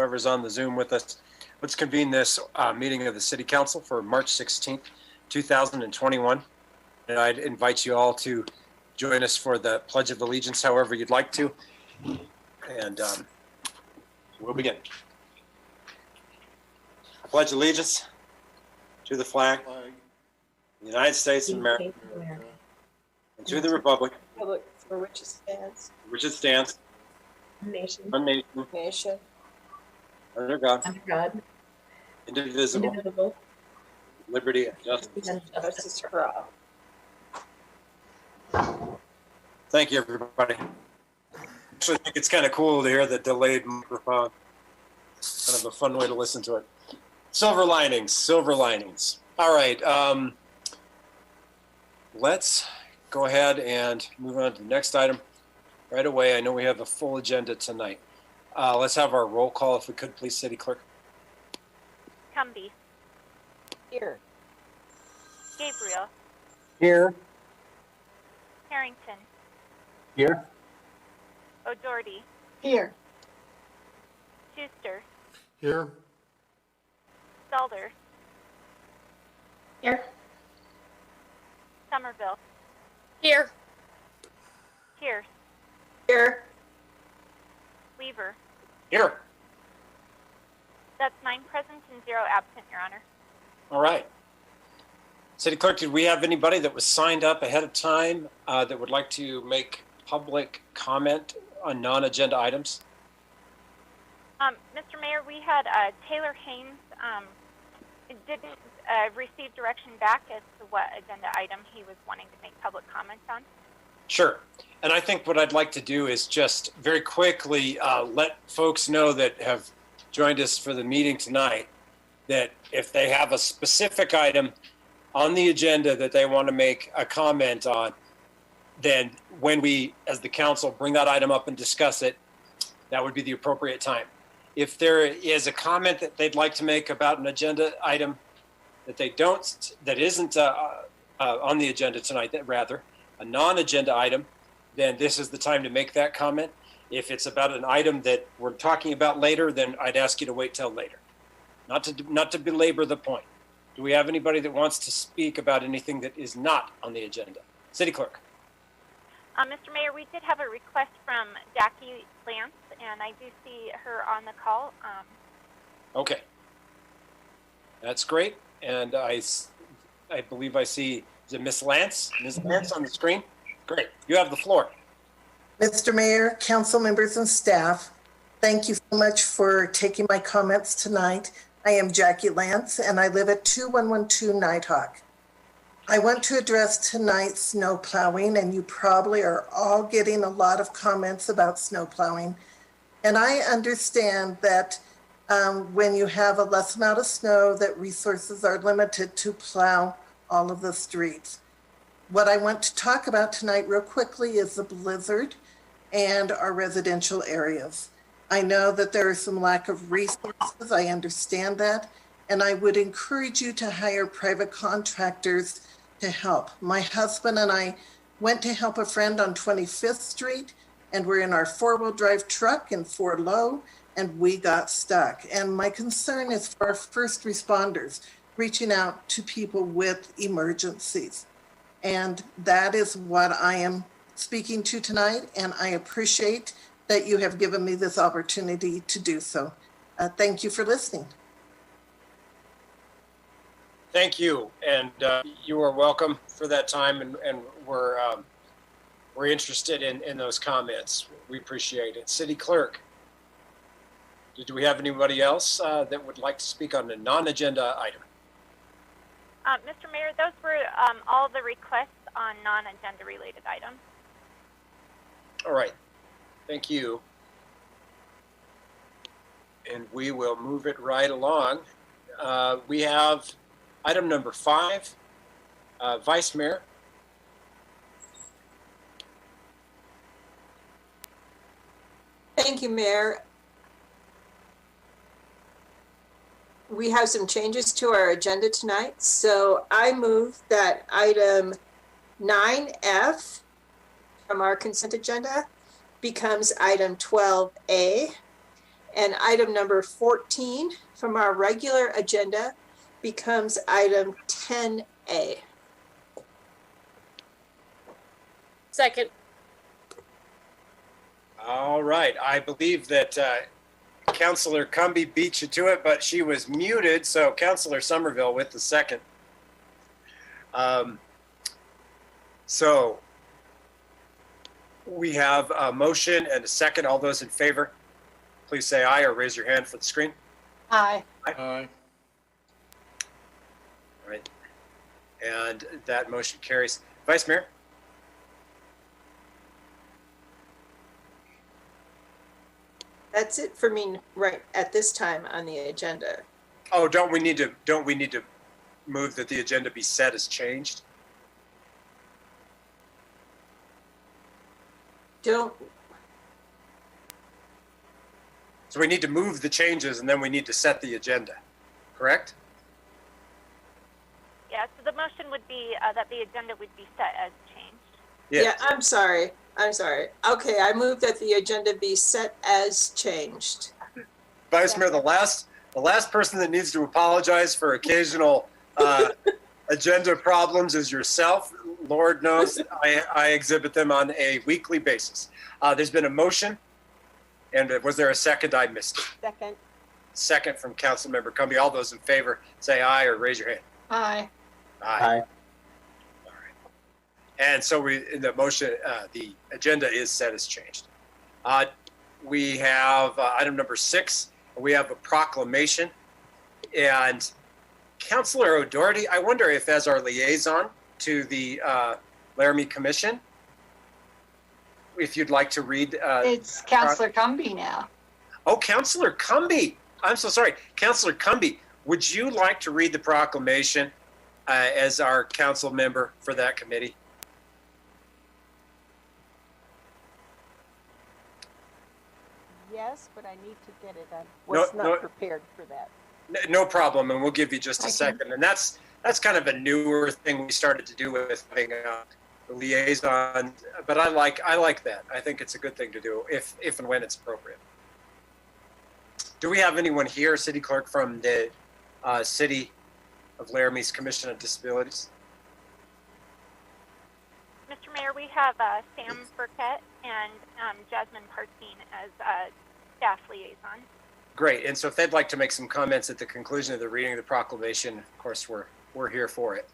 whoever's on the Zoom with us. Let's convene this meeting of the City Council for March 16th, 2021. And I'd invite you all to join us for the Pledge of Allegiance, however you'd like to. And we'll begin. I pledge allegiance to the flag of the United States of America and to the republic for which it stands, one nation, under God, indivisible, liberty and justice for all. Thank you, everybody. Actually, I think it's kind of cool to hear the delayed microphone. Kind of a fun way to listen to it. Silver linings, silver linings. All right, let's go ahead and move on to the next item right away. I know we have a full agenda tonight. Let's have our roll call, if we could, please, City Clerk. Cumby. Here. Gabriel. Here. Harrington. Here. O'Doherty. Here. Schuster. Here. Stalder. Here. Somerville. Here. Pierce. Here. Weaver. Here. That's 9 present and 0 absent, Your Honor. All right. City Clerk, did we have anybody that was signed up ahead of time that would like to make public comment on non-agenda items? Mr. Mayor, we had Taylor Haynes didn't receive direction back as to what agenda item he was wanting to make public comments on. Sure. And I think what I'd like to do is just very quickly let folks know that have joined us for the meeting tonight that if they have a specific item on the agenda that they want to make a comment on, then when we, as the council, bring that item up and discuss it, that would be the appropriate time. If there is a comment that they'd like to make about an agenda item that isn't on the agenda tonight, rather a non-agenda item, then this is the time to make that comment. If it's about an item that we're talking about later, then I'd ask you to wait till later, not to belabor the point. Do we have anybody that wants to speak about anything that is not on the agenda? City Clerk. Mr. Mayor, we did have a request from Jackie Lance, and I do see her on the call. Okay. That's great. And I believe I see, is it Miss Lance? Ms. Lance on the screen? Great. You have the floor. Mr. Mayor, council members and staff, thank you so much for taking my comments tonight. I am Jackie Lance, and I live at 2112 Nighthawk. I want to address tonight's snow plowing, and you probably are all getting a lot of comments about snow plowing. And I understand that when you have a less amount of snow, that resources are limited to plow all of the streets. What I want to talk about tonight real quickly is the blizzard and our residential areas. I know that there is some lack of resources. I understand that. And I would encourage you to hire private contractors to help. My husband and I went to help a friend on 25th Street, and we're in our 4-wheel drive truck in 4 Low, and we got stuck. And my concern is for our first responders, reaching out to people with emergencies. And that is what I am speaking to tonight, and I appreciate that you have given me this opportunity to do so. Thank you for listening. Thank you, and you are welcome for that time, and we're interested in those comments. We appreciate it. City Clerk, do we have anybody else that would like to speak on a non-agenda item? Mr. Mayor, those were all the requests on non-agenda related items. All right, thank you. And we will move it right along. We have item number 5, Vice Mayor. Thank you, Mayor. We have some changes to our agenda tonight. So I move that item 9F from our consent agenda becomes item 12A, And item number 14 from our regular agenda becomes item 10A. Second. All right. I believe that Councilor Cumby beat you to it, but she was muted. So Councilor Somerville with the second. So we have a motion and a second. All those in favor, please say aye or raise your hand for the screen. Aye. Aye. All right. And that motion carries. Vice Mayor? That's it for me right at this time on the agenda. Oh, don't we need to move that the agenda be set as changed? Don't, So we need to move the changes and then we need to set the agenda, correct? Yeah, so the motion would be that the agenda would be set as changed. yeah, I'm sorry. Okay, I move that the agenda be set as changed. Vice Mayor, the last person that needs to apologize for occasional agenda problems is yourself. Lord knows I exhibit them on a weekly basis. There's been a motion, and was there a second? I missed it. Second. Second from Councilmember Cumby. All those in favor, say aye or raise your hand. Aye. Aye. All right. And so the motion, the agenda is set as changed. We have item number 6. We have a proclamation, and Councilor O'Doherty, I wonder if as our liaison to the Laramie Commission, if you'd like to read. It's Councilor Cumby now. Oh, Councilor Cumby. I'm so sorry. Councilor Cumby, would you like to read the proclamation as our council member for that committee? Yes, but I need to get it. I was not prepared for that. No problem, and we'll give you just a second. And that's kind of a newer thing we started to do with having a liaison. But I like that. I think it's a good thing to do if and when it's appropriate. Do we have anyone here, City Clerk, from the City of Laramie's Commission on Disabilities? Mr. Mayor, we have Sam Burkett and Jasmine Partine as staff liaison. Great. And so if they'd like to make some comments at the conclusion of the reading of the proclamation, of course, we're here for it.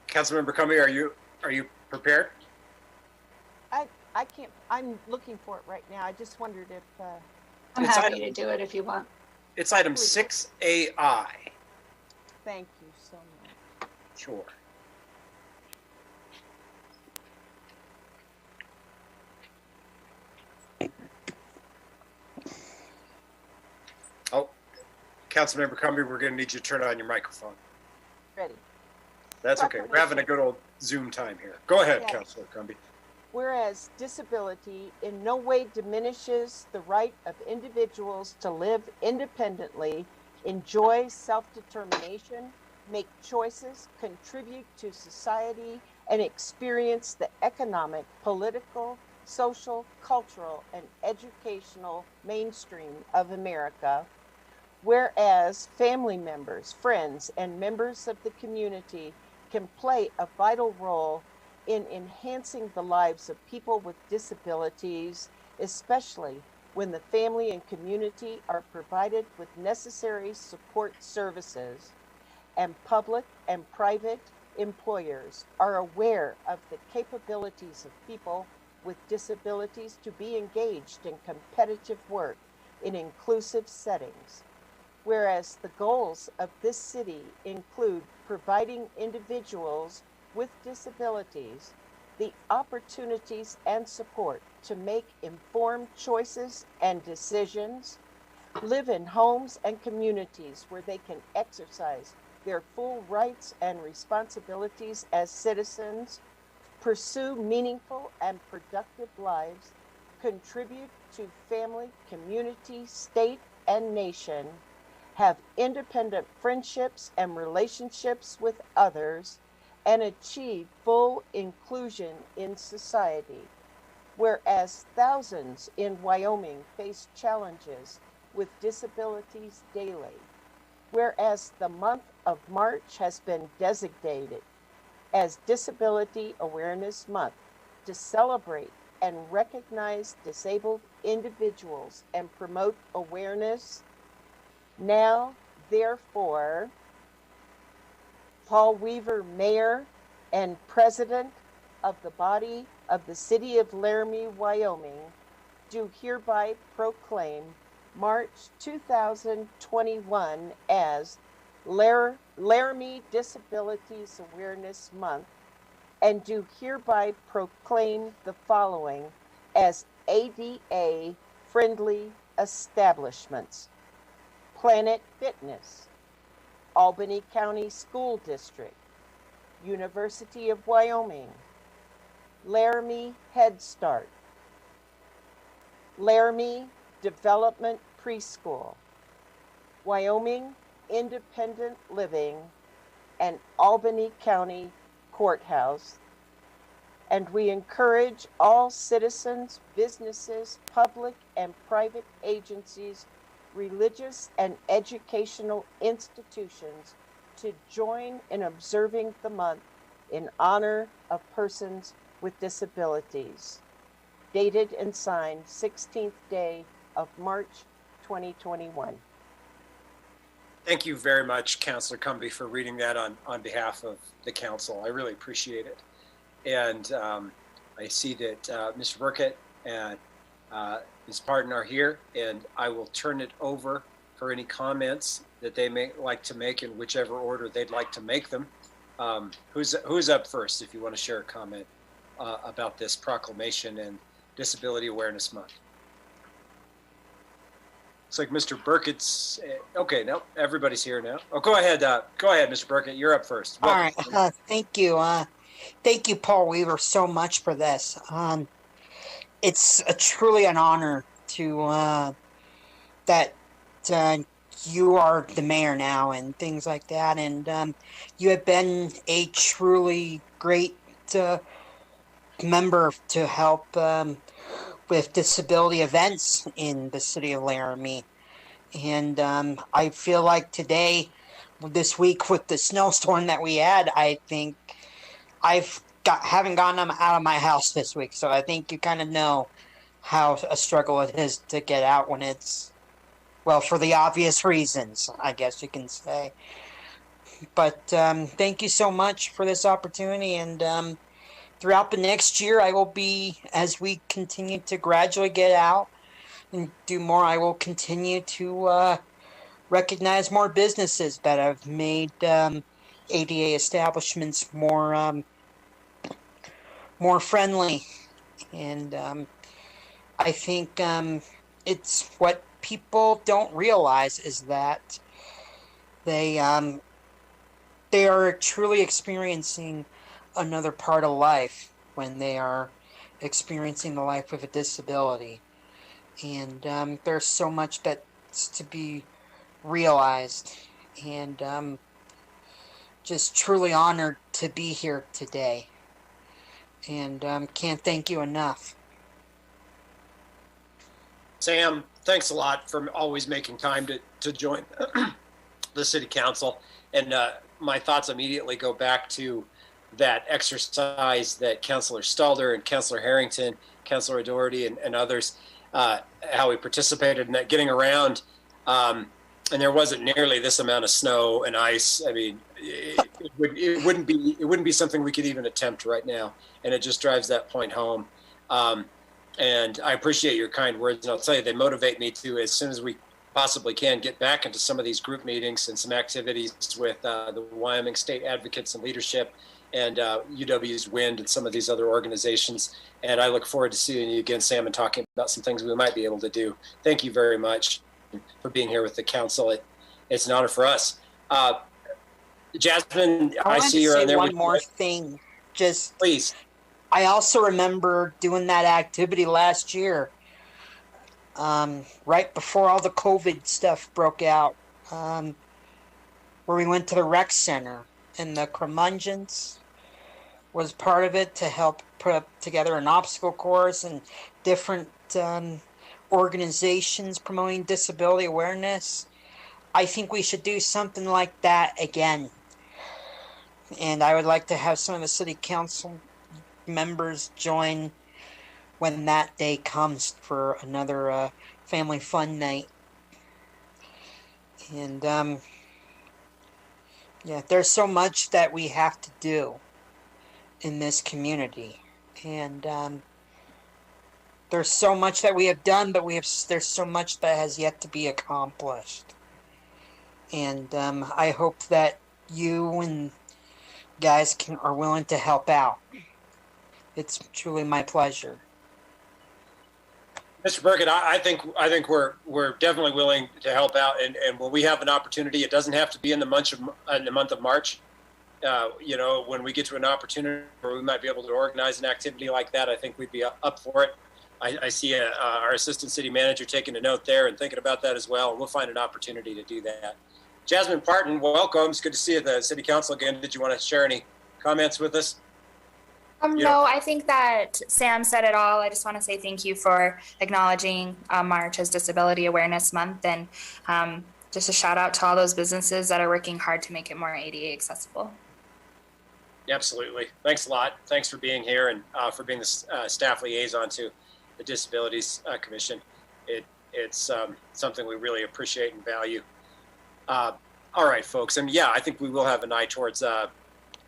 Councilmember Cumby, are you prepared? I can't. I'm looking for it right now. I just wondered if. I'm happy to do it if you want. It's item 6AI. Thank you so much. Sure. Oh, Councilmember Cumby, we're going to need you to turn on your microphone. Ready. That's okay. We're having a good old Zoom time here. Go ahead, Yeah. Councilor Cumby. Whereas disability in no way diminishes the right of individuals to live independently, enjoy self-determination, make choices, contribute to society, and experience the economic, political, social, cultural, and educational mainstream of America. Whereas family members, friends, and members of the community can play a vital role in enhancing the lives of people with disabilities, especially when the family and community are provided with necessary support services, and public and private employers are aware of the capabilities of people with disabilities to be engaged in competitive work in inclusive settings. Whereas the goals of this city include providing individuals with disabilities the opportunities and support to make informed choices and decisions, live in homes and communities where they can exercise their full rights and responsibilities as citizens, pursue meaningful and productive lives, contribute to family, community, state, and nation, have independent friendships and relationships with others, and achieve full inclusion in society. Whereas thousands in Wyoming face challenges with disabilities daily. Whereas the month of March has been designated as Disability Awareness Month to celebrate and recognize disabled individuals and promote awareness. Now, therefore, Paul Weaver, Mayor and President of the body of the City of Laramie, Wyoming, do hereby proclaim March 2021 as Laramie Disabilities Awareness Month, and do hereby proclaim the following as ADA friendly establishments: Planet Fitness, Albany County School District, University of Wyoming, Laramie Head Start, Laramie Development Preschool, Wyoming Independent Living, and Albany County Courthouse. And we encourage all citizens, businesses, public and private agencies, religious and educational institutions to join in observing the month in honor of persons with disabilities. Dated and signed 16th day of March 2021. Thank you very much, Councilor Cumbie, for reading that on behalf of the council. I really appreciate it. And I see that Mr. Burkett and Ms. Parton are here, and I will turn it over for any comments that they may like to make in whichever order they'd like to make them. Who's up first if you want to share a comment about this proclamation and Disability Awareness Month? Looks like Mr. Burkett's okay. No, everybody's here now. Oh, go ahead, Mr. Burkett. You're up first. All Welcome. right. Thank you. Thank you, Paul Weaver, so much for this. It's truly an honor to that you are the mayor now and things like that, and you have been a truly great member to help with disability events in the city of Laramie. And I feel like today, this week with the snowstorm that we had, I think haven't gotten out of my house this week. So I think you kind of know how a struggle it is to get out when it's, well, for the obvious reasons, I guess you can say. But thank you so much for this opportunity, and throughout the next year, I will be, as we continue to gradually get out and do more, I will continue to recognize more businesses that have made ADA establishments more friendly. And I think it's what people don't realize is that they are truly experiencing another part of life when they are experiencing the life of a disability. And there's so much that's to be realized, and just truly honored to be here today, and can't thank you enough. Sam, thanks a lot for always making time to join the city council. And my thoughts immediately go back to that exercise that Councilor Stalder and Councilor Harrington, Councilor Doherty, and others, how we participated in that, getting around. And there wasn't nearly this amount of snow and ice. I mean, it wouldn't be something we could even attempt right now. And it just drives that point home. And I appreciate your kind words. And I'll tell you, they motivate me to, as soon as we possibly can, get back into some of these group meetings and some activities with the Wyoming State Advocates and Leadership, and UW's WIND and some of these other organizations. And I look forward to seeing you again, Sam, and talking about some things we might be able to do. Thank you very much for being here with the council. It's an honor for us. Jasmine, I see you're on there. One more thing, just please. I also remember doing that activity last year, right before all the COVID stuff broke out, where we went to the rec center and the curmudgeons was part of it to help put together an obstacle course and different organizations promoting disability awareness. I think we should do something like that again. And I would like to have some of the city council members join when that day comes for another family fun night. And yeah, there's so much that we have to do in this community. And there's so much that we have done, but there's so much that has yet to be accomplished. And I hope that you and guys are willing to help out. It's truly my pleasure. Mr. Burkett, I think we're definitely willing to help out, and when we have an opportunity, it doesn't have to be in the month of March. When we get to an opportunity where we might be able to organize an activity like that, I think we'd be up for it. I see our assistant city manager taking a note there and thinking about that as well, and we'll find an opportunity to do that. Jasmine Parton, welcome. It's good to see you at the City Council again. Did you want to share any comments with us? No, I think that Sam said it all. I just want to say thank you for acknowledging March as Disability Awareness Month, and just a shout out to all those businesses that are working hard to make it more ADA accessible. Absolutely. Thanks a lot. Thanks for being here and for being the staff liaison to the Disabilities Commission. It's something we really appreciate and value. All right, folks. And yeah, I think we will have an eye towards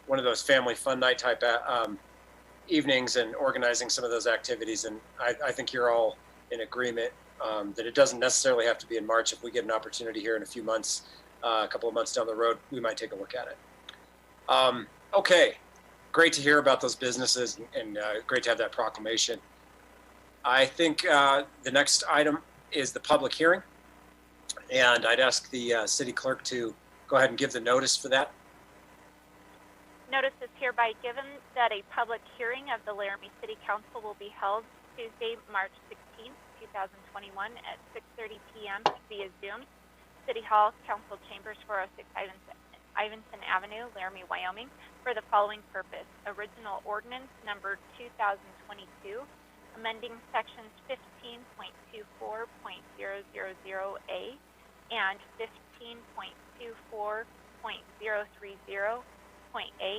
one of those family fun night type evenings and organizing some of those activities. And I think you're all in agreement that it doesn't necessarily have to be in March. If we get an opportunity here in a few months, a couple of months down the road, we might take a look at it. Okay, great to hear about those businesses and great to have that proclamation. I think the next item is the public hearing. And I'd ask the city clerk to go ahead and give the notice for that. Notice is hereby given that a public hearing of the Laramie City Council will be held Tuesday, March 16th, 2021 at 6:30 p.m. via Zoom, City Hall, Council Chambers, 406 Ivinson Avenue, Laramie, Wyoming, for the following purpose. Original ordinance number 2022, amending sections 15.24.000A and 15.24.030.A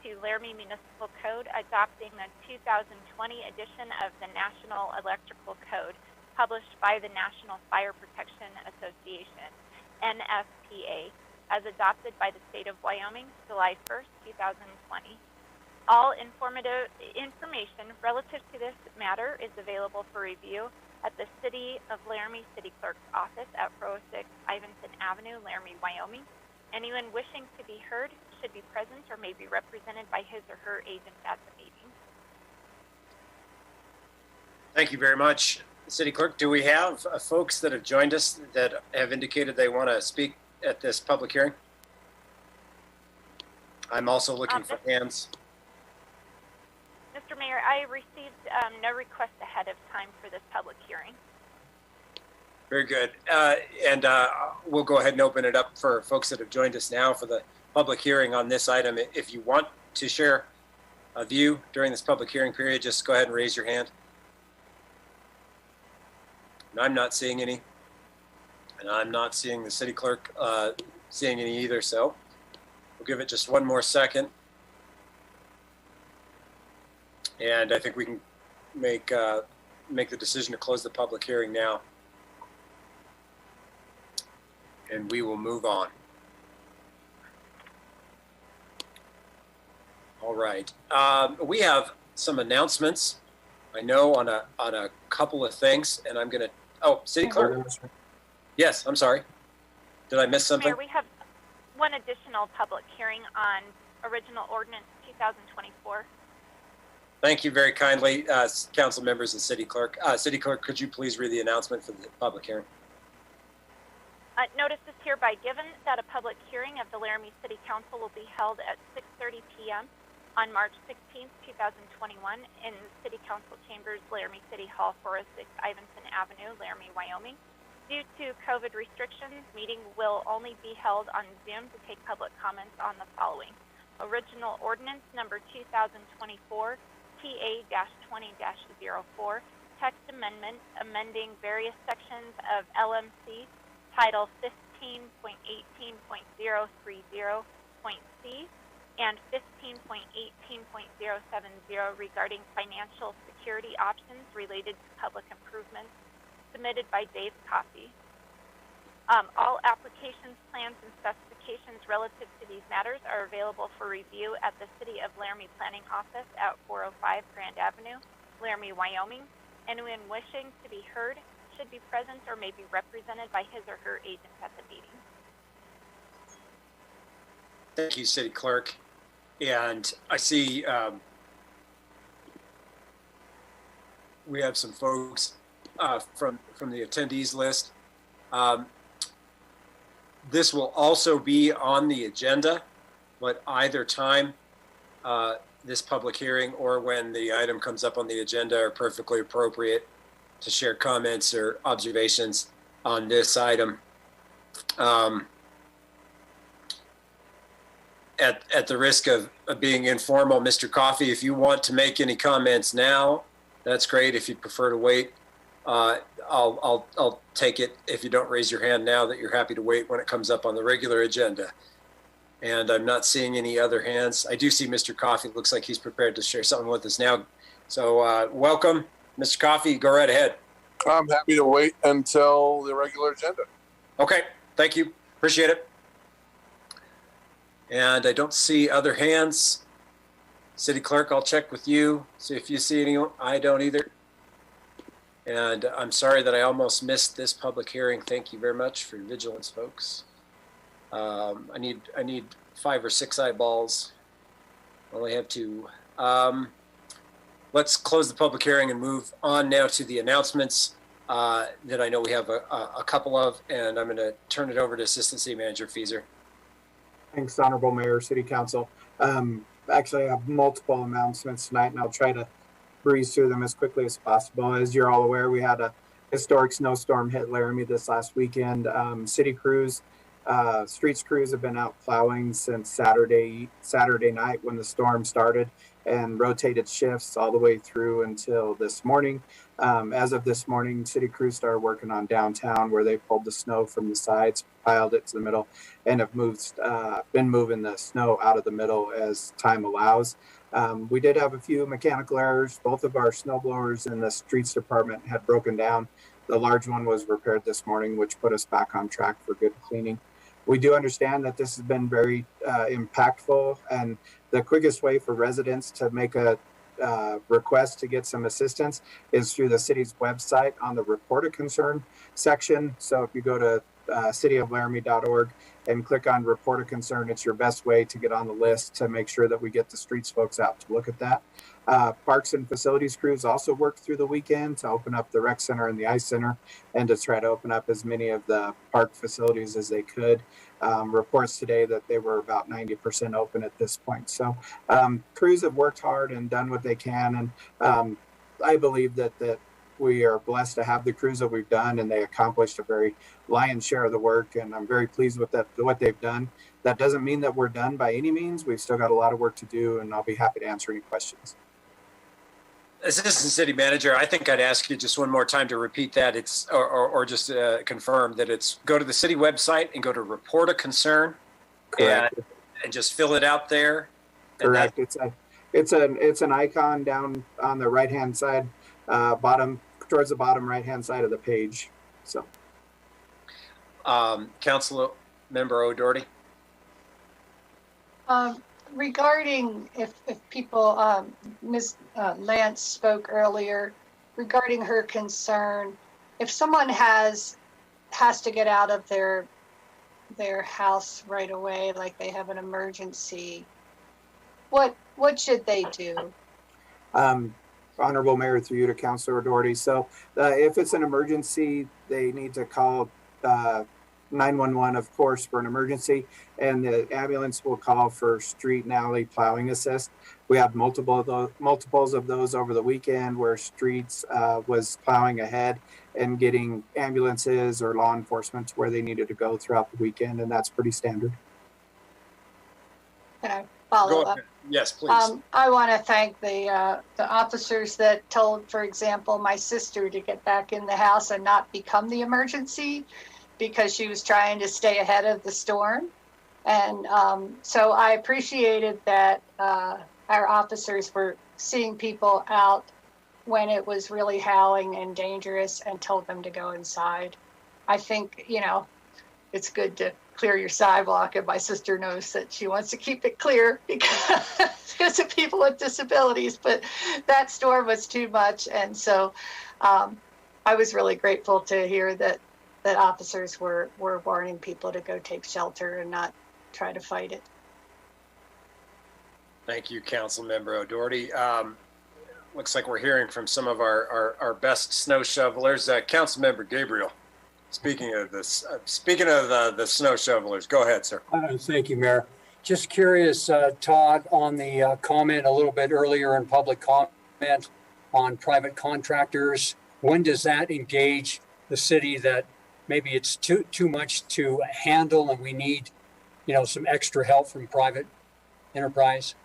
to Laramie Municipal Code, adopting the 2020 edition of the National Electrical Code, published by the National Fire Protection Association, NFPA, as adopted by the state of Wyoming, July 1st, 2020. All information relative to this matter is available for review at the City of Laramie City Clerk's office at 406 Ivinson Avenue, Laramie, Wyoming. Anyone wishing to be heard should be present or may be represented by his or her agent at the meeting. Thank you very much, City Clerk. Do we have folks that have joined us that have indicated they want to speak at this public hearing? I'm also looking for hands. Mr. Mayor, I received no request ahead of time for this public hearing. Very good. And we'll go ahead and open it up for folks that have joined us now for the public hearing on this item. If you want to share a view during this public hearing period, just go ahead and raise your hand. And I'm not seeing any. And I'm not seeing the city clerk seeing any either. So we'll give it just one more second. And I think we can make the decision to close the public hearing now. And we will move on. All right. We have some announcements, I know, on a couple of things, and I'm going to. Oh, City Clerk. Yes, I'm sorry. Did I miss something? Mayor, we have one additional public hearing on original ordinance 2024. Thank you very kindly, council members and City Clerk. City Clerk, could you please read the announcement for the public hearing? Notice is hereby given that a public hearing of the Laramie City Council will be held at 6:30 p.m. on March 16th, 2021 in City Council Chambers, Laramie City Hall, 406 Ivinson Avenue, Laramie, Wyoming. Due to COVID restrictions, meeting will only be held on Zoom to take public comments on the following. original ordinance number 2024 TA-20-04, text amendment amending various sections of LMC Title 15.18.030.c and 15.18.070 regarding financial security options related to public improvements, submitted by Dave Coffey. All applications, plans, and specifications relative to these matters are available for review at the City of Laramie Planning Office at 405 Grand Avenue, Laramie, Wyoming. Anyone wishing to be heard should be present or may be represented by his or her agent at the meeting. Thank you, City Clerk. And I see we have some folks from the attendees list. This will also be on the agenda, but either time this public hearing or when the item comes up on the agenda are perfectly appropriate to share comments or observations on this item. At the risk of being informal, Mr. Coffey, if you want to make any comments now, that's great. If you prefer to wait, I'll take it if you don't raise your hand now that you're happy to wait when it comes up on the regular agenda. And I'm not seeing any other hands. I do see Mr. Coffey. Looks like he's prepared to share something with us now. So welcome, Mr. Coffey. Go right ahead. I'm happy to wait until the regular agenda. Okay, thank you. Appreciate it. And I don't see other hands. City Clerk, I'll check with you, see if you see anyone. I don't either. And I'm sorry that I almost missed this public hearing. Thank you very much for your vigilance, folks. I need 5 or 6 eyeballs. I only have 2. Let's close the public hearing and move on now to the announcements that I know we have a couple of, and I'm going to turn it over to Assistant City Manager Fieser. Thanks, Honorable Mayor, City Council. Actually, I have multiple announcements tonight, and I'll try to breeze through them as quickly as possible. As you're all aware, we had a historic snowstorm hit Laramie this last weekend. City crews, streets crews have been out plowing since Saturday night when the storm started, and rotated shifts all the way through until this morning. As of this morning, city crews started working on downtown, where they pulled the snow from the sides, piled it to the middle, and have been moving the snow out of the middle as time allows. We did have a few mechanical errors. Both of our snow blowers in the streets department had broken down. The large one was repaired this morning, which put us back on track for good cleaning. We do understand that this has been very impactful, and the quickest way for residents to make a request to get some assistance is through the city's website on the Report a Concern section. So if you go to cityoflaramie.org and click on Report a Concern, it's your best way to get on the list to make sure that we get the streets folks out to look at that. Parks and facilities crews also worked through the weekend to open up the rec center and the ice center, and to try to open up as many of the park facilities as they could. Reports today that they were about 90% open at this point. So crews have worked hard and done what they can, and I believe that we are blessed to have the crews that we've done, and they accomplished a very lion's share of the work, and I'm very pleased with what they've done. That doesn't mean that we're done by any means. We've still got a lot of work to do, and I'll be happy to answer any questions. Assistant City Manager, I think I'd ask you just one more time to repeat that. It's or just confirm that it's go to the city website and go to Report a Concern, and just fill it out there. Correct. It's an icon down on the right hand side, towards the bottom right hand side of the page. So, Council Member O'Doherty. Regarding if people, Ms. Lance spoke earlier regarding her concern. If someone has to get out of their house right away, like they have an emergency, what should they do? Honorable Mayor, through you to Councilor O'Doherty. So if it's an emergency, they need to call 911, of course, for an emergency, and the ambulance will call for street and alley plowing assist. We had multiples of those over the weekend where streets was plowing ahead and getting ambulances or law enforcement to where they needed to go throughout the weekend, and that's pretty standard. Okay. follow Go up. ahead. Yes, please. I want to thank the officers that told, for example, my sister to get back in the house and not become the emergency because she was trying to stay ahead of the storm. And so I appreciated that our officers were seeing people out when it was really howling and dangerous and told them to go inside. I think, it's good to clear your sidewalk, and my sister knows that she wants to keep it clear because of people with disabilities, but that storm was too much. And so I was really grateful to hear that officers were warning people to go take shelter and not try to fight it. Thank you, Council Member O'Doherty. Looks like we're hearing from some of our best snow shovelers. Council Member Gabriel, speaking of this, the snow shovelers, go ahead, sir. Thank you, Mayor. Just curious, Todd, on the comment a little bit earlier in public comment on private contractors. When does that engage the city that maybe it's too much to handle and we need, some extra help from private enterprise?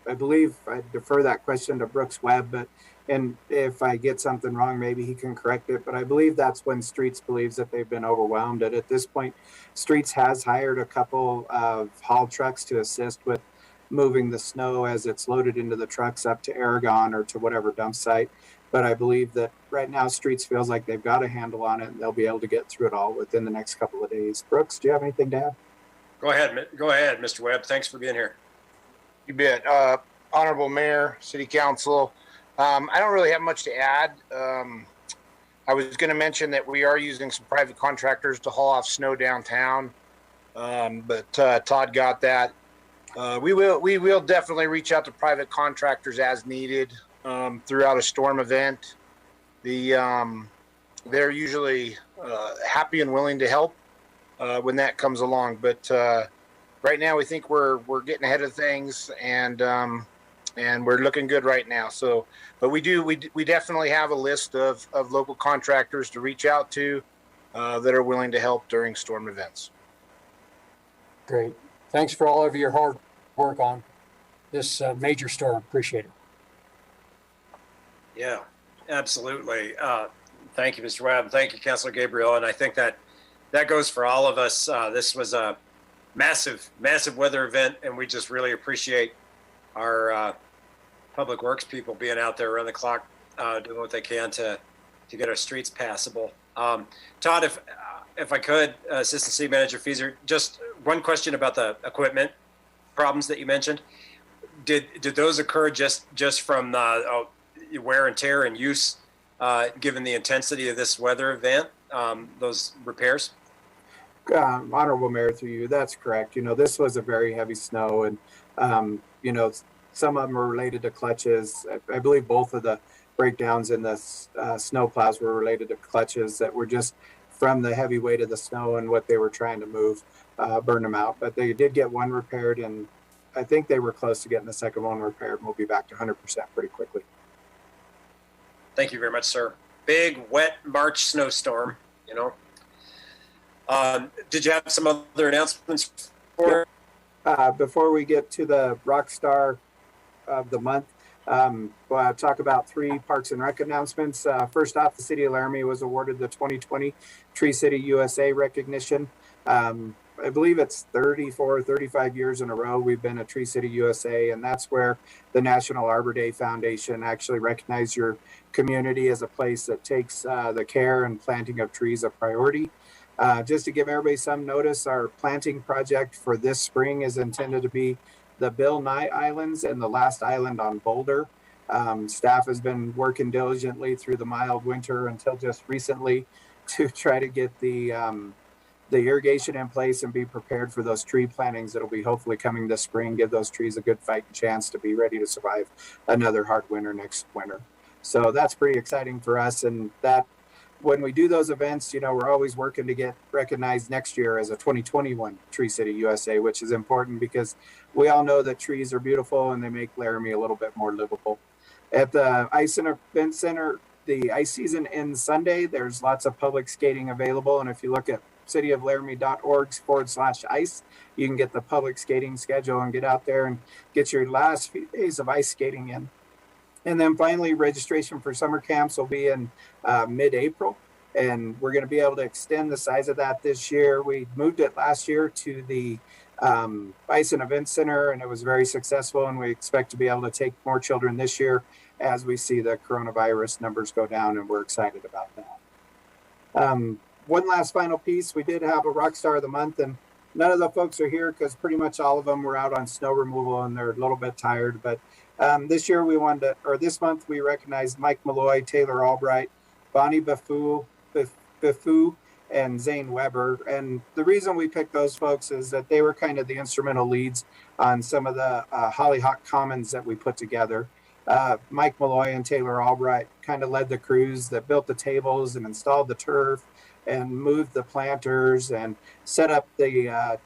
I believe I'd defer that question to Brooks Webb, and if I get something wrong, maybe he can correct it. But I believe that's when Streets believes that they've been overwhelmed. And at this point, Streets has hired a couple of haul trucks to assist with moving the snow as it's loaded into the trucks up to Aragon or to whatever dump site. But I believe that right now Streets feels like they've got a handle on it and they'll be able to get through it all within the next couple of days. Brooks, do you have anything to add? Go ahead, Mr. Webb. Thanks for being here. You bet. Honorable Mayor, City Council, I don't really have much to add. I was going to mention that we are using some private contractors to haul off snow downtown, but Todd got that. We will definitely reach out to private contractors as needed throughout a storm event. They're usually happy and willing to help when that comes along, but right now we think we're getting ahead of things, and we're looking good right now. So, but we definitely have a list of local contractors to reach out to that are willing to help during storm events. Great. Thanks for all of your hard work on this major storm. Appreciate it. Yeah, absolutely. Thank you, Mr. Webb. Thank you, Councilor Gabriel. And I think that goes for all of us. This was a massive weather event, and we just really appreciate our public works people being out there around the clock, doing what they can to get our streets passable. Todd, if I could, Assistant City Manager Fieser, just one question about the equipment problems that you mentioned. Did those occur just from wear and tear and use, given the intensity of this weather event? Those repairs? Honorable Mayor, through you, that's correct. This was a very heavy snow, and some of them were related to clutches. I believe both of the breakdowns in the snow plows were related to clutches that were just from the heavy weight of the snow and what they were trying to move, burn them out. But they did get one repaired, and I think they were close to getting the second one repaired, and we'll be back to 100% pretty quickly. Thank you very much, sir. Big, wet March snowstorm, Did you have some other announcements for? Before we get to the rock star of the month, I'll talk about 3 Parks and Rec announcements. First off, the City of Laramie was awarded the 2020 Tree City USA recognition. I believe it's 35 years in a row we've been a Tree City USA, and that's where the National Arbor Day Foundation actually recognized your community as a place that takes the care and planting of trees a priority. Just to give everybody some notice, our planting project for this spring is intended to be the Bill Nye Islands and the last island on Boulder. Staff has been working diligently through the mild winter until just recently to try to get the irrigation in place and be prepared for those tree plantings that'll be hopefully coming this spring, give those trees a good fighting chance to be ready to survive another hard winter next winter. So that's pretty exciting for us, and that when we do those events, we're always working to get recognized next year as a 2021 Tree City USA, which is important because we all know that trees are beautiful and they make Laramie a little bit more livable. At the Ice and Event Center, the ice season ends Sunday. There's lots of public skating available, and if you look at cityoflaramie.org/ice. You can get the public skating schedule and get out there and get your last few days of ice skating in. And then finally, registration for summer camps will be in mid-April. And we're going to be able to extend the size of that this year. We moved it last year to the Bison Event Center, and it was very successful. And we expect to be able to take more children this year as we see the coronavirus numbers go down, and we're excited about that. One last final piece, we did have a rock star of the month, and none of the folks are here because pretty much all of them were out on snow removal and they're a little bit tired. But this month we recognized Mike Malloy, Taylor Albright, Bonnie Bifu, and Zane Weber. And the reason we picked those folks is that they were kind of the instrumental leads on some of the Hollyhock Commons that we put together. Mike Malloy and Taylor Albright kind of led the crews that built the tables and installed the turf and moved the planters and set up the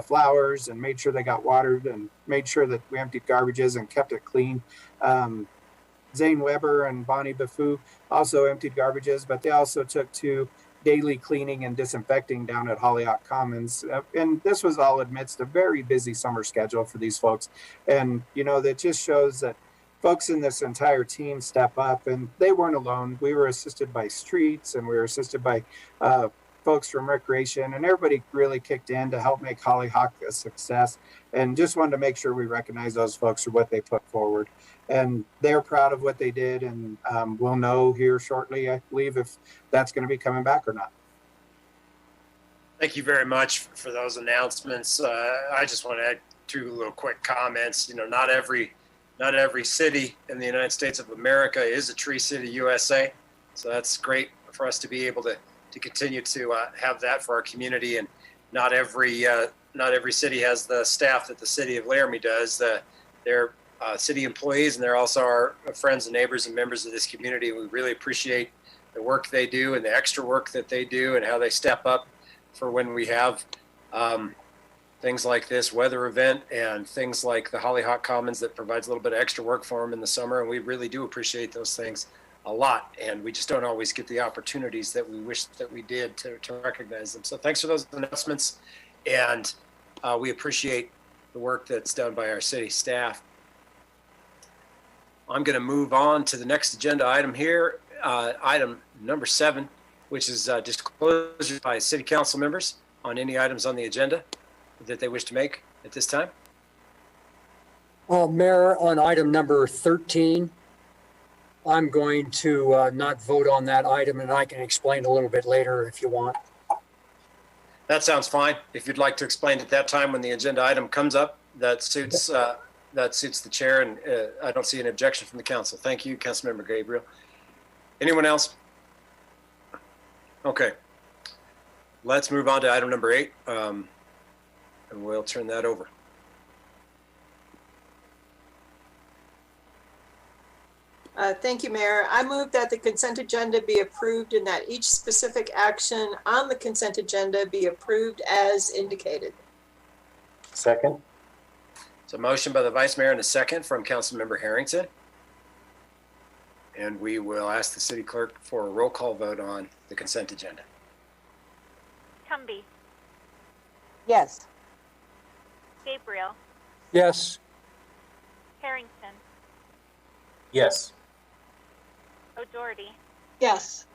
flowers and made sure they got watered and made sure that we emptied garbages and kept it clean. Zane Weber and Bonnie Bifu also emptied garbages, but they also took to daily cleaning and disinfecting down at Hollyhock Commons. And this was all amidst a very busy summer schedule for these folks. And, you know, that just shows that folks in this entire team step up, and they weren't alone. We were assisted by streets, and we were assisted by folks from recreation, and everybody really kicked in to help make Hollyhock a success. And just wanted to make sure we recognize those folks for what they put forward. And they're proud of what they did, and we'll know here shortly, I believe, if that's going to be coming back or not. Thank you very much for those announcements. I just want to add two little quick comments. You know, not every city in the United States of America is a Tree City USA. So that's great for us to be able to continue to have that for our community. And not every city has the staff that the city of Laramie does. They're city employees, and they're also our friends and neighbors and members of this community. We really appreciate the work they do and the extra work that they do and how they step up for when we have things like this weather event and things like the Hollyhock Commons that provides a little bit of extra work for them in the summer. And we really do appreciate those things a lot. And we just don't always get the opportunities that we wish that we did to recognize them. So thanks for those announcements. And we appreciate the work that's done by our city staff. I'm going to move on to the next agenda item here, item number 7, which is disclosure by city council members on any items on the agenda that they wish to make at this time. Mayor, on item number 13, I'm going to not vote on that item, and I can explain a little bit later if you want. That sounds fine. If you'd like to explain at that time when the agenda item comes up, that suits the chair, and I don't see an objection from the council. Thank you, Councilmember Gabriel. Anyone else? Okay. Let's move on to item number 8, and we'll turn that over. Thank you, Mayor. I move that the consent agenda be approved and that each specific action on the consent agenda be approved as indicated. Second. So a motion by the Vice Mayor and a second from Councilmember Harrington. And we will ask the city clerk for a roll call vote on the consent agenda. Cumby, Yes. Gabriel, Yes. Harrington, Yes. O'Doherty, Yes.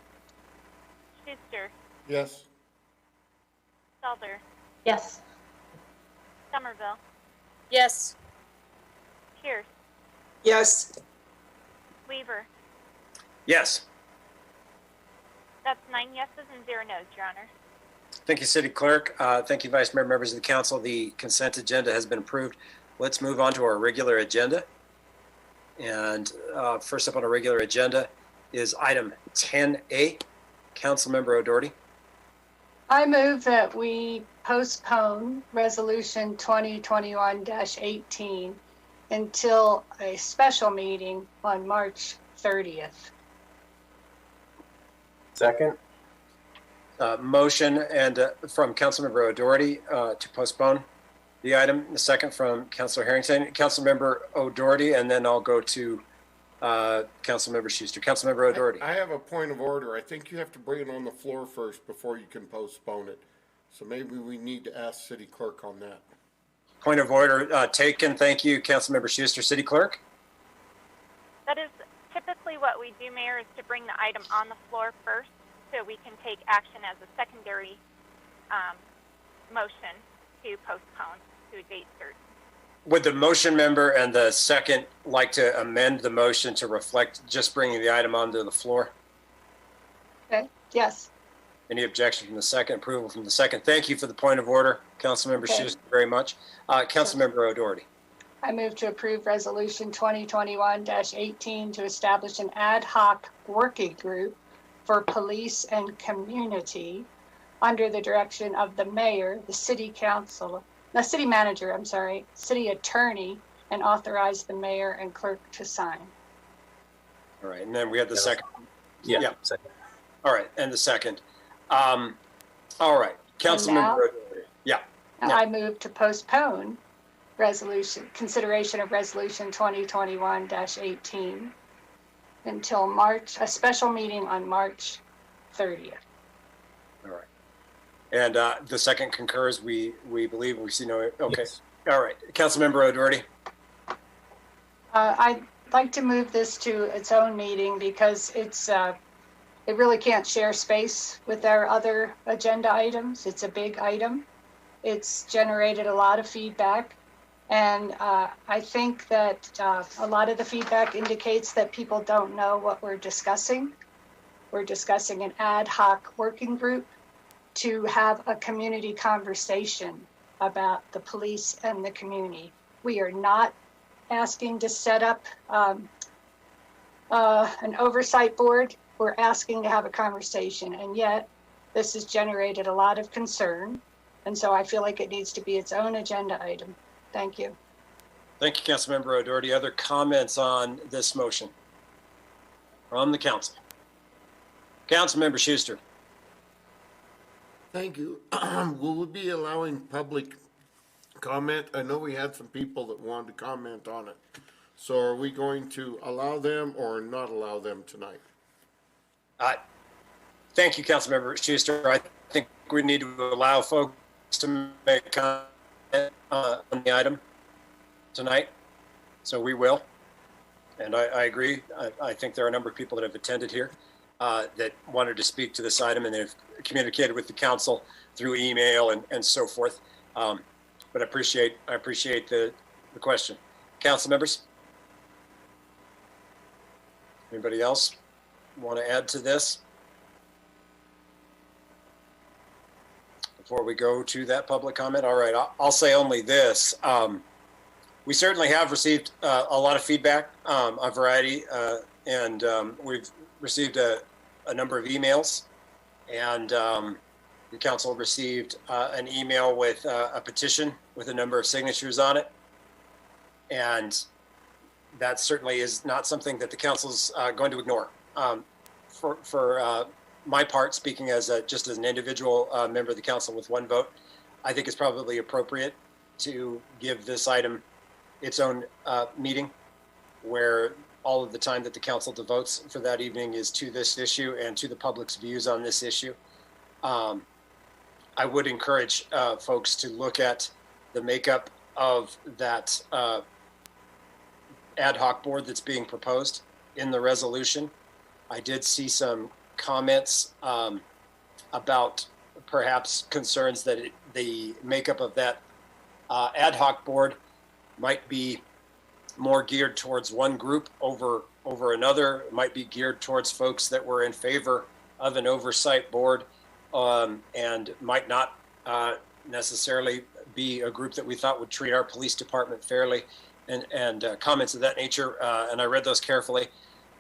Schuster, Yes. Stelter, Yes. Somerville, Yes. Pierce, Yes. Weaver. Yes. That's 9 yeses and 0 noes, Your Honor. Thank you, City Clerk. Thank you, Vice Mayor, members of the council. The consent agenda has been approved. Let's move on to our regular agenda. And first up on our regular agenda is item 10A. Councilmember O'Doherty. I move that we postpone Resolution 2021-18 until a special meeting on March 30th. Second. Motion and from Councilmember O'Doherty to postpone the item. The second from Councilor Harrington. Councilmember O'Doherty, and then I'll go to Councilmember Schuster. Councilmember O'Doherty. I have a point of order. I think you have to bring it on the floor first before you can postpone it. So maybe we need to ask City Clerk on that. Point of order taken. Thank you, Councilmember Schuster. City Clerk? That is typically what we do, Mayor, is to bring the item on the floor first so we can take action as a secondary motion to postpone to a date certain. Would the motion member and the second like to amend the motion to reflect just bringing the item onto the floor? Okay, yes. Any objection from the second? Approval from the second? Thank you for the point of order, Councilmember Schuster, very much. Councilmember O'Doherty. I move to approve Resolution 2021-18 to establish an ad hoc working group for police and community under the direction of the mayor, the city manager, city attorney, and authorize the mayor and clerk to sign. All right, and then we have the second. Yeah. Second. All right, and the second. All right, Councilmember O'Doherty. Yeah. Now I move to postpone consideration of resolution 2021-18 until a special meeting on March 30th. All right. And the second concurs, we believe, we see no, okay. Yes. All right, Councilmember O'Doherty. I'd like to move this to its own meeting because it really can't share space with our other agenda items. It's a big item. It's generated a lot of feedback. And I think that a lot of the feedback indicates that people don't know what we're discussing. We're discussing an ad hoc working group to have a community conversation about the police and the community. We are not asking to set up an oversight board. We're asking to have a conversation, and yet this has generated a lot of concern. And so I feel like it needs to be its own agenda item. Thank you. Thank you, Councilmember O'Doherty. Other comments on this motion from the council? Councilmember Schuster. Thank you. Will we be allowing public comment? I know we had some people that wanted to comment on it. So are we going to allow them or not allow them tonight? Thank you, Councilmember Schuster. I think we need to allow folks to make comment on the item tonight. So we will. And I agree. I think there are a number of people that have attended here that wanted to speak to this item, and they've communicated with the council through email and so forth. But I appreciate the question. Council members? Anybody else want to add to this before we go to that public comment? All right, I'll say only this. We certainly have received a lot of feedback, a variety, and we've received a number of emails, and the council received an email with a petition with a number of signatures on it. And that certainly is not something that the council's going to ignore. For my part, speaking as just as an individual member of the council with one vote, I think it's probably appropriate to give this item its own meeting, where all of the time that the council devotes for that evening is to this issue and to the public's views on this issue. I would encourage folks to look at the makeup of that ad hoc board that's being proposed in the resolution. I did see some comments about perhaps concerns that the makeup of that ad hoc board might be more geared towards one group over another. It might be geared towards folks that were in favor of an oversight board, and might not necessarily be a group that we thought would treat our police department fairly, and comments of that nature. And I read those carefully.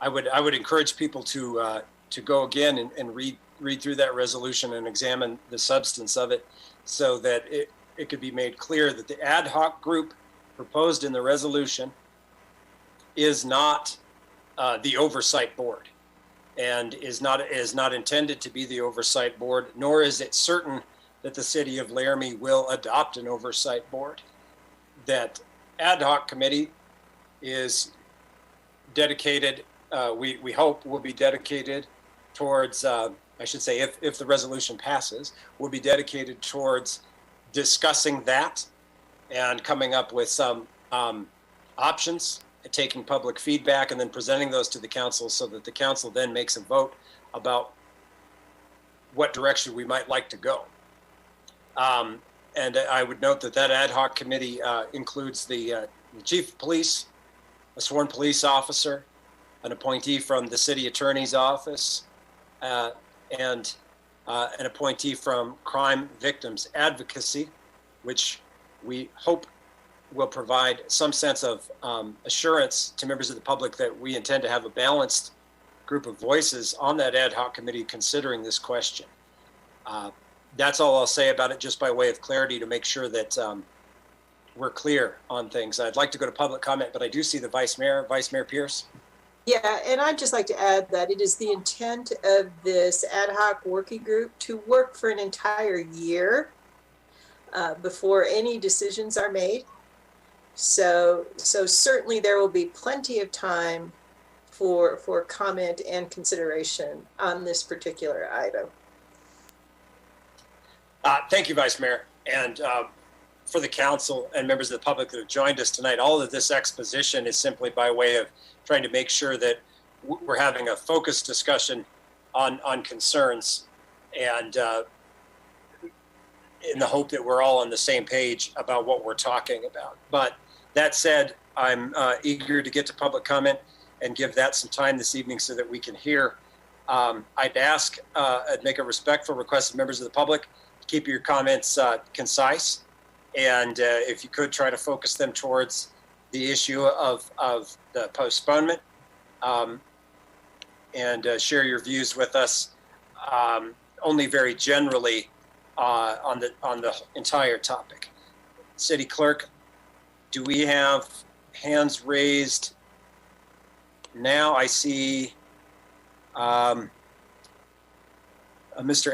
I would encourage people to go again and read through that resolution and examine the substance of it, so that it could be made clear that the ad hoc group proposed in the resolution is not the oversight board, and is not intended to be the oversight board, nor is it certain that the city of Laramie will adopt an oversight board. That ad hoc committee is dedicated, we hope will be dedicated towards, I should say, if the resolution passes, will be dedicated towards discussing that and coming up with some options, taking public feedback, and then presenting those to the council so that the council then makes a vote about what direction we might like to go. And I would note that ad hoc committee includes the chief of police, a sworn police officer, an appointee from the city attorney's office, and an appointee from Crime Victims Advocacy, which we hope will provide some sense of assurance to members of the public that we intend to have a balanced group of voices on that ad hoc committee considering this question. That's all I'll say about it, just by way of clarity to make sure that we're clear on things. I'd like to go to public comment, but I do see the Vice Mayor Pierce. Yeah, and I'd just like to add that it is the intent of this ad hoc working group to work for an entire year before any decisions are made. So certainly there will be plenty of time for comment and consideration on this particular item. Thank you, Vice Mayor. And for the council and members of the public that have joined us tonight, all of this exposition is simply by way of trying to make sure that we're having a focused discussion on concerns, and in the hope that we're all on the same page about what we're talking about. But that said, I'm eager to get to public comment and give that some time this evening so that we can hear. I'd ask, I'd make a respectful request of members of the public to keep your comments concise, and if you could try to focus them towards the issue of the postponement, and share your views with us only very generally on the entire topic. City Clerk, do we have hands raised now? I see Mr.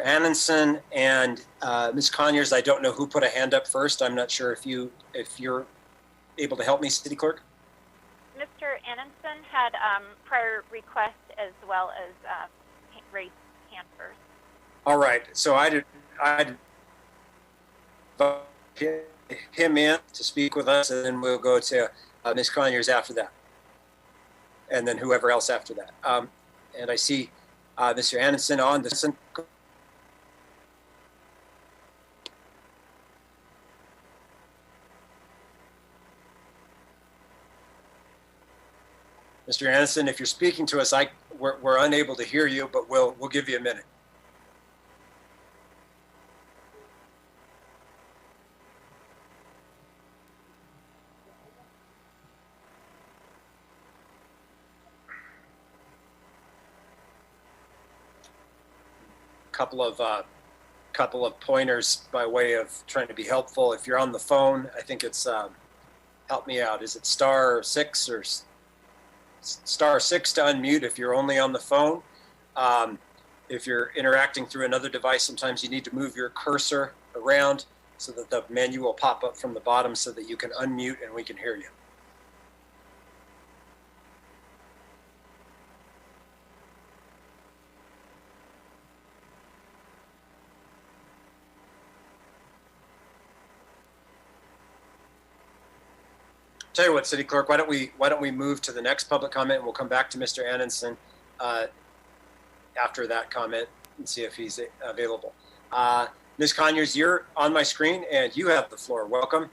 Annenson and Ms. Conyers. I don't know who put a hand up first. I'm not sure if you're able to help me, City Clerk. Mr. Annenson had prior request as well as raised hand first. All right, so I'd vote him in to speak with us, and then we'll go to Ms. Conyers after that, and then whoever else after that. And I see Mr. Annenson on the. Mr. Annenson, if you're speaking to us, we're unable to hear you, but we'll give you a minute. Couple of pointers by way of trying to be helpful. If you're on the phone, I think it's help me out. Is it *6 or *6 to unmute if you're only on the phone? If you're interacting through another device, sometimes you need to move your cursor around so that the menu will pop up from the bottom so that you can unmute and we can hear you. Tell you what, City Clerk, why don't we move to the next public comment, and we'll come back to Mr. Annenson after that comment and see if he's available. Ms. Conyers, you're on my screen and you have the floor. Welcome.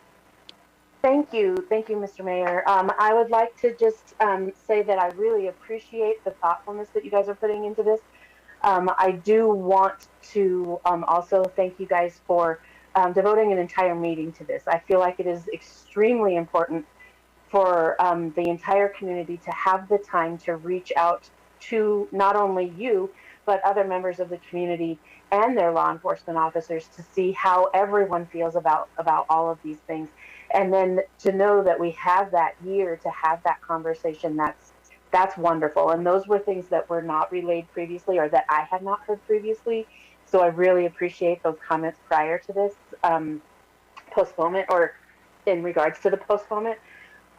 Thank you, Mr. Mayor. I would like to just say that I really appreciate the thoughtfulness that you guys are putting into this. I do want to also thank you guys for devoting an entire meeting to this. I feel like it is extremely important for the entire community to have the time to reach out to not only you, but other members of the community and their law enforcement officers to see how everyone feels about all of these things. And then to know that we have that year to have that conversation, that's wonderful. And those were things that were not relayed previously, or that I had not heard previously. So I really appreciate those comments prior to this postponement, or in regards to the postponement.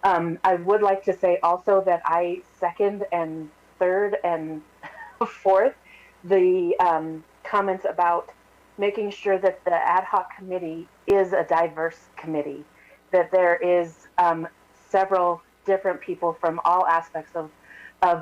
I would like to say also that I second and third and fourth the comments about making sure that the ad hoc committee is a diverse committee, that there is several different people from all aspects of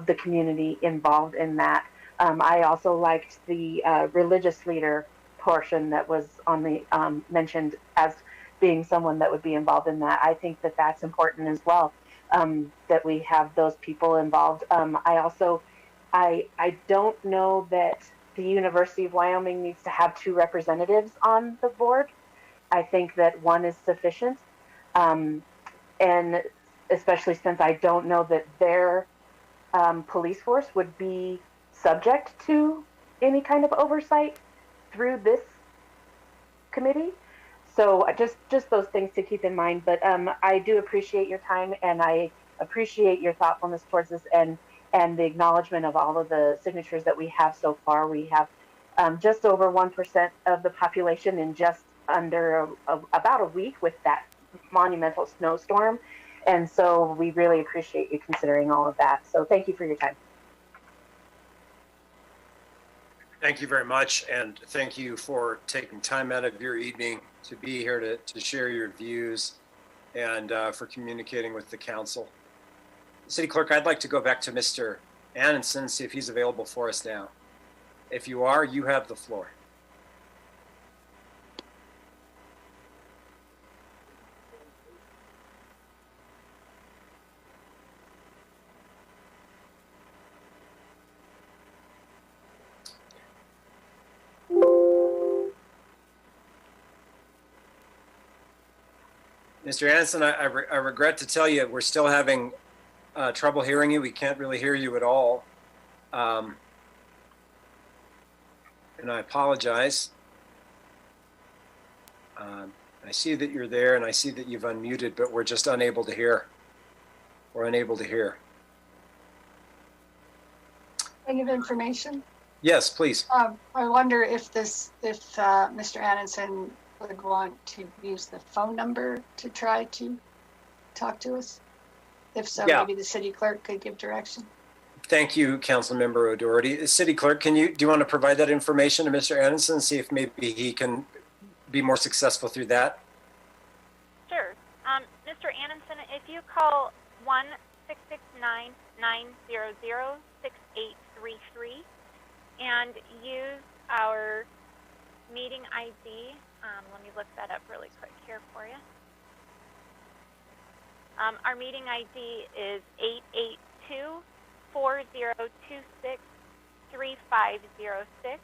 the community involved in that. I also liked the religious leader portion that was on the mentioned as being someone that would be involved in that. I think that that's important as well, that we have those people involved. I don't know that the University of Wyoming needs to have 2 representatives on the board. I think that 1 is sufficient. And especially since I don't know that their police force would be subject to any kind of oversight through this committee. So just those things to keep in mind. But I do appreciate your time, and I appreciate your thoughtfulness towards this, and the acknowledgement of all of the signatures that we have so far. We have just over 1% of the population in just under about a week with that monumental snowstorm. And so we really appreciate you considering all of that. So thank you for your time. Thank you very much. And thank you for taking time out of your evening to be here to share your views and for communicating with the council. City Clerk, I'd like to go back to Mr. Annenson and see if he's available for us now. If you are, you have the floor. Mr. Annenson, I regret to tell you we're still having trouble hearing you. We can't really hear you at all. And I apologize. I see that you're there and I see that you've unmuted, but we're just unable to hear. We're unable to hear. Thing of information? Yes, please. I wonder if Mr. Annenson would want to use the phone number to try to talk to us. If so, yeah. Maybe the city clerk could give direction. Thank you, Councilmember O'Doherty. City Clerk, do you want to provide that information to Mr. Annenson and see if maybe he can be more successful through that? Sure. Mr. Annenson, if you call 1-669-900-6833 and use our meeting ID, let me look that up really quick here for you. Our meeting ID is 882-4026-3506,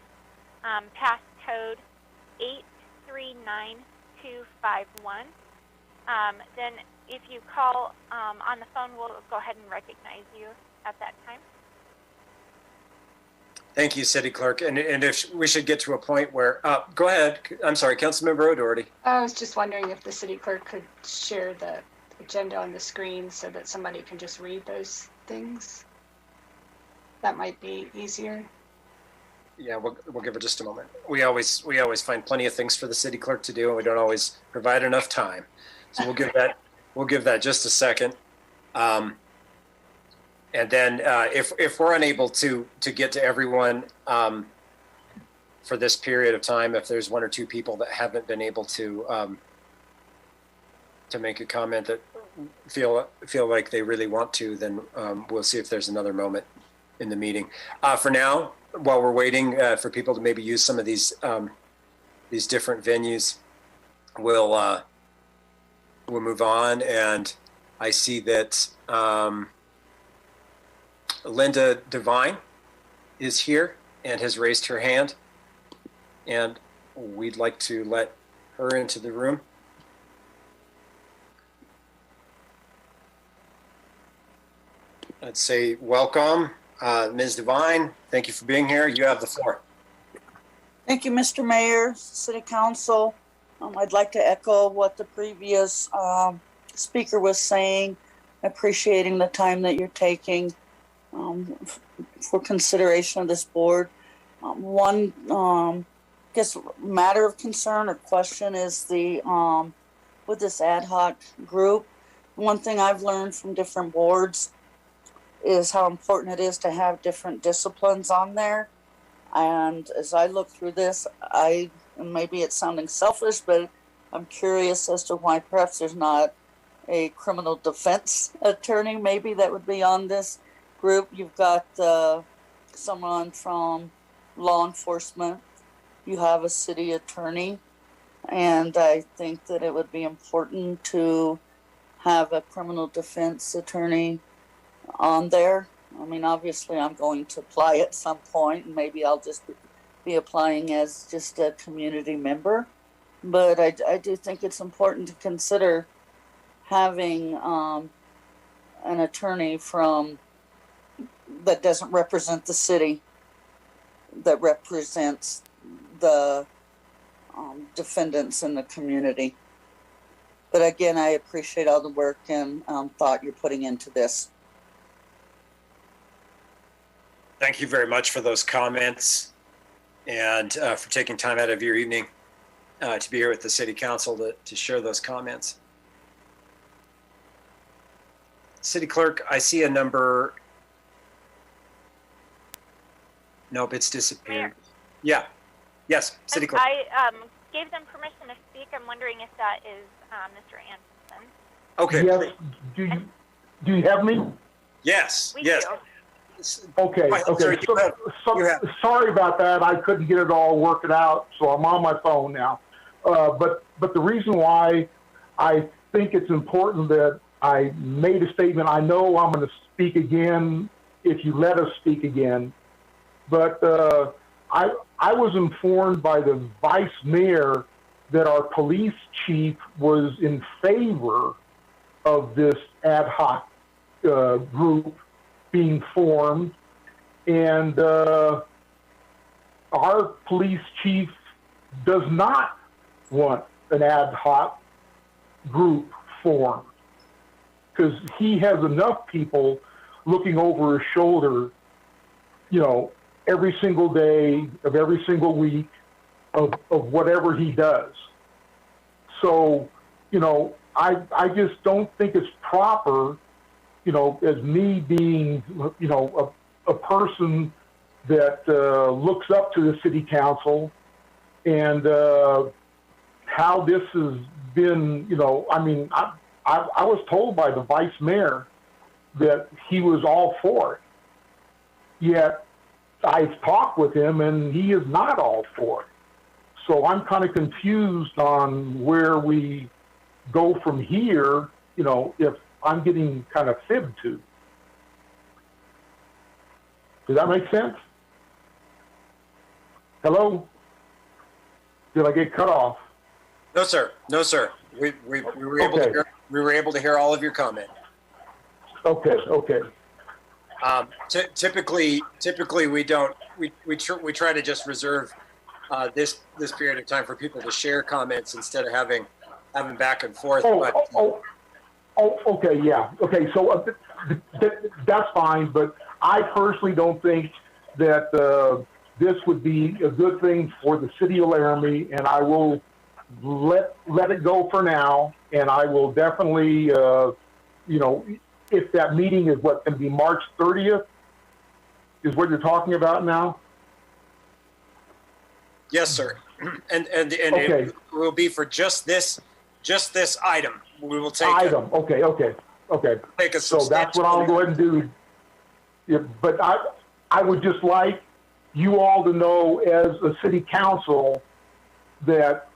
passcode 839251. Then if you call on the phone, we'll go ahead and recognize you at that time. Thank you, City Clerk. And if we should get to a point where, go ahead. I'm sorry, Councilmember O'Doherty. I was just wondering if the city clerk could share the agenda on the screen so that somebody can just read those things. That might be easier. Yeah, we'll give it just a moment. We always find plenty of things for the city clerk to do, and we don't always provide enough time. So we'll give that just a second. And then if we're unable to get to everyone for this period of time, if there's 1 or 2 people that haven't been able to make a comment that feel like they really want to, then we'll see if there's another moment in the meeting. For now, while we're waiting for people to maybe use some of these different venues, we'll move on. And I see that Linda Devine is here and has raised her hand, and we'd like to let her into the room. I'd say welcome, Ms. Devine. Thank you for being here. You have the floor. Thank you, Mr. Mayor, City Council. I'd like to echo what the previous speaker was saying, appreciating the time that you're taking for consideration of this board. One, I guess, matter of concern or question is the with this ad hoc group, One thing I've learned from different boards is how important it is to have different disciplines on there. And as I look through this, and maybe it's sounding selfish, but I'm curious as to why perhaps there's not a criminal defense attorney maybe that would be on this group. You've got someone from law enforcement, you have a city attorney, and I think that it would be important to have a criminal defense attorney on there. I mean, obviously I'm going to apply at some point, and maybe I'll just be applying as just a community member. But I do think it's important to consider having an attorney that doesn't represent the city, that represents the defendants in the community. But again, I appreciate all the work and thought you're putting into this. Thank you very much for those comments and for taking time out of your evening to be here with the City Council to share those comments. City Clerk, I see a number. Nope, it's disappeared. Yeah. Yes, City Clerk. I gave them permission to speak. I'm wondering if that is Mr. Anderson. Okay. Yes. Do you have me? Yes. We yes. do. Okay. Okay. Sorry about that. I couldn't get it all worked out, so I'm on my phone now. But the reason why I think it's important that I made a statement. I know I'm going to speak again if you let us speak again, but I was informed by the vice mayor that our police chief was in favor of this ad hoc group being formed, and our police chief does not want an ad hoc group formed because he has enough people looking over his shoulder, every single day of every single week of whatever he does. So, I just don't think it's proper, as me being, a person that looks up to the city council and how this has been, I was told by the vice mayor that he was all for it. Yet I've talked with him and he is not all for it. So I'm kind of confused on where we go from here, if I'm getting kind of fibbed to. Does that make sense? Hello? Did I get cut off? No, sir. No, sir. We were able to hear, we were able to hear all of your comment. Okay. Okay. Typically we don't. We try to just reserve this period of time for people to share comments instead of having back and forth. Okay, yeah. Okay, so that's fine, but I personally don't think that this would be a good thing for the city of Laramie, and I will let it go for now, and I will definitely, if that meeting is going to be March 30th, is what you're talking about now? Yes, sir. And okay. It will be for just this item. We will take item. Okay. Take a so that's what I'll go ahead and do. Yeah, but I would just like you all to know, as a city council, that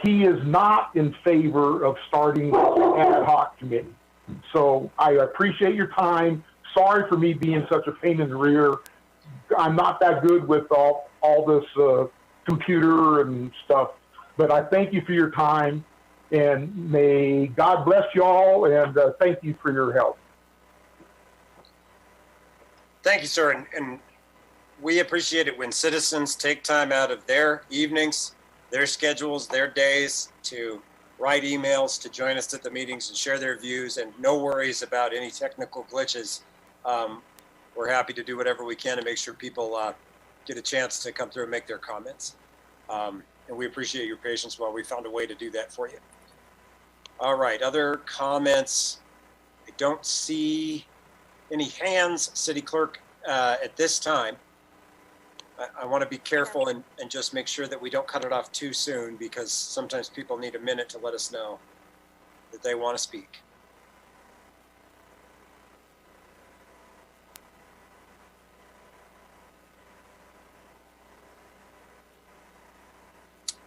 he is not in favor of starting an ad hoc committee. So I appreciate your time. Sorry for me being such a pain in the rear. I'm not that good with all this computer and stuff, but I thank you for your time, and may God bless you all, and thank you for your help. Thank you, sir. And we appreciate it when citizens take time out of their evenings, their schedules, their days to write emails, to join us at the meetings and share their views, and no worries about any technical glitches. We're happy to do whatever we can to make sure people get a chance to come through and make their comments. And we appreciate your patience while we found a way to do that for you. All right, other comments don't see any hands, City Clerk, at this time. I want to be careful and just make sure that we don't cut it off too soon, because sometimes people need a minute to let us know that they want to speak.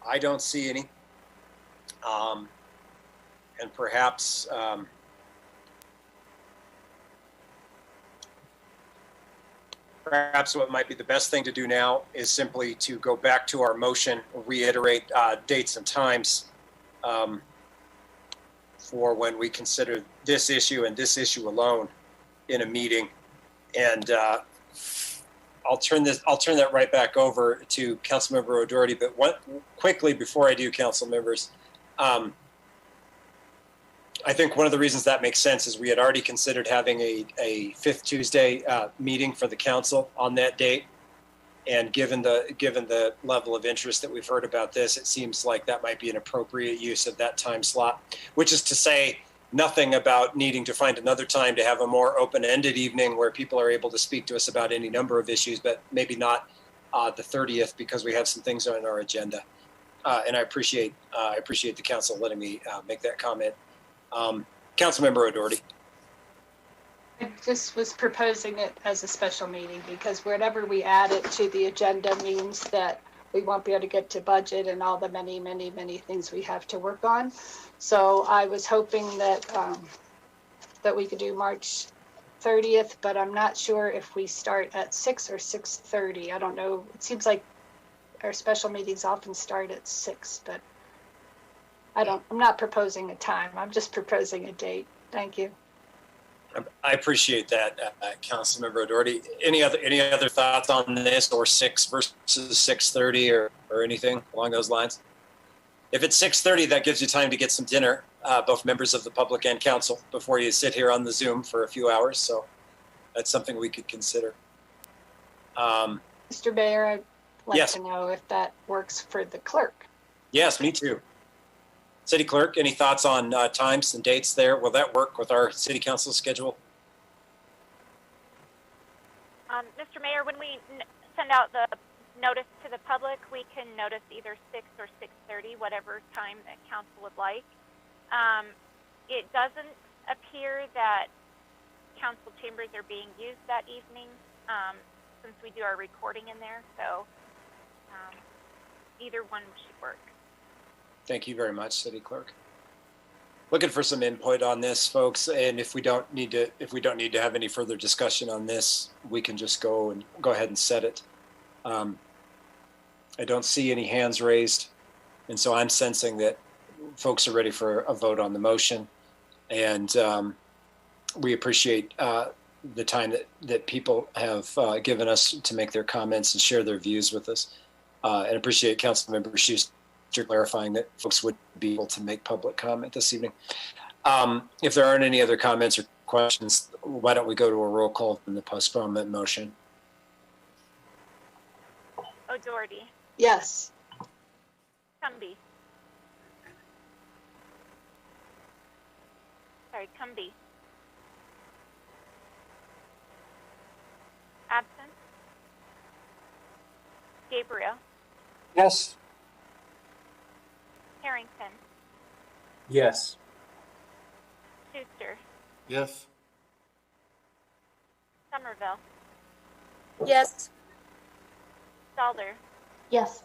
I don't see any. And perhaps what might be the best thing to do now is simply to go back to our motion, reiterate dates and times for when we consider this issue and this issue alone in a meeting. And I'll turn that right back over to Councilmember O'Doherty. But quickly before I do, council members, I think one of the reasons that makes sense is we had already considered having a fifth Tuesday meeting for the council on that date. And given the level of interest that we've heard about this, it seems like that might be an appropriate use of that time slot, which is to say nothing about needing to find another time to have a more open-ended evening where people are able to speak to us about any number of issues, but maybe not the 30th, because we have some things on our agenda. And I appreciate the council letting me make that comment. Councilmember O'Doherty. I just was proposing it as a special meeting, because whenever we add it to the agenda means that we won't be able to get to budget and all the many, many, many things we have to work on. So I was hoping that that we could do March 30th, but I'm not sure if we start at 6 or 6:30. I don't know. It seems like our special meetings often start at 6, but I'm not proposing a time. I'm just proposing a date. Thank you. I appreciate that, Councilmember O'Doherty. Any other thoughts on this, or 6 versus 6:30, or anything along those lines? If it's 6:30, that gives you time to get some dinner, both members of the public and council, before you sit here on the Zoom for a few hours. So that's something we could consider. Mr. Mayor, I'd like yes. to know if that works for the clerk. Yes, me too. City Clerk, any thoughts on times and dates there? Will that work with our city council schedule? Mr. Mayor, when we send out the notice to the public, we can notice either 6 or 6:30, whatever time that council would like. It doesn't appear that council chambers are being used that evening, since we do our recording in there. So either one should work. Thank you very much, City Clerk. Looking for some input on this, folks, and if we don't need to have any further discussion on this, we can just go ahead and set it. I don't see any hands raised, and so I'm sensing that folks are ready for a vote on the motion, and we appreciate the time that people have given us to make their comments and share their views with us, and appreciate Councilmember Schuster clarifying that folks would be able to make public comment this evening. If there aren't any other comments or questions, why don't we go to a roll call on the postponement motion? O'Doherty. Yes. Cumby. Sorry, Cumby. Absent. Gabriel. Yes. Harrington. Yes. Schuster. Yes. Somerville. Yes. Stalder. Yes.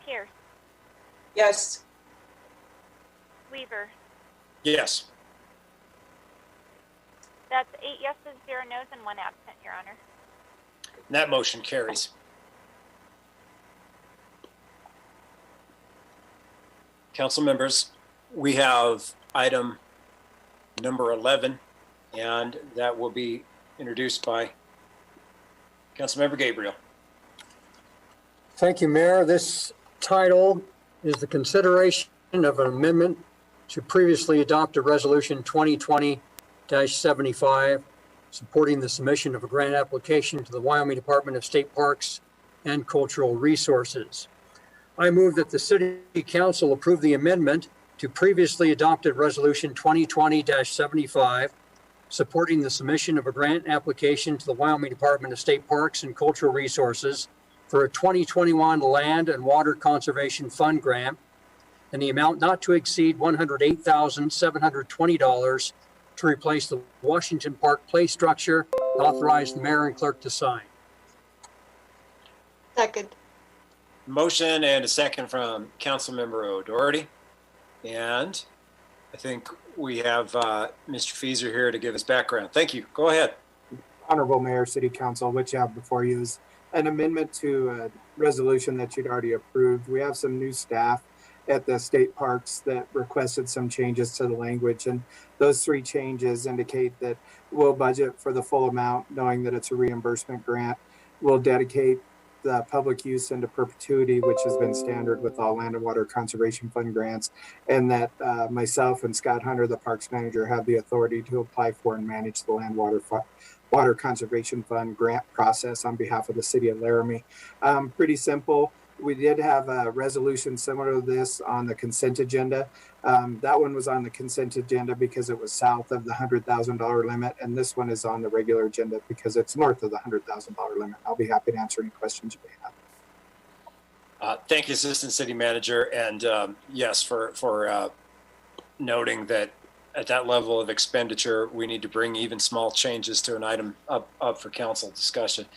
Pierce. Yes. Weaver. Yes. That's 8 yeses, 0 nos, and 1 absent, Your Honor. And that motion carries. Council members, we have item number 11, and that will be introduced by Councilmember Gabriel. Thank you, Mayor. This title is the consideration of an amendment to previously adopted Resolution 2020-75, supporting the submission of a grant application to the Wyoming Department of State Parks and Cultural Resources. I move that the City Council approve the amendment to previously adopted Resolution 2020-75, supporting the submission of a grant application to the Wyoming Department of State Parks and Cultural Resources for a 2021 Land and Water Conservation Fund grant in the amount not to exceed $108,720 to replace the Washington Park play structure. Authorize the mayor and clerk to sign. Second. Motion and a second from Councilmember O'Doherty. And I think we have Mr. Feaser here to give us background. Thank you. Go ahead. Honorable Mayor, City Council, what you have before you is an amendment to a resolution that you'd already approved. We have some new staff at the state parks that requested some changes to the language, and those 3 changes indicate that we'll budget for the full amount, knowing that it's a reimbursement grant. We'll dedicate the public use into perpetuity, which has been standard with all Land and Water Conservation Fund grants, and that myself and Scott Hunter, the parks manager, have the authority to apply for and manage the Land Water Conservation Fund grant process on behalf of the city of Laramie. Pretty simple. We did have a resolution similar to this on the consent agenda. That one was on the consent agenda because it was south of the $100,000 limit, and this one is on the regular agenda because it's north of the $100,000 limit. I'll be happy to answer any questions you may have. Thank you, Assistant City Manager, and yes, for noting that at that level of expenditure, we need to bring even small changes to an item up for council discussion.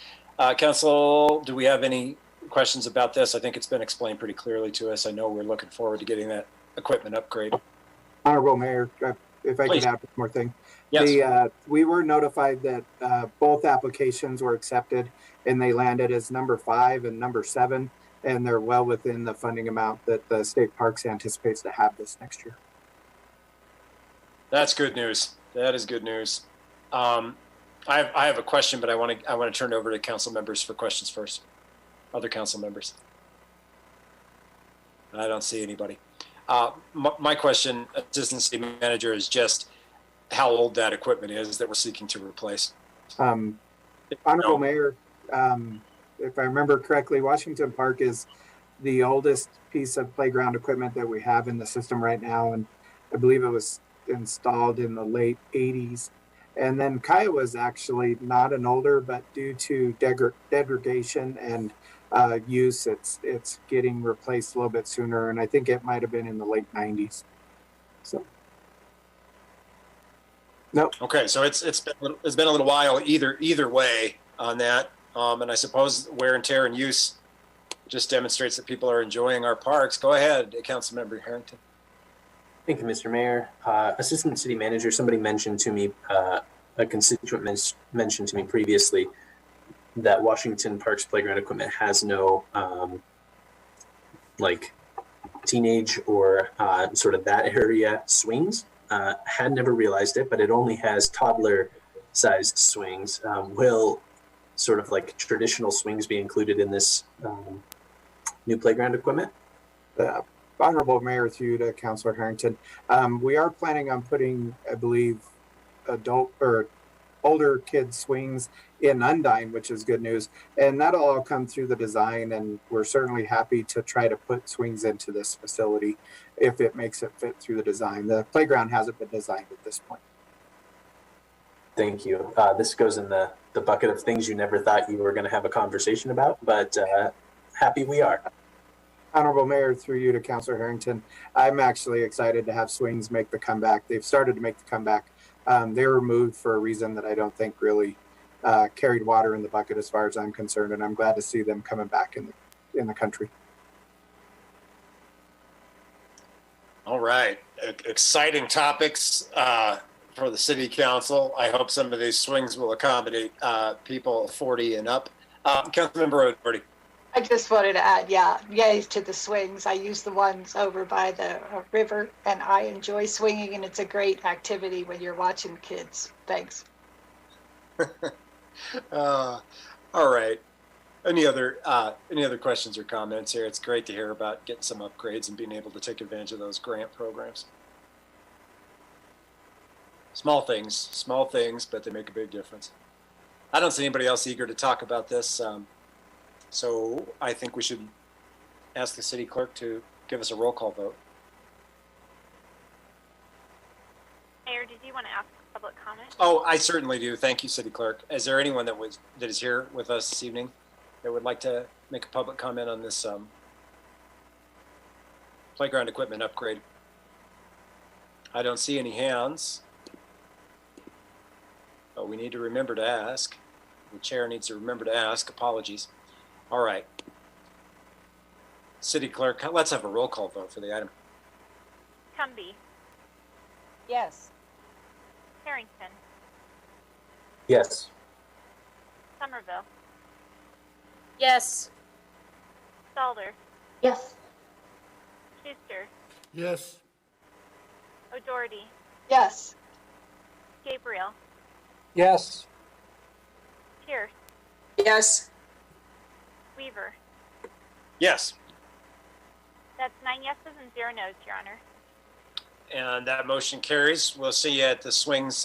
Council, do we have any questions about this? I think it's been explained pretty clearly to us. I know we're looking forward to getting that equipment upgrade. Honorable Mayor, if I Please. could add one more thing. Yes. We were notified that both applications were accepted and they landed as number 5 and number 7, and they're well within the funding amount that the state parks anticipates to have this next year. That's good news. That is good news. I have a question, but I want to turn it over to council members for questions first. Other council members. I don't see anybody. My question, Assistant City Manager, is just how old that equipment is that we're seeking to replace. Honorable Mayor, if I remember correctly, Washington Park is the oldest piece of playground equipment that we have in the system right now, and I believe it was installed in the late 80s. And then Kiowa is actually not an older, but due to degradation and use, it's getting replaced a little bit sooner, and I think it might have been in the late 90s. So, no. Okay, so it's been a little while either way on that, and I suppose wear and tear and use just demonstrates that people are enjoying our parks. Go ahead, Councilmember Harrington. Thank you, Mr. Mayor. Assistant City Manager, somebody mentioned to me, a constituent mentioned to me previously that Washington Parks playground equipment has no like teenage or sort of that area swings. Had never realized it, but it only has toddler sized swings. Will sort of like traditional swings be included in this new playground equipment? Honorable Mayor, through you to Councilor Harrington, we are planning on putting, I believe, adult or older kid swings in Undine, which is good news, and that'll all come through the design, and we're certainly happy to try to put swings into this facility if it makes it fit through the design. The playground hasn't been designed at this point. Thank you. This goes in the bucket of things you never thought you were going to have a conversation about, but happy we are. Honorable Mayor, through you to Councilor Harrington, I'm actually excited to have swings make the comeback. They've started to make the comeback. They were removed for a reason that I don't think really carried water in the bucket as far as I'm concerned, and I'm glad to see them coming back in the country. All right, exciting topics for the City Council. I hope some of these swings will accommodate people 40 and up. Councilmember O'Doherty. I just wanted to add, yay to the swings. I use the ones over by the river, and I enjoy swinging, and it's a great activity when you're watching kids. Thanks. All right. Any other questions or comments here? It's great to hear about getting some upgrades and being able to take advantage of those grant programs. Small things, but they make a big difference. I don't see anybody else eager to talk about this. So I think we should ask the city clerk to give us a roll call vote. Mayor, did you want to ask for public comment? Oh, I certainly do. Thank you, City Clerk. Is there anyone that is here with us this evening that would like to make a public comment on this playground equipment upgrade? I don't see any hands. But we need to remember to ask. The chair needs to remember to ask. Apologies. All right. City Clerk, let's have a roll call vote for the item. Cumby, Yes. Harrington, Yes. Somerville, Yes. Stalder, Yes. Schuster, Yes. O'Doherty, Yes. Gabriel, Yes. Pierce, Yes. Weaver. Yes. That's 9 yeses and 0 noes, Your Honor. And that motion carries. We'll see you at the swings,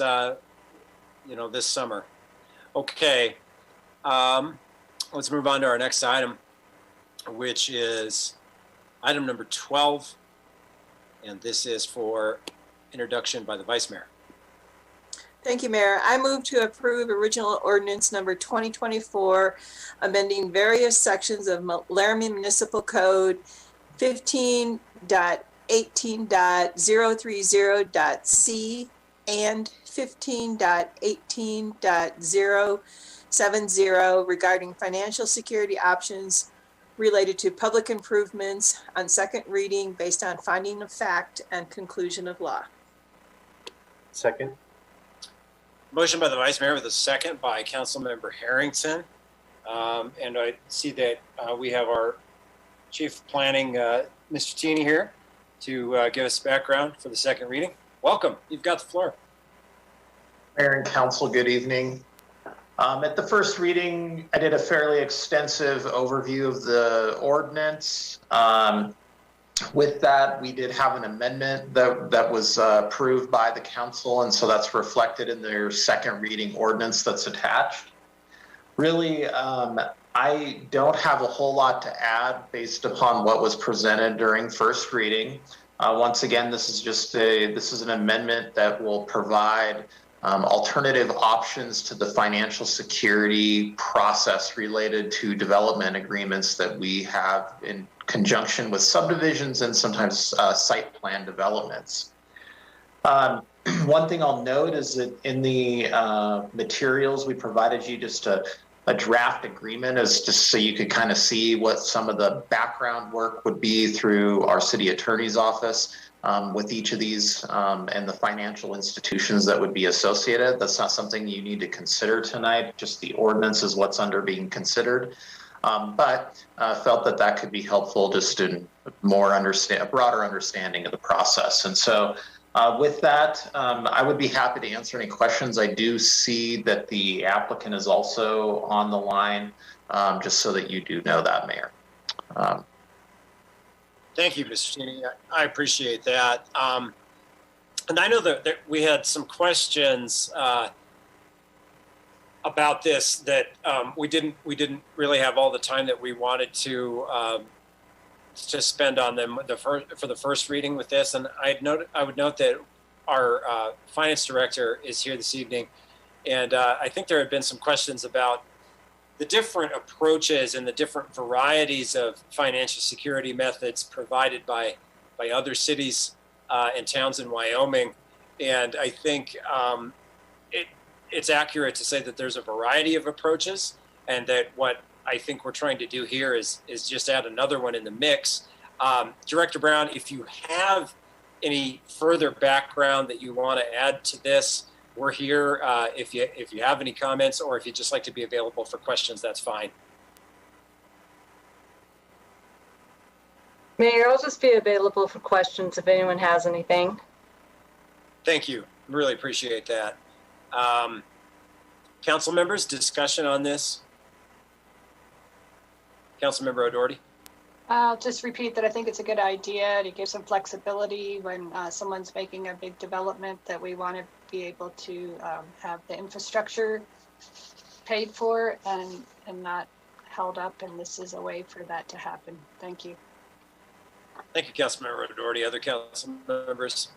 this summer. Okay. Let's move on to our next item, which is item number 12. And this is for introduction by the Vice Mayor. Thank you, Mayor. I move to approve original ordinance number 2024, amending various sections of Laramie Municipal Code 15.18.030.c and 15.18.070 regarding financial security options related to public improvements on second reading based on finding of fact and conclusion of law. Second. Motion by the Vice Mayor with a second by Councilmember Harrington. And I see that we have our Chief of Planning, Mr. Tini, here to give us background for the second reading. Welcome. You've got the floor. Mayor and Council, good evening. At the first reading, I did a fairly extensive overview of the ordinance. With that, we did have an amendment that was approved by the council, and so that's reflected in their second reading ordinance that's attached. Really, I don't have a whole lot to add based upon what was presented during first reading. Once again, this is an amendment that will provide alternative options to the financial security process related to development agreements that we have in conjunction with subdivisions and sometimes site plan developments. One thing I'll note is that in the materials we provided you just a draft agreement is just so you could kind of see what some of the background work would be through our city attorney's office with each of these and the financial institutions that would be associated. That's not something you need to consider tonight, just the ordinance is what's being considered. But felt that could be helpful just in a broader understanding of the process. And so with that, I would be happy to answer any questions. I do see that the applicant is also on the line, just so that you do know that, Mayor. Thank you, Mr. Tini. I appreciate that. And I know that we had some questions about this that we didn't really have all the time that we wanted to spend on them for the first reading with this. And I would note that our finance director is here this evening, and I think there have been some questions about the different approaches and the different varieties of financial security methods provided by other cities and towns in Wyoming. And I think it's accurate to say that there's a variety of approaches, and that what I think we're trying to do here is just add another one in the mix. Director Brown, if you have any further background that you want to add to this, we're here. If you have any comments, or if you'd just like to be available for questions, that's fine. Mayor, I'll just be available for questions if anyone has anything. Thank you. Really appreciate that. Council members, discussion on this? Councilmember O'Doherty. I'll just repeat that I think it's a good idea to give some flexibility when someone's making a big development, that we want to be able to have the infrastructure paid for and not held up, and this is a way for that to happen. Thank you. Thank you, Councilmember O'Doherty. Other council members?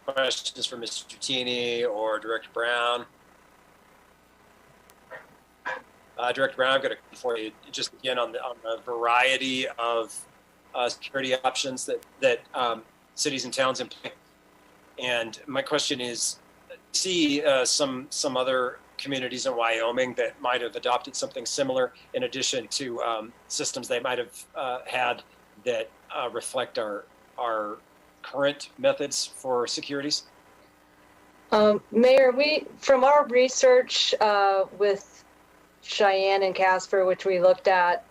questions for Mr. Tini or Director Brown? Director Brown, I've got a question for you just again on the variety of security options that cities and towns employ. And my question is, see some other communities in Wyoming that might have adopted something similar in addition to systems they might have had that reflect our current methods for securities? Mayor, from our research with Cheyenne and Casper, which we looked at,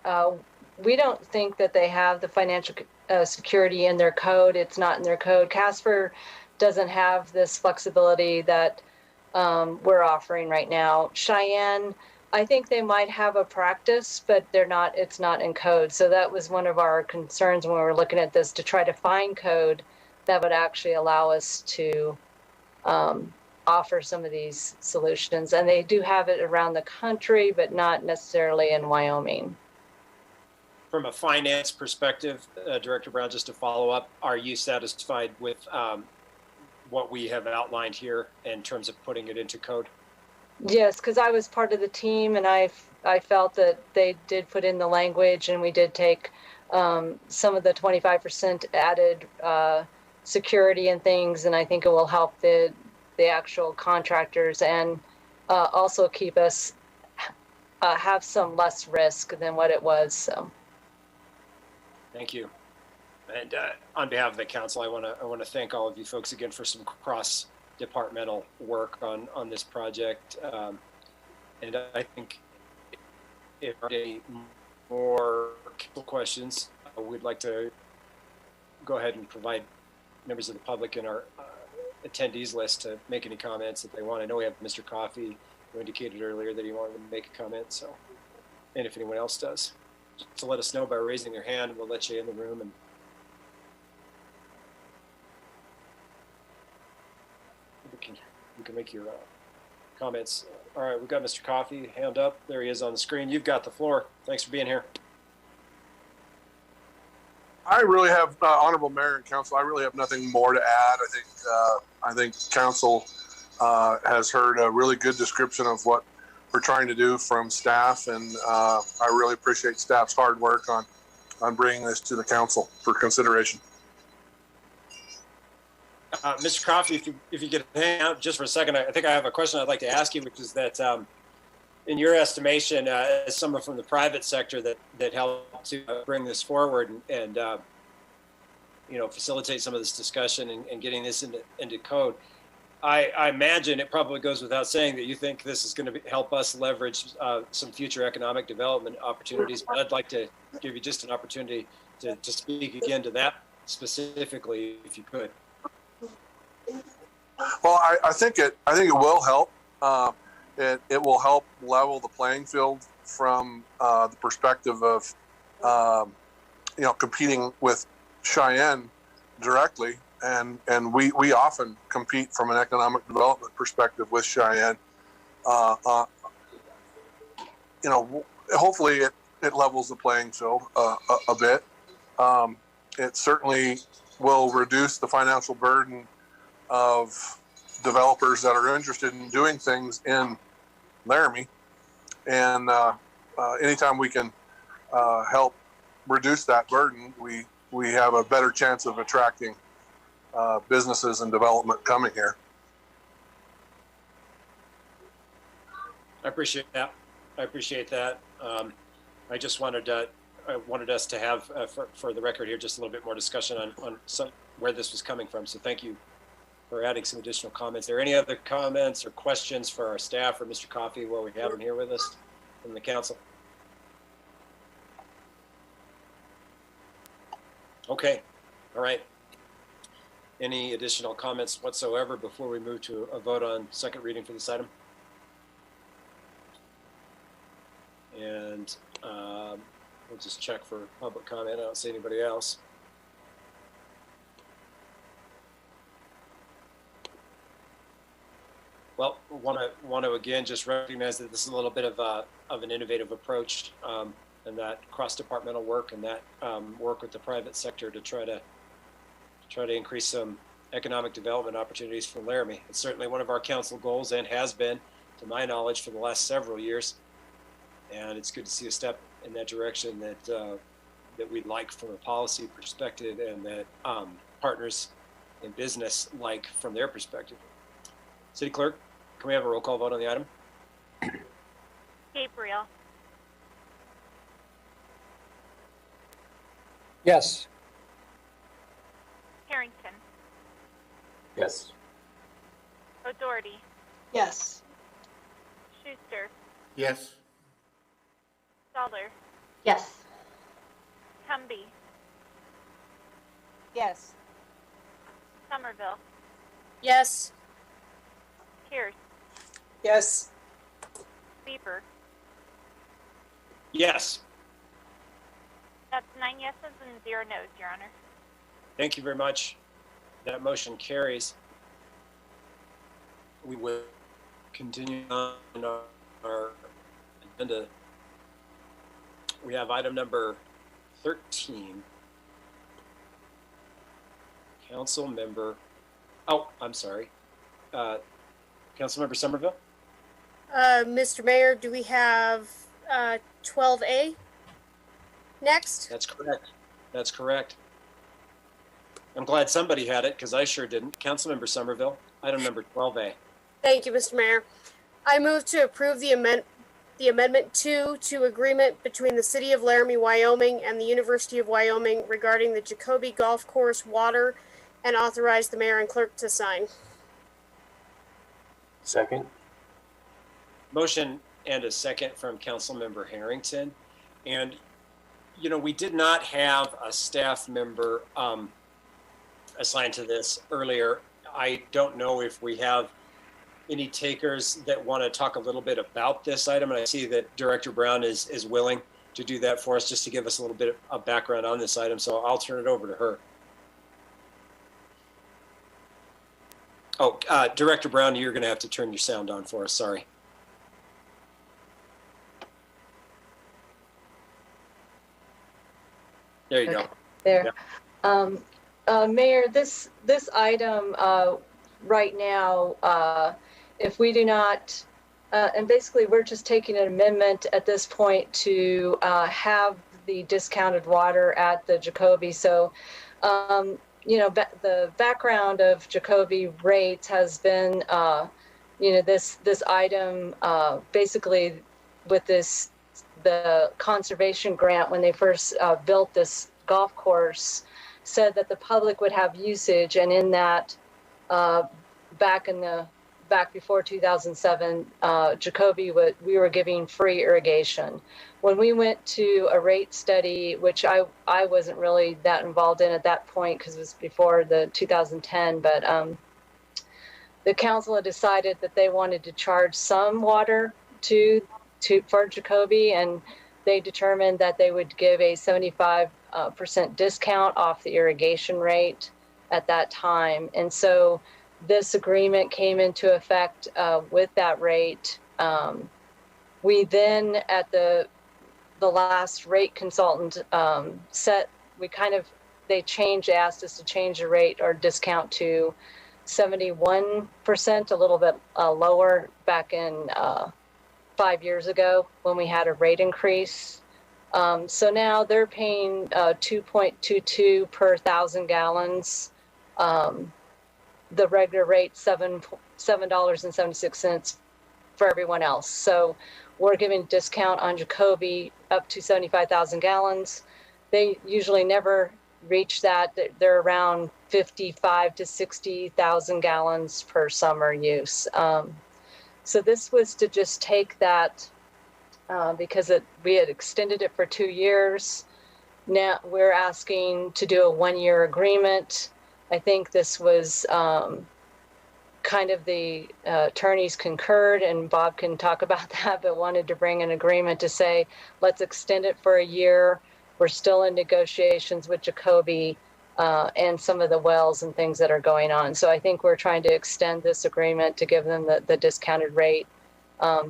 we don't think that they have the financial security in their code. It's not in their code. Casper doesn't have this flexibility that we're offering right now. Cheyenne, I think they might have a practice, but it's not in code. So that was one of our concerns when we were looking at this, to try to find code that would actually allow us to offer some of these solutions. And they do have it around the country, but not necessarily in Wyoming. From a finance perspective, Director Brown, just to follow up, are you satisfied with what we have outlined here in terms of putting it into code? Yes, because I was part of the team, and I felt that they did put in the language, and we did take some of the 25% added security and things, and I think it will help the actual contractors and also keep us have some less risk than what it was. So, thank you. And on behalf of the council, I want to thank all of you folks again for some cross-departmental work on this project. And I think if there are any more questions, we'd like to go ahead and provide members of the public in our attendees list to make any comments that they want. I know we have Mr. Coffey, who indicated earlier that he wanted to make a comment. So, and if anyone else does, so let us know by raising your hand, and we'll let you in the room. And you can make your comments. All right, we've got Mr. Coffey, hand up. There he is on the screen. You've got the floor. Thanks for being here. I really have, Honorable Mayor and Council, I really have nothing more to add. I think Council has heard a really good description of what we're trying to do from staff, and I really appreciate staff's hard work on bringing this to the Council for consideration. Mr. Coffey, if you could hang out just for a second, I think I have a question I'd like to ask you, which is that in your estimation, as someone from the private sector that helped to bring this forward and facilitate some of this discussion and getting this into code, I imagine it probably goes without saying that you think this is going to help us leverage some future economic development opportunities. But I'd like to give you just an opportunity to speak again to that specifically, if you could. Well, I think it will help. It will help level the playing field from the perspective of competing with Cheyenne directly, and we often compete from an economic development perspective with Cheyenne. Hopefully it levels the playing field a bit. It certainly will reduce the financial burden of developers that are interested in doing things in Laramie, and anytime we can help reduce that burden, we have a better chance of attracting businesses and development coming here. I appreciate that. I just wanted us to have, for the record here, just a little bit more discussion on where this was coming from. So thank you for adding some additional comments. Are there any other comments or questions for our staff or Mr. Coffey while we have him here with us from the council? Okay, all right. Any additional comments whatsoever before we move to a vote on second reading for this item? And we'll just check for public comment. I don't see anybody else. Well, want to again just recognize that this is a little bit of an innovative approach, and that cross-departmental work and that work with the private sector to try to increase some economic development opportunities for Laramie. It's certainly one of our council goals and has been, to my knowledge, for the last several years. And it's good to see a step in that direction that we'd like from a policy perspective, and that partners in business like from their perspective. City Clerk, can we have a roll call vote on the item? Gabriel, Yes. Harrington, Yes. O'Doherty, Yes. Schuster, Yes. Stoller, Yes. Cumby, Yes. Somerville, Yes. Pierce, Yes. Weaver. Yes. That's 9 yeses and 0 noes, Your Honor. Thank you very much. That motion carries. We will continue on our agenda. We have item number 13. Council member, I'm sorry. Council member Somerville? Mr. Mayor, do we have 12A next? That's correct. That's correct. I'm glad somebody had it because I sure didn't. Councilmember Somerville, item number 12A. Thank you, Mr. Mayor. I move to approve the amendment 2 to agreement between the City of Laramie, Wyoming and the University of Wyoming regarding the Jacoby Golf Course water, and authorize the mayor and clerk to sign. Second. Motion and a second from Councilmember Harrington. And, you know, we did not have a staff member assigned to this earlier. I don't know if we have any takers that want to talk a little bit about this item. And I see that Director Brown is willing to do that for us, just to give us a little bit of background on this item. So I'll turn it over to her. Oh, Director Brown, you're going to have to turn your sound on for us. Sorry. There you go. There. Yeah. Mayor, this item right now, if we do not, and basically we're just taking an amendment at this point to have the discounted water at the Jacoby. So, you know, the background of Jacoby rates has been, you know, this item basically with the conservation grant, when they first built this golf course, said that the public would have usage, and in that back before 2007, Jacoby we were giving free irrigation. When we went to a rate study, which I wasn't really that involved in at that point because it was before the 2010, but the council had decided that they wanted to charge some water for Jacoby, and they determined that they would give a 75% discount off the irrigation rate at that time. And so this agreement came into effect with that rate. We then, at the last rate consultant they asked us to change the rate or discount to 71%, a little bit lower back in 5 years ago when we had a rate increase. So now they're paying $2.22 per 1,000 gallons. The regular rate $7.76 for everyone else. So we're giving discount on Jacoby up to 75,000 gallons. They usually never reach that. They're around 55 to 60,000 gallons per summer use. So this was to just take that because we had extended it for 2 years. Now we're asking to do a 1-year agreement. I think this was kind of the attorneys concurred, and Bob can talk about that, but wanted to bring an agreement to say, let's extend it for a year. We're still in negotiations with Jacoby and some of the wells and things that are going on. So I think we're trying to extend this agreement to give them the discounted rate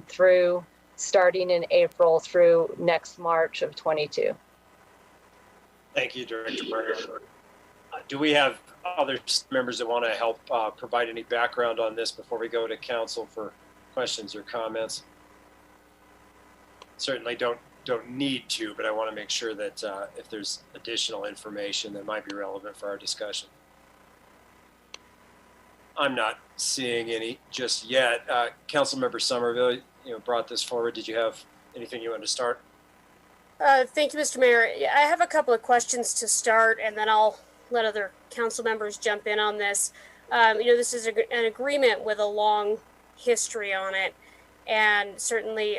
through starting in April through next March of 22. Thank you, Director Berger. do we have other members that want to help provide any background on this before we go to council for questions or comments? Certainly don't need to, but I want to make sure that if there's additional information that might be relevant for our discussion. I'm not seeing any just yet. Councilmember Somerville, brought this forward. Did you have anything you wanted to start? Thank you, Mr. Mayor. I have a couple of questions to start, and then I'll let other council members jump in on this. This is an agreement with a long history on it, and certainly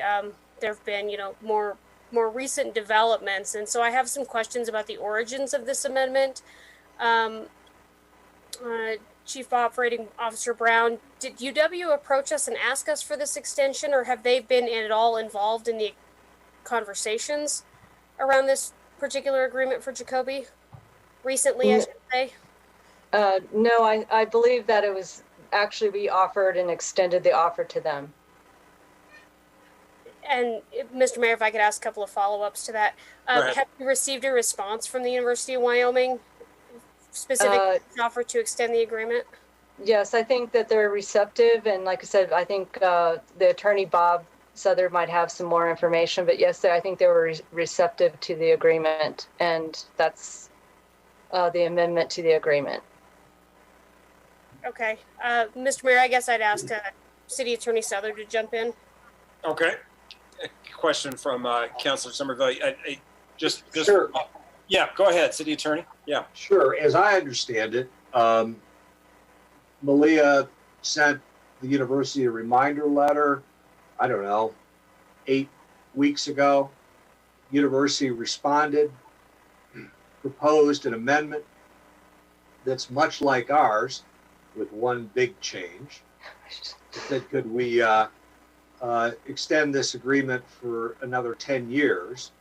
there have been, more recent developments, and so I have some questions about the origins of this amendment. Chief Operating Officer Brown, did UW approach us and ask us for this extension, or have they been at all involved in the conversations around this particular agreement for Jacoby recently, I should say? No, I believe that it was actually we offered and extended the offer to them. And Mr. Mayor, if I could ask a couple of follow-ups to that. Have you received a response from the University of Wyoming specifically offer to extend the agreement? Yes, I think that they're receptive. And like I said, I think the attorney, Bob Souther, might have some more information. But yes, I think they were receptive to the agreement. And that's the amendment to the agreement. Okay. Mr. Mayor, I guess I'd ask City Attorney Souther to jump in. Okay. A question from Councilor Somerville. Just sure. Yeah, go ahead, City Attorney. Yeah. Sure. As I understand it, Malia sent the university a reminder letter, I don't know, 8 weeks ago. University responded, proposed an amendment that's much like ours with one big change. It said, could we extend this agreement for another 10 years?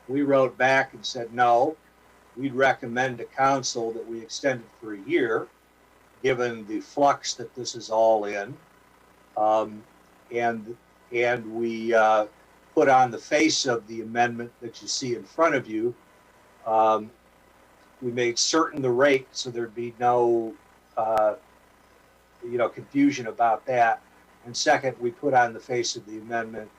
We wrote back and said, no, we'd recommend to council that we extend it for a year, given the flux that this is all in. And we put on the face of the amendment that you see in front of you, we made certain the rate so there'd be no confusion about that. And second, we put on the face of the amendment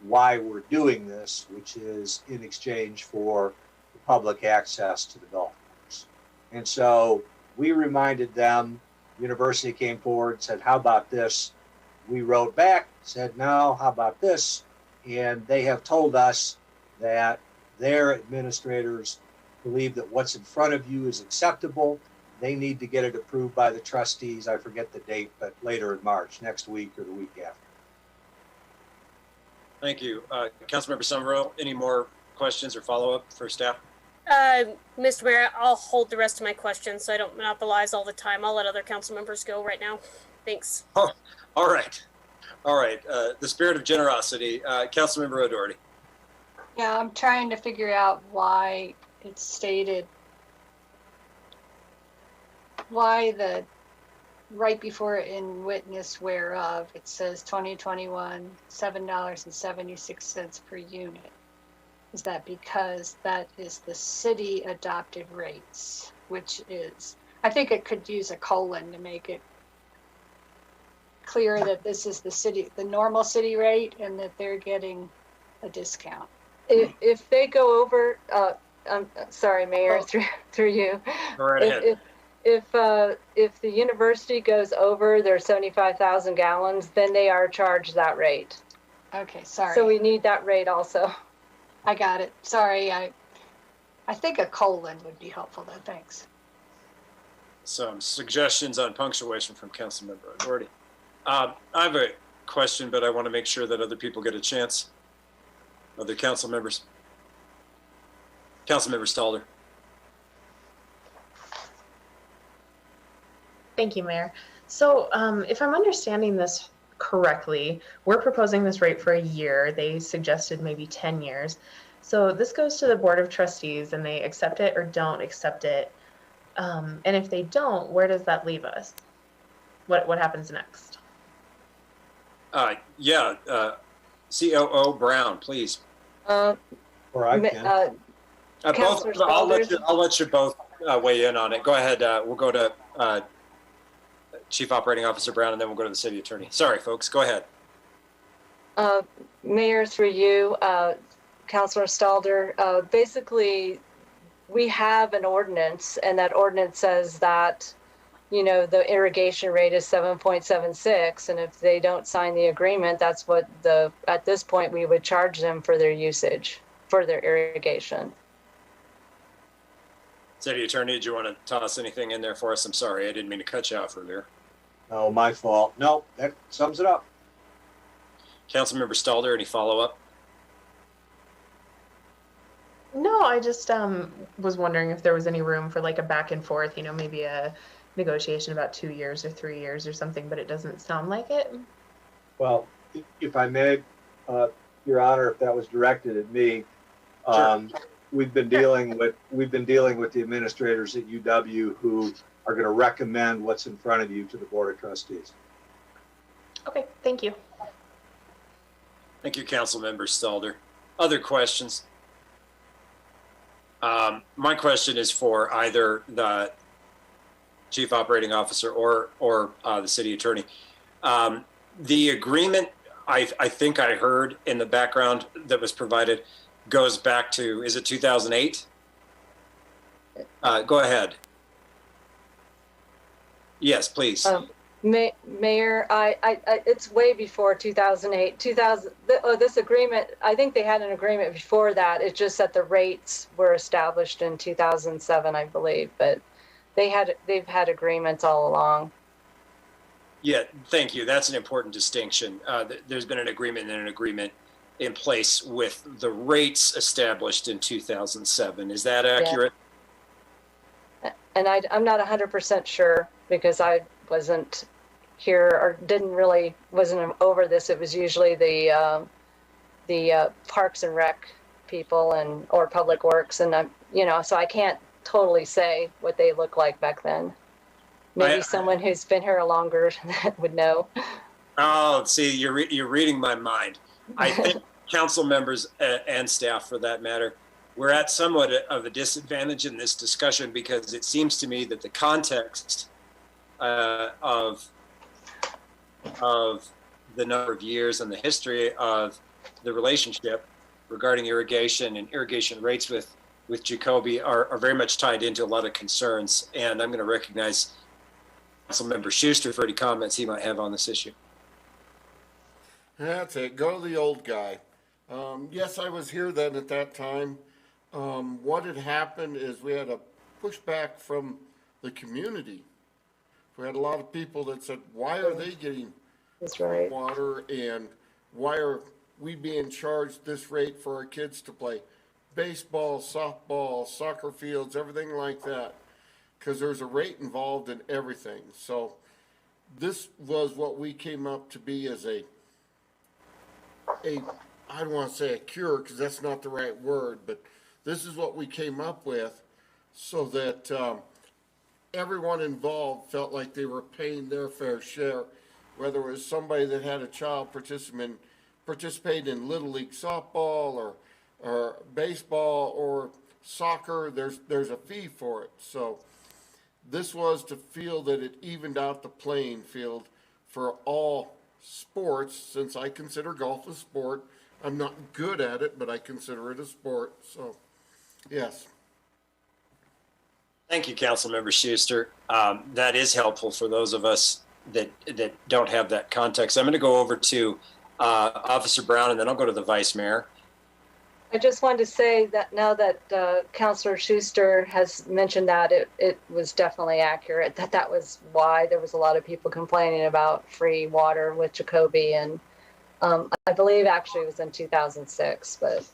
why we're doing this, which is in exchange for the public access to the golf course. And so we reminded them, university came forward and said, how about this? We wrote back, said, no, how about this? And they have told us that their administrators believe that what's in front of you is acceptable. They need to get it approved by the trustees. I forget the date, but later in March, next week or the week after. Thank you. Councilmember Somerville, any more questions or follow-up for staff? Mr. Mayor, I'll hold the rest of my questions so I don't monopolize all the time. I'll let other council members go right now. Thanks. Oh, all right. The spirit of generosity. Councilmember O'Doherty. Yeah, I'm trying to figure out why it's stated, why the right before in witness whereof it says 2021 $7.76 per unit. Is that because that is the city adopted rates, which is, I think it could use a colon to make it clear that this is the normal city rate and that they're getting a discount. If they go over, I'm sorry, Mayor, through you. Go right ahead. If the university goes over their 75,000 gallons, then they are charged that rate. Okay, sorry. So we need that rate also. I got it. Sorry, I think a colon would be helpful though. Thanks. Some suggestions on punctuation from Councilmember O'Doherty. I have a question, but I want to make sure that other people get a chance. Other council members. Councilmember Stalder. Thank you, Mayor. So if I'm understanding this correctly, we're proposing this rate for a year. They suggested maybe 10 years. So this goes to the Board of Trustees and they accept it or don't accept it. And if they don't, where does that leave us? What happens next? COO Brown, please. Or I can. Both, I'll let you both weigh in on it. Go ahead. We'll go to Chief Operating Officer Brown, and then we'll go to the city attorney. Sorry, folks. Go ahead. Mayor, through you, Councilor Stalder, basically, we have an ordinance, and that ordinance says that, you know, the irrigation rate is 7.76, and if they don't sign the agreement, that's what at this point, we would charge them for their usage, for their irrigation. City attorney, did you want to toss anything in there for us? I'm sorry, I didn't mean to cut you off earlier. Oh, my fault. No, that sums it up. Councilmember Stalder, any follow-up? No, I just was wondering if there was any room for like a back and forth, you know, maybe a negotiation about 2 years or 3 years or something, but it doesn't sound like it. Well, if I may, Your Honor, if that was directed at me, Sure. we've been dealing with the administrators at UW who are going to recommend what's in front of you to the Board of Trustees. Okay, thank you. Thank you, Councilmember Stalder. Other questions? My question is for either the Chief Operating Officer or the City Attorney. The agreement, I think I heard in the background that was provided, goes back to, is it 2008? Go ahead. Yes, please. Mayor, it's way before 2008. This agreement, I think they had an agreement before that. It's just that the rates were established in 2007, I believe, but they've had agreements all along. Yeah, thank you. That's an important distinction. There's been an agreement in place with the rates established in 2007. Is that accurate? Yeah. And I'm not 100% sure because I wasn't here or wasn't over this. It was usually the Parks and Rec people or Public Works, and so I can't totally say what they look like back then. Maybe someone who's been here longer would know. Oh, see, you're reading my mind. I think council members and staff, for that matter, we're at somewhat of a disadvantage in this discussion because it seems to me that the context of the number of years and the history of the relationship regarding irrigation and irrigation rates with Jacoby are very much tied into a lot of concerns. And I'm going to recognize Councilmember Schuster for any comments he might have on this issue. That's it. Go to the old guy. Yes, I was here then at that time. What had happened is we had a pushback from the community. We had a lot of people that said, why are they getting water and why are we being charged this rate for our kids to play baseball, softball, soccer fields, everything like that? Because there's a rate involved in everything. So this was what we came up to be as I don't want to say a cure because that's not the right word, but this is what we came up with so that everyone involved felt like they were paying their fair share, whether it was somebody that had a child participate in Little League softball or baseball or soccer, there's a fee for it. So this was to feel that it evened out the playing field for all sports, since I consider golf a sport. I'm not good at it, but I consider it a sport. So, yes. Thank you, Councilmember Schuster. That is helpful for those of us that don't have that context. I'm going to go over to Officer Brown, and then I'll go to the Vice Mayor. I just wanted to say that now that Councilor Schuster has mentioned that, it was definitely accurate, that was why there was a lot of people complaining about free water with Jacoby. And I believe actually it was in 2006, but.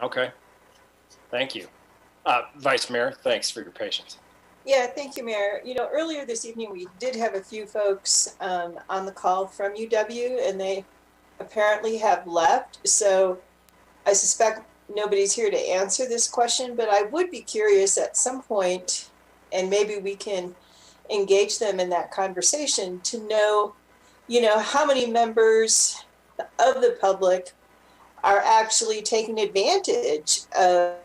Okay. Thank you. Vice Mayor, thanks for your patience. Yeah, thank you, Mayor. Earlier this evening, we did have a few folks on the call from UW, and they apparently have left. So I suspect nobody's here to answer this question, but I would be curious at some point, and maybe we can engage them in that conversation to know, how many members of the public are actually taking advantage of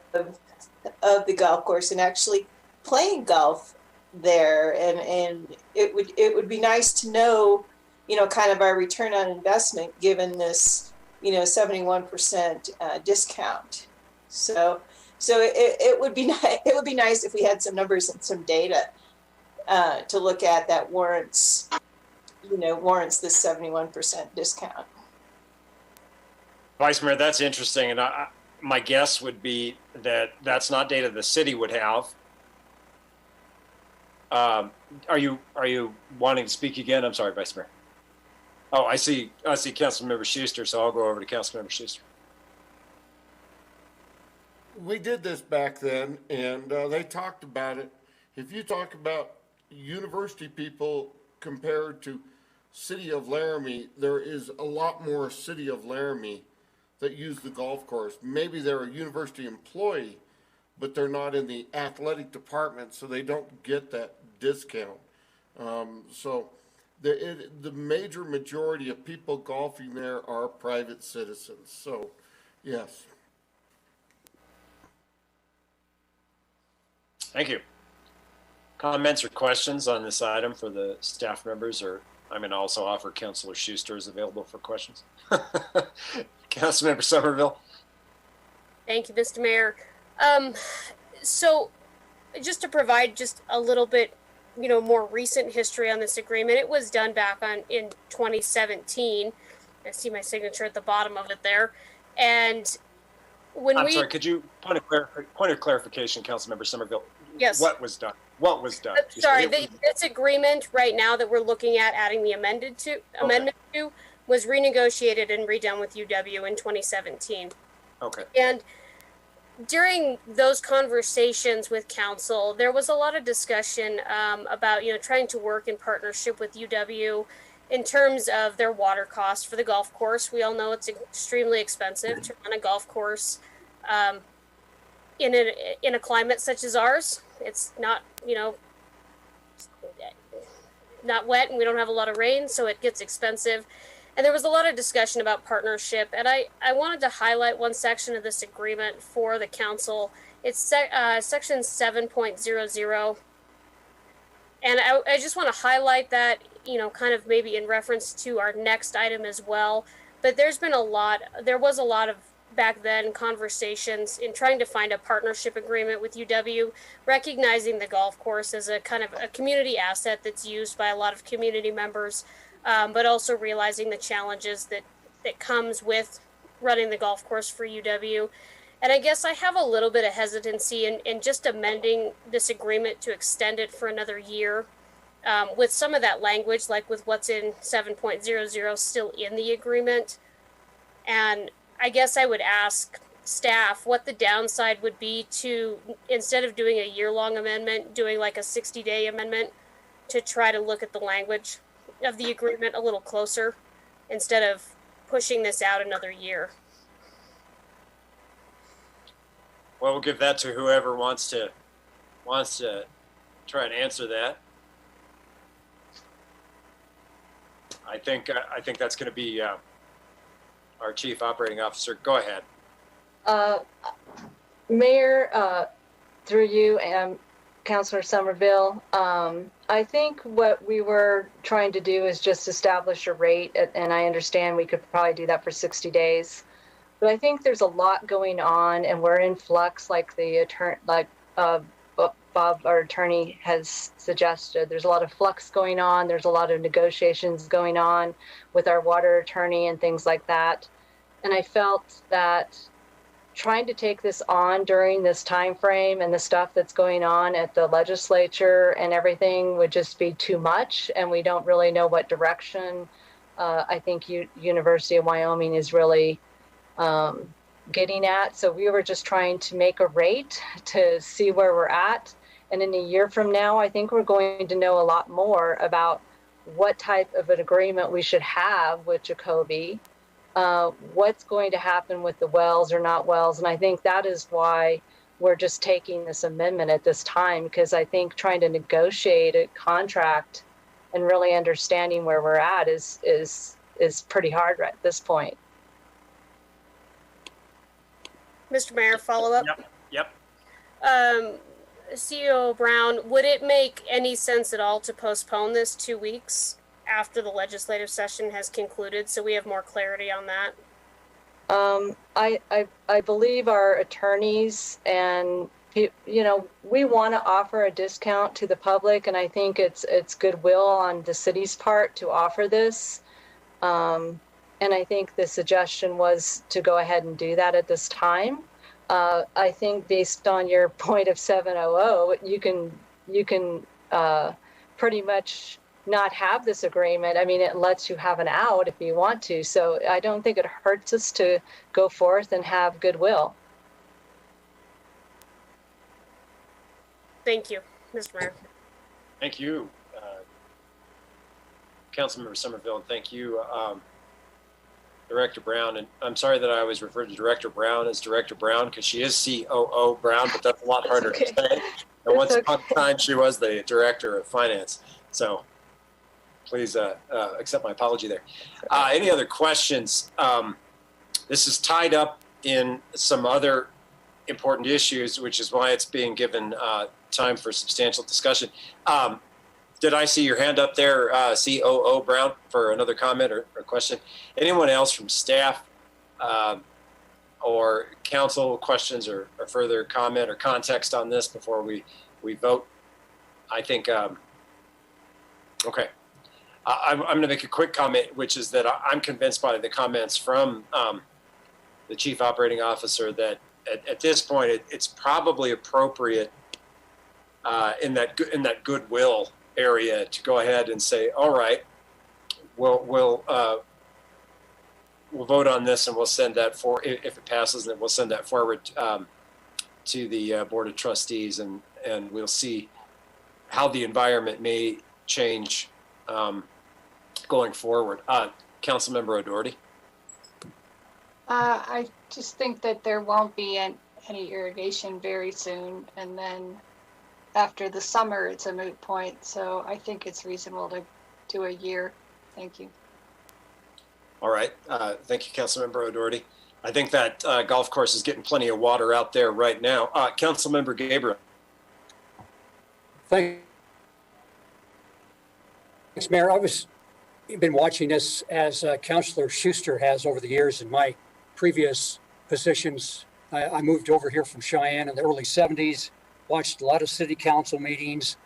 of the golf course and actually playing golf there. And it would be nice to know, kind of our return on investment given this, 71% discount. So it would be it would be nice if we had some numbers and some data to look at that warrants this 71% discount. Vice Mayor, that's interesting, and my guess would be that that's not data the city would have. Are you wanting to speak again? I'm sorry, Vice Mayor. Oh, I see Councilmember Schuster, so I'll go over to Councilmember Schuster. We did this back then, and they talked about it. If you talk about university people compared to City of Laramie, there is a lot more City of Laramie that use the golf course. Maybe they're a university employee, but they're not in the athletic department, so they don't get that discount. So the major majority of people golfing there are private citizens. So, yes. Thank you. Comments or questions on this item for the staff members, or I'm going to also offer Councilor Schuster is available for questions. Councilmember Somerville. Thank you, Mr. Mayor. So just to provide just a little bit, more recent history on this agreement, it was done back in 2017. I see my signature at the bottom of it there. And I'm sorry, could you point of clarification, Councilmember Somerville? Yes. What was done? What was done? Sorry, this agreement right now that we're looking at adding the amendment to was renegotiated and redone with UW in 2017. Okay. And during those conversations with council, there was a lot of discussion about, trying to work in partnership with UW in terms of their water costs for the golf course. We all know it's extremely expensive to run a golf course in a climate such as ours. It's not, not wet, and we don't have a lot of rain, so it gets expensive. And there was a lot of discussion about partnership, and I wanted to highlight one section of this agreement for the council. It's section 7.00. And I just want to highlight that, kind of maybe in reference to our next item as well. But there was a lot of back then conversations in trying to find a partnership agreement with UW, recognizing the golf course as a kind of a community asset that's used by a lot of community members, but also realizing the challenges that comes with running the golf course for UW. And I guess I have a little bit of hesitancy in just amending this agreement to extend it for another year with some of that language, like with what's in 7.00 still in the agreement. And I guess I would ask staff what the downside would be to, instead of doing a year-long amendment, doing like a 60-day amendment to try to look at the language of the agreement a little closer instead of pushing this out another year. Well, we'll give that to whoever wants to try and answer that. I think that's going to be our Chief Operating Officer. Go ahead. Mayor, through you and Councilor Somerville, I think what we were trying to do is just establish a rate, and I understand we could probably do that for 60 days. But I think there's a lot going on, and we're in flux, like Bob, our attorney, has suggested. There's a lot of flux going on. There's a lot of negotiations going on with our water attorney and things like that. And I felt that trying to take this on during this time frame and the stuff that's going on at the legislature and everything would just be too much, and we don't really know what direction I think University of Wyoming is really getting at. So we were just trying to make a rate to see where we're at. And in a year from now, I think we're going to know a lot more about what type of an agreement we should have with Jacoby, what's going to happen with the wells or not wells. And I think that is why we're just taking this amendment at this time, because I think trying to negotiate a contract and really understanding where we're at is pretty hard right at this point. Mr. Mayor, follow up? Yep. CEO Brown, would it make any sense at all to postpone this 2 weeks after the legislative session has concluded so we have more clarity on that? I believe our attorneys and, you know, we want to offer a discount to the public, and I think it's goodwill on the city's part to offer this. And I think the suggestion was to go ahead and do that at this time. I think based on your point of 700, you can pretty much not have this agreement. I mean, it lets you have an out if you want to. So I don't think it hurts us to go forth and have goodwill. Thank you, Mr. Mayor. Thank you, Councilmember Somerville, and thank you, Director Brown. And I'm sorry that I always refer to Director Brown as Director Brown because she is COO Brown, but that's a lot harder to say. And once upon a time, she was the Director of Finance. So please accept my apology there. Any other questions? This is tied up in some other important issues, which is why it's being given time for substantial discussion. Did I see your hand up there, COO Brown, for another comment or question? Anyone else from staff or council questions or further comment or context on this before we vote? I think, okay. I'm going to make a quick comment, which is that I'm convinced by the comments from the chief operating officer that at this point it's probably appropriate in that goodwill area to go ahead and say, all right, we'll vote on this and we'll send that for, if it passes, then we'll send that forward to the Board of Trustees, and we'll see how the environment may change going forward. Councilmember O'Doherty. I just think that there won't be any irrigation very soon, and then after the summer, it's a moot point. So I think it's reasonable to do a year. Thank you. All right. Thank you, Councilmember O'Doherty. I think that golf course is getting plenty of water out there right now. Councilmember Gabriel. Thanks, Mayor. I've been watching this as Councilor Schuster has over the years in my previous positions. I moved over here from Cheyenne in the early 70s, watched a lot of city council meetings,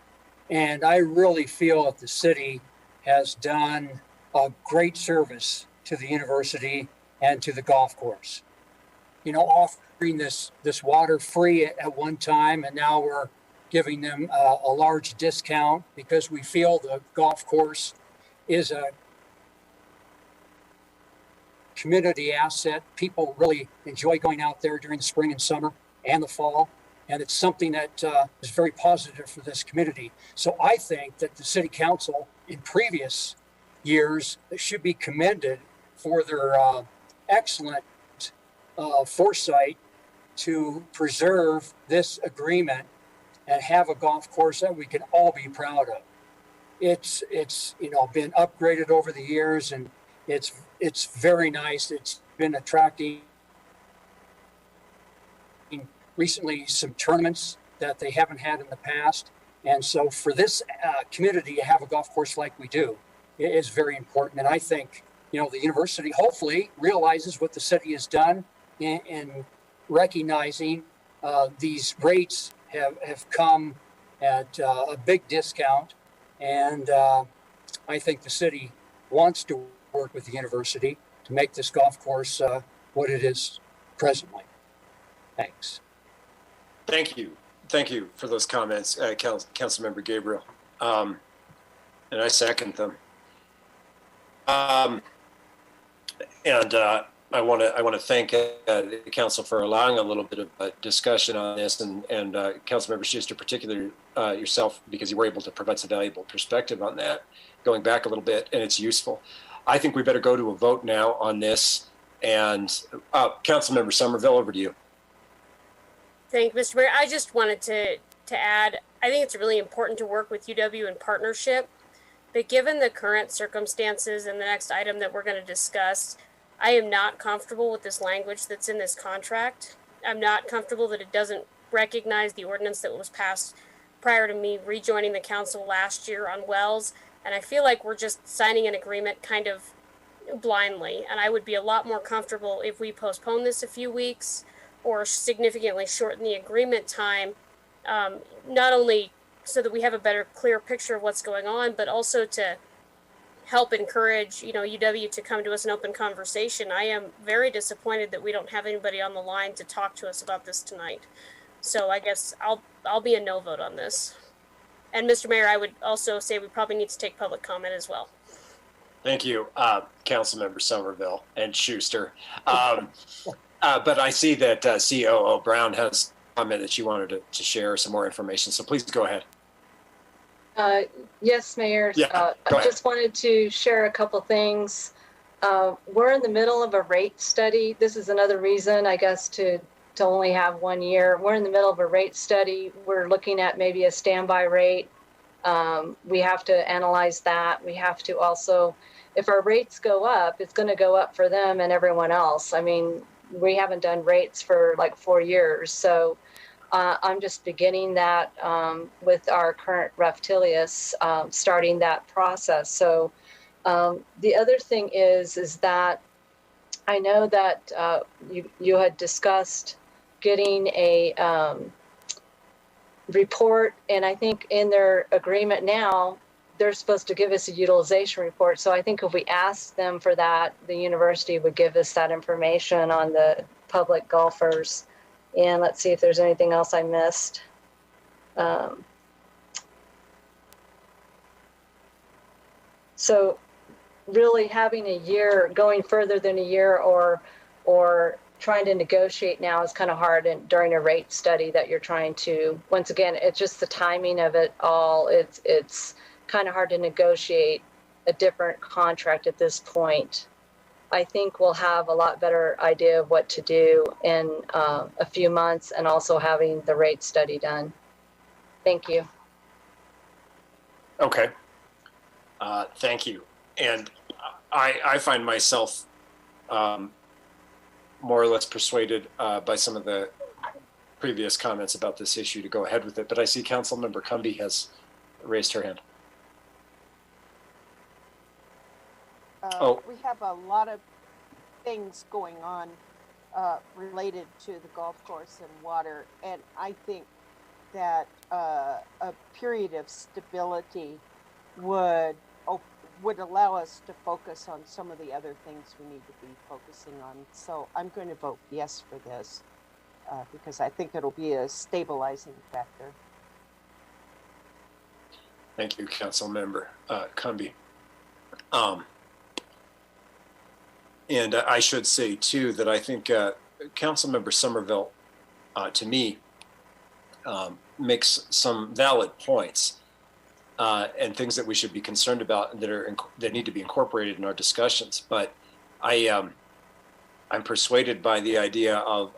and I really feel that the city has done a great service to the university and to the golf course. You know, offering this water free at one time, and now we're giving them a large discount because we feel the golf course is a community asset. People really enjoy going out there during the spring and summer and the fall. And it's something that is very positive for this community. So I think that the city council in previous years should be commended for their excellent foresight to preserve this agreement and have a golf course that we can all be proud of. It's been upgraded over the years, and it's very nice. It's been attracting recently some tournaments that they haven't had in the past. And so for this community to have a golf course like we do is very important. And I think, the university hopefully realizes what the city has done in recognizing these rates have come at a big discount. And I think the city wants to work with the university to make this golf course what it is presently. Thanks. Thank you. Thank you for those comments, Councilmember Gabriel. And I second them. And I want to thank the council for allowing a little bit of discussion on this, and Councilmember Schuster, particularly yourself, because you were able to provide some valuable perspective on that, going back a little bit, and it's useful. I think we better go to a vote now on this. And Councilmember Somerville, over to you. Thank you, Mr. Mayor. I just wanted to add, I think it's really important to work with UW in partnership, but given the current circumstances and the next item that we're going to discuss, I am not comfortable with this language that's in this contract. I'm not comfortable that it doesn't recognize the ordinance that was passed prior to me rejoining the council last year on wells. And I feel like we're just signing an agreement kind of blindly. And I would be a lot more comfortable if we postpone this a few weeks or significantly shorten the agreement time, not only so that we have a better, clear picture of what's going on, but also to help encourage, UW to come to us in open conversation. I am very disappointed that we don't have anybody on the line to talk to us about this tonight. So I guess I'll be a no vote on this. And Mr. Mayor, I would also say we probably need to take public comment as well. Thank you, Councilmember Somerville and Schuster. But I see that COO Brown has a comment that she wanted to share some more information. So please go ahead. Yes, Mayor. Yeah, I just wanted to share a couple things. We're in the middle of a rate study. This is another reason, I guess, to only have 1 year. We're in the middle of a rate study. We're looking at maybe a standby rate. We have to analyze that. We have to also, if our rates go up, it's going to go up for them and everyone else. I mean, we haven't done rates for like 4 years. So I'm just beginning that with our current Reftilius, starting that process. So the other thing is that I know that you had discussed getting a report, and I think in their agreement now, they're supposed to give us a utilization report. So I think if we asked them for that, the university would give us that information on the public golfers. And let's see if there's anything else I missed. So really having a year, going further than a year, or trying to negotiate now is kind of hard during a rate study that you're trying to, once again, it's just the timing of it all. It's kind of hard to negotiate a different contract at this point. I think we'll have a lot better idea of what to do in a few months, and also having the rate study done. Thank you. Okay. Thank you. And I find myself more or less persuaded by some of the previous comments about this issue to go ahead with it. But I see Councilmember Cumby has raised her hand. We have a lot of things going on related to the golf course and water, and I think that a period of stability would allow us to focus on some of the other things we need to be focusing on. So I'm going to vote yes for this because I think it'll be a stabilizing factor. Thank you, Councilmember Cumby. And I should say, too, that I think Councilmember Somerville, to me, makes some valid points and things that we should be concerned about and that need to be incorporated in our discussions. But I'm persuaded by the idea of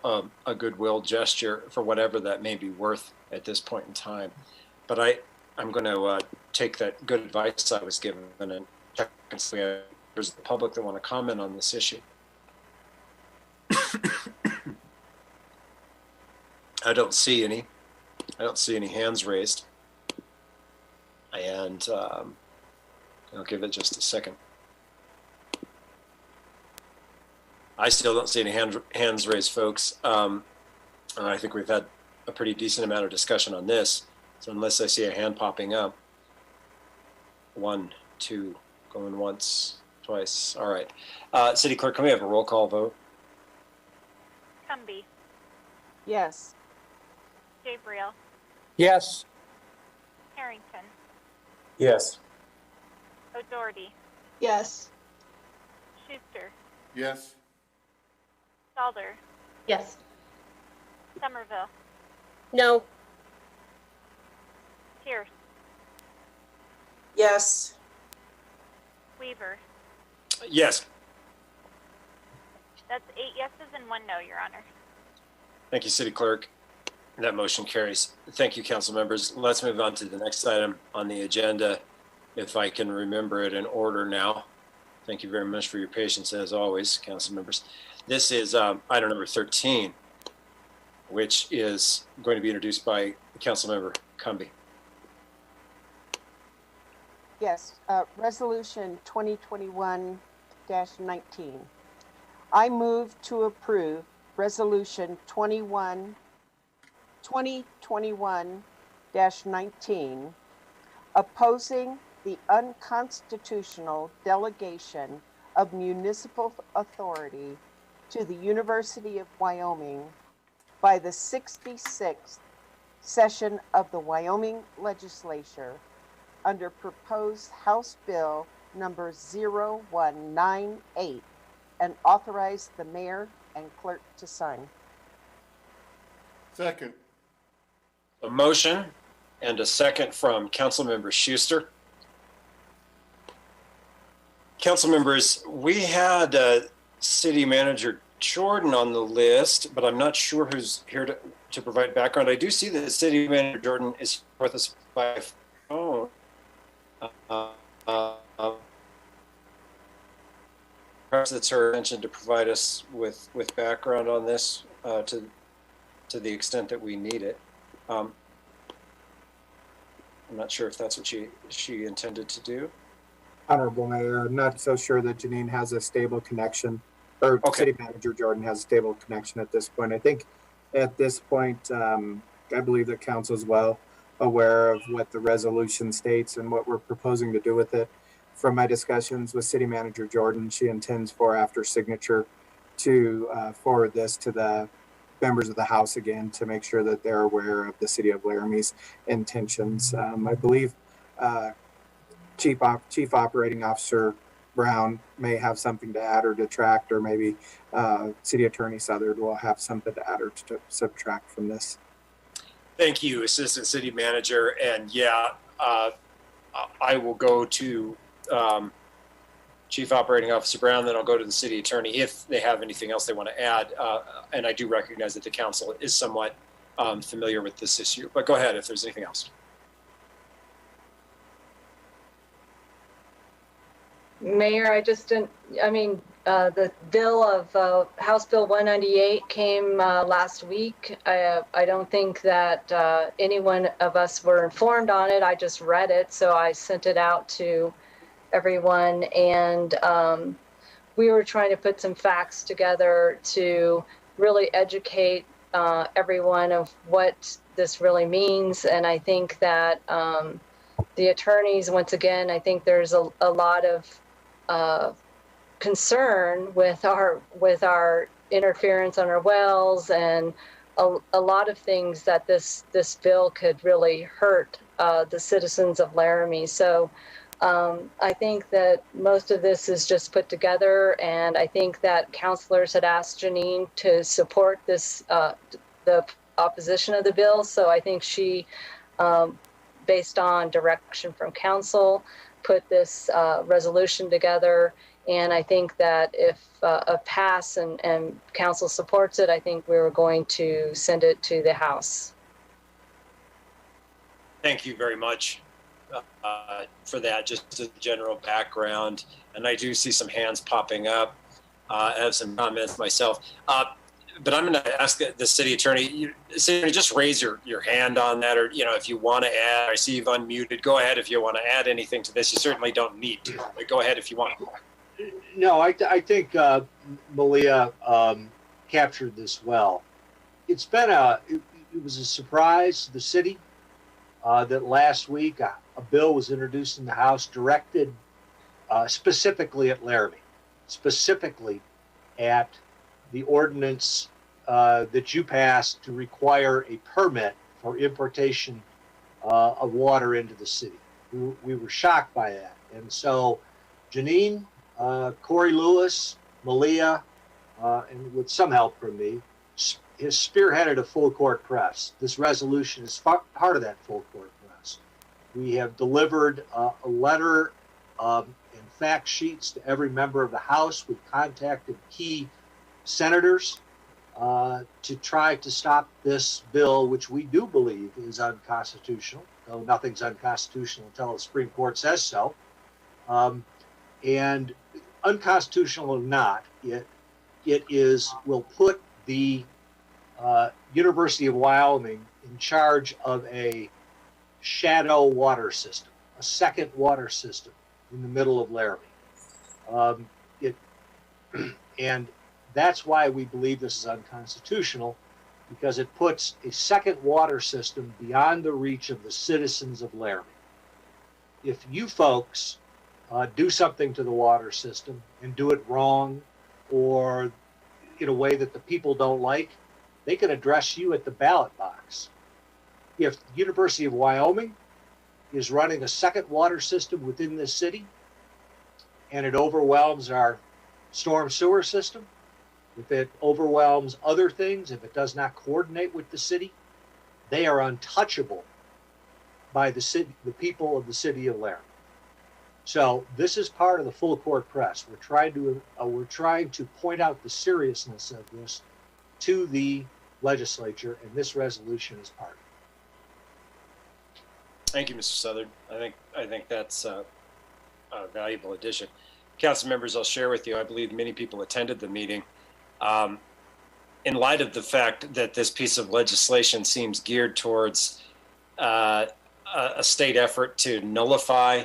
a goodwill gesture for whatever that may be worth at this point in time. But I'm going to take that good advice I was given and check and see if there's the public that want to comment on this issue. I don't see any hands raised. And I'll give it just a second. I still don't see any hands raised, folks. And I think we've had a pretty decent amount of discussion on this. So unless I see a hand popping up, 1, 2, going once, twice. All right. City Clerk, can we have a roll call vote? Cumby. Yes. Gabriel. Yes. Harrington. Yes. O'Doherty. Yes. Schuster. Yes. Stalder. Yes. Somerville. No. Pierce. Yes. Weaver. Yes. That's 8 yeses and 1 no, Your Honor. Thank you, City Clerk. That motion carries. Thank you, council members. Let's move on to the next item on the agenda, if I can remember it in order now. Thank you very much for your patience, as always, council members. This is item number 13. which is going to be introduced by Councilmember Cumby. Yes, Resolution 2021-19. I move to approve Resolution 2021-19, opposing the unconstitutional delegation of municipal authority to the University of Wyoming by the 66th session of the Wyoming Legislature under proposed House Bill number 0198, and authorize the mayor and clerk to sign. Second. A motion and a second from Councilmember Schuster. Council members, we had City Manager Jordan on the list, but I'm not sure who's here to provide background. I do see that City Manager Jordan is with us by phone. Perhaps it's her intention to provide us with background on this to the extent that we need it. I'm not sure if that's what she intended to do. Honorable Mayor, I'm not so sure that Janine has a stable connection, or City Manager Jordan has a stable connection at this point. I think at this point, I believe that council is well aware of what the resolution states and what we're proposing to do with it. From my discussions with City Manager Jordan, she intends for after signature to forward this to the members of the House again to make sure that they're aware of the City of Laramie's intentions. I believe Chief Operating Officer Brown may have something to add or detract, or maybe City Attorney Southard will have something to add or to subtract from this. Thank you, Assistant City Manager. And yeah, I will go to Chief Operating Officer Brown, then I'll go to the City Attorney if they have anything else they want to add. And I do recognize that the council is somewhat familiar with this issue, but go ahead if there's anything else. Mayor, the bill of House Bill 198 came last week. I don't think that any one of us were informed on it. I just read it, so I sent it out to everyone, and we were trying to put some facts together to really educate everyone of what this really means. And I think that the attorneys, once again, I think there's a lot of concern with our interference on our wells, and a lot of things that this bill could really hurt the citizens of Laramie. So I think that most of this is just put together, and I think that councilors had asked Janine to support this, the opposition of the bill. So I think she, based on direction from council, put this resolution together. And I think that if a pass and council supports it, I think we were going to send it to the House. Thank you very much for that, just a general background. And I do see some hands popping up. I have some comments myself. But I'm going to ask the City Attorney, just raise your hand on that, or, if you want to add. I see you've unmuted. Go ahead if you want to add anything to this. You certainly don't need to, but go ahead if you want. No, I think Malia captured this well. It's been it was a surprise to the city that last week a bill was introduced in the House directed specifically at Laramie, specifically at the ordinance that you passed to require a permit for importation of water into the city. We were shocked by that. And so Janine, Corey Lewis, Malia, and with some help from me, has spearheaded a full court press. This resolution is part of that full court press. We have delivered a letter and fact sheets to every member of the House. We've contacted key senators to try to stop this bill, which we do believe is unconstitutional, though nothing's unconstitutional until the Supreme Court says so. And unconstitutional or not, it will put the University of Wyoming in charge of a shadow water system, a second water system in the middle of Laramie. And that's why we believe this is unconstitutional, because it puts a second water system beyond the reach of the citizens of Laramie. If you folks do something to the water system and do it wrong or in a way that the people don't like, they can address you at the ballot box. If the University of Wyoming is running a second water system within this city and it overwhelms our storm sewer system, if it overwhelms other things, if it does not coordinate with the city, they are untouchable by the city, the people of the city of Laramie. So this is part of the full court press. We're trying to point out the seriousness of this to the legislature, and this resolution is part of it. Thank you, Mr. Southern. I think that's a valuable addition. Council members, I'll share with you, I believe many people attended the meeting. In light of the fact that this piece of legislation seems geared towards a state effort to nullify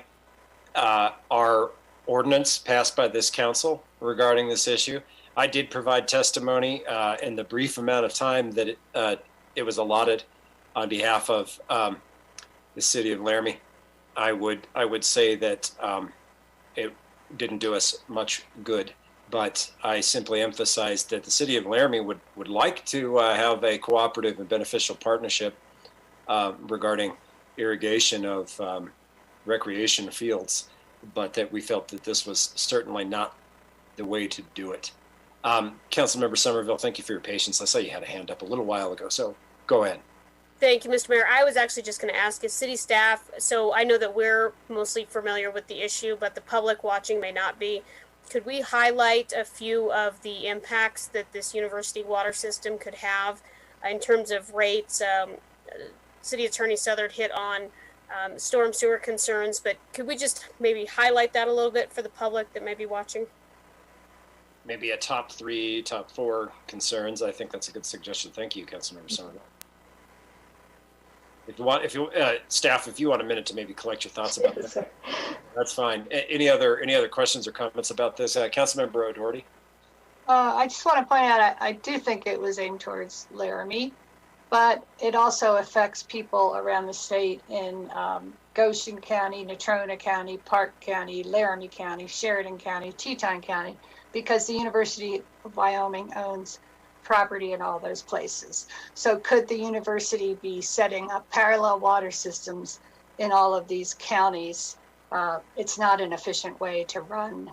our ordinance passed by this council regarding this issue, I did provide testimony in the brief amount of time that it was allotted on behalf of the city of Laramie. I would say that it didn't do us much good, but I simply emphasized that the city of Laramie would like to have a cooperative and beneficial partnership regarding irrigation of recreation fields, but that we felt that this was certainly not the way to do it. Councilmember Somerville, thank you for your patience. I saw you had a hand up a little while ago, so go ahead. Thank you, Mr. Mayor. I was actually just going to ask if city staff, so I know that we're mostly familiar with the issue, but the public watching may not be. Could we highlight a few of the impacts that this university water system could have in terms of rates? City Attorney Southern hit on storm sewer concerns, but could we just maybe highlight that a little bit for the public that may be watching? Maybe a top 3, top 4 concerns. I think that's a good suggestion. Thank you, Councilmember Somerville. Staff, if you want a minute to maybe collect your thoughts about this, that's fine. Any other questions or comments about this? Councilmember O'Doherty. I just want to point out, I do think it was aimed towards Laramie, but it also affects people around the state in Goshen County, Natrona County, Park County, Laramie County, Sheridan County, Teton County, because the University of Wyoming owns property in all those places. So could the university be setting up parallel water systems in all of these counties? It's not an efficient way to run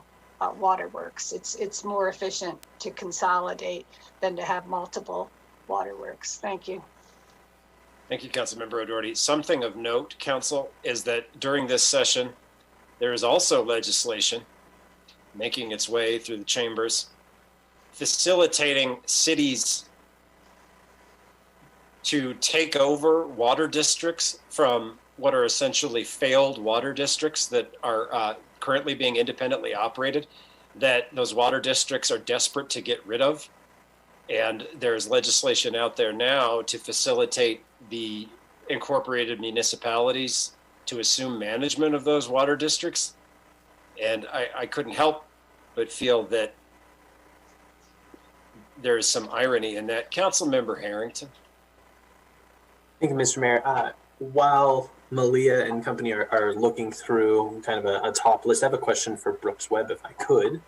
waterworks. It's more efficient to consolidate than to have multiple waterworks. Thank you. Thank you, Councilmember O'Doherty. Something of note, Council, is that during this session, there is also legislation making its way through the chambers facilitating cities to take over water districts from what are essentially failed water districts that are currently being independently operated, that those water districts are desperate to get rid of. And there's legislation out there now to facilitate the incorporated municipalities to assume management of those water districts. And I couldn't help but feel that there is some irony in that. Councilmember Harrington. Thank you, Mr. Mayor. While Malia and company are looking through kind of a top list, I have a question for Brooks Webb, if I could.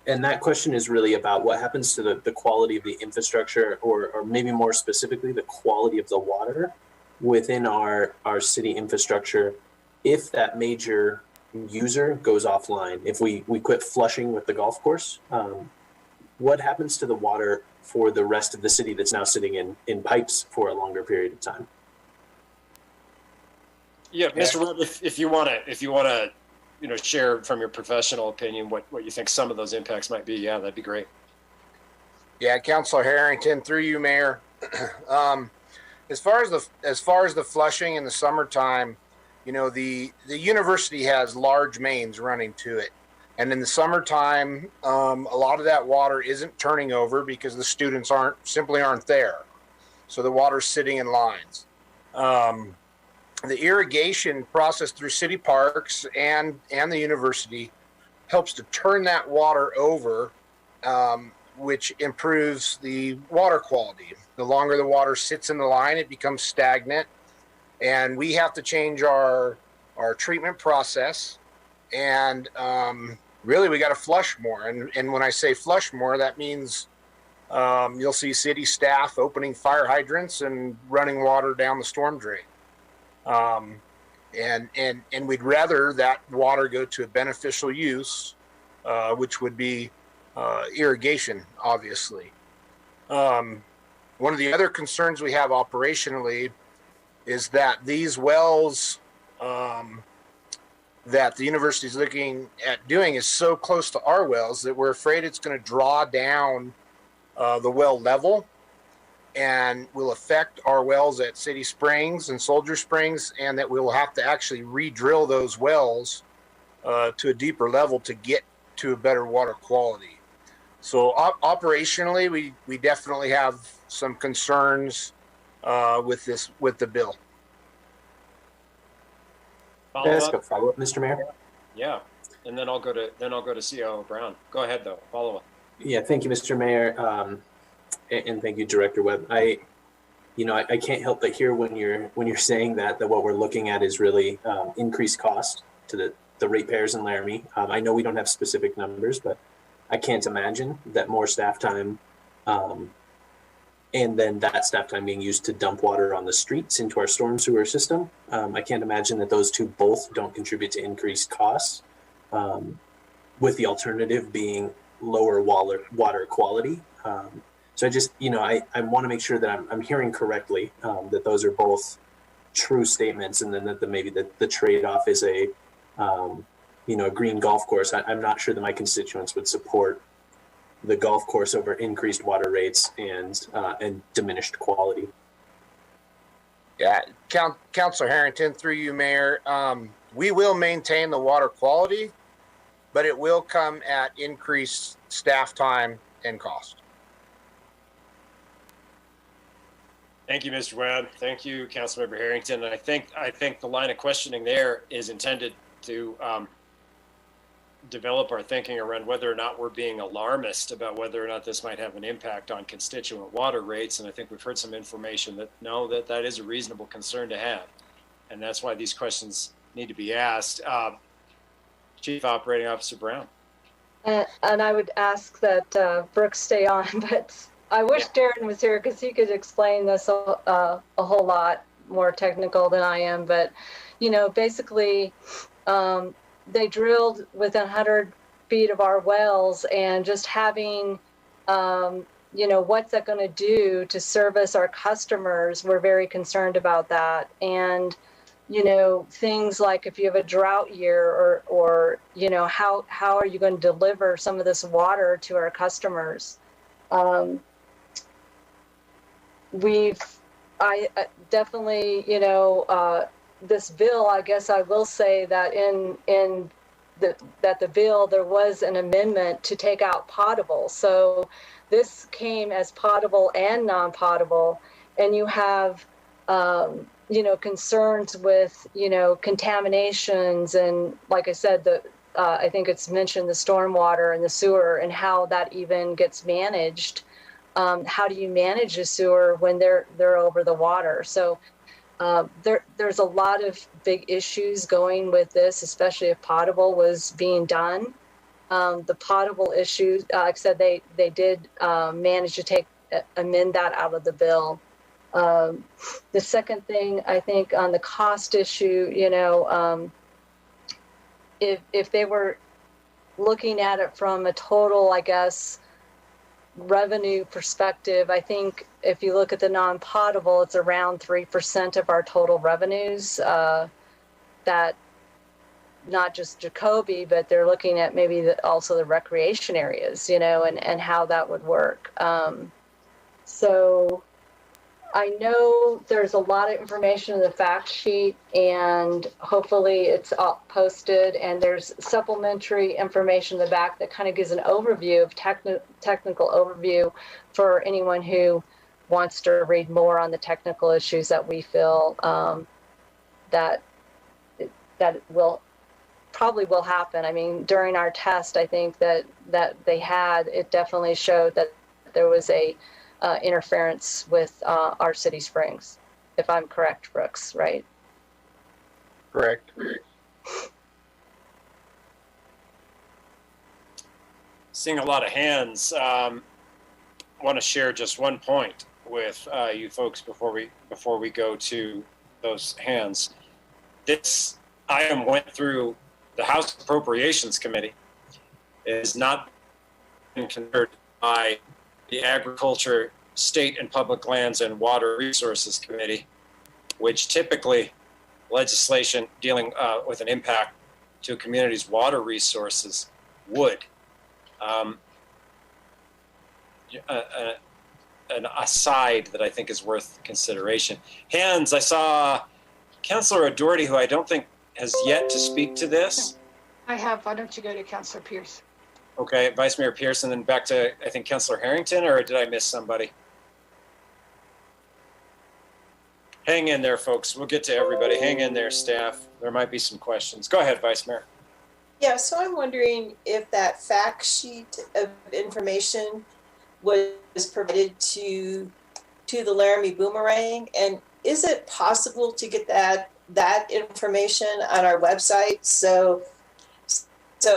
And that question is really about what happens to the quality of the infrastructure, or maybe more specifically, the quality of the water within our city infrastructure if that major user goes offline. If we quit flushing with the golf course, what happens to the water for the rest of the city that's now sitting in pipes for a longer period of time? Yeah, Mr. Webb, if you want to, share from your professional opinion what you think some of those impacts might be, yeah, that'd be great. Yeah, Councilor Harrington, through you, Mayor. As far as the flushing in the summertime, the university has large mains running to it. And in the summertime, a lot of that water isn't turning over because the students simply aren't there. So the water's sitting in lines. The irrigation process through city parks and the university helps to turn that water over, which improves the water quality. The longer the water sits in the line, it becomes stagnant, and we have to change our treatment process. And really, we got to flush more. And when I say flush more, that means you'll see city staff opening fire hydrants and running water down the storm drain. And we'd rather that water go to a beneficial use, which would be irrigation, obviously. One of the other concerns we have operationally is that these wells that the university is looking at doing is so close to our wells that we're afraid it's going to draw down the well level and will affect our wells at City Springs and Soldier Springs, and that we'll have to actually re-drill those wells to a deeper level to get to a better water quality. So operationally, we definitely have some concerns with the bill. Can I ask a follow-up, Mr. Mayor? Yeah, and then I'll go to COO Brown. Go ahead though. Follow up. Yeah, thank you, Mr. Mayor, and thank you, Director Webb. I can't help but hear when you're saying that what we're looking at is really increased cost to the ratepayers in Laramie. I know we don't have specific numbers, but I can't imagine that more staff time, and then that staff time being used to dump water on the streets into our storm sewer system. I can't imagine that those two both don't contribute to increased costs, with the alternative being lower water quality. So I just, I want to make sure that I'm hearing correctly, that those are both true statements, and then that maybe the trade-off is a green golf course. I'm not sure that my constituents would support the golf course over increased water rates and diminished quality. Yeah, Councilor Harrington, through you, Mayor, we will maintain the water quality, but it will come at increased staff time and cost. Thank you, Mr. Webb. Thank you, Councilmember Harrington. And I think the line of questioning there is intended to develop our thinking around whether or not we're being alarmist about whether or not this might have an impact on constituent water rates. And I think we've heard some information that is a reasonable concern to have. And that's why these questions need to be asked. Chief Operating Officer Brown. And I would ask that Brooks stay on, but I wish Darren was here because he could explain this a whole lot more technical than I am. But, basically, they drilled within 100 feet of our wells, and just having, what's that going to do to service our customers? We're very concerned about that. And, things like if you have a drought year or how are you going to deliver some of this water to our customers? I definitely, this bill, I guess I will say that in the bill, there was an amendment to take out potable. So this came as potable and non-potable, and you have, concerns with, contaminations. And like I said, I think it's mentioned the stormwater and the sewer and how that even gets managed. How do you manage a sewer when they're over the water? So there's a lot of big issues going with this, especially if potable was being done. The potable issue, like I said, they did manage to amend that out of the bill. The second thing, I think, on the cost issue, if they were looking at it from a total, I guess, revenue perspective, I think if you look at the non-potable, it's around 3% of our total revenues. That not just Jacoby, but they're looking at maybe also the recreation areas, and how that would work. So I know there's a lot of information in the fact sheet, and hopefully it's up posted, and there's supplementary information in the back that kind of gives an overview of technical overview for anyone who wants to read more on the technical issues that we feel that will probably will happen. I mean, during our test, I think that they had, it definitely showed that there was a interference with our city springs, if I'm correct, Brooks, right? Correct. Seeing a lot of hands, want to share just one point with you folks before we go to those hands. This item went through the House Appropriations Committee. It has not been considered by the Agriculture, State and Public Lands and Water Resources Committee, which typically legislation dealing with an impact to a community's water resources would. An aside that I think is worth consideration. Hands, I saw Councilor O'Doherty, who I don't think has yet to speak to this. I have. Why don't you go to Councilor Pierce? Okay, Vice Mayor Pierce, and then back to, I think, Councilor Harrington, or did I miss somebody? Hang in there, folks. We'll get to everybody. Hang in there, staff. There might be some questions. Go ahead, Vice Mayor. Yeah, so I'm wondering if that fact sheet of information was provided to the Laramie Boomerang, and is it possible to get that information on our website? So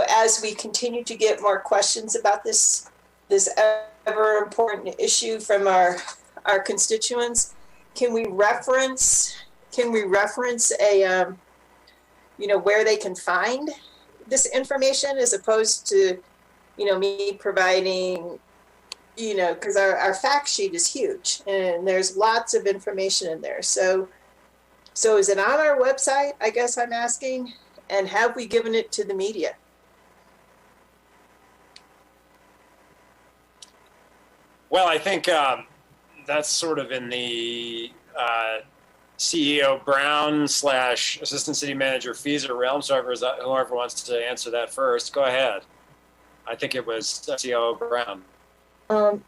as we continue to get more questions about this ever important issue from our constituents, can we reference a where they can find this information, as opposed to me providing, because our fact sheet is huge and there's lots of information in there. So is it on our website, I guess I'm asking, and have we given it to the media? Well, I think that's sort of in the CEO Brown / Assistant City Manager Feeser realm. So whoever wants to answer that first, go ahead. I think it was CEO Brown.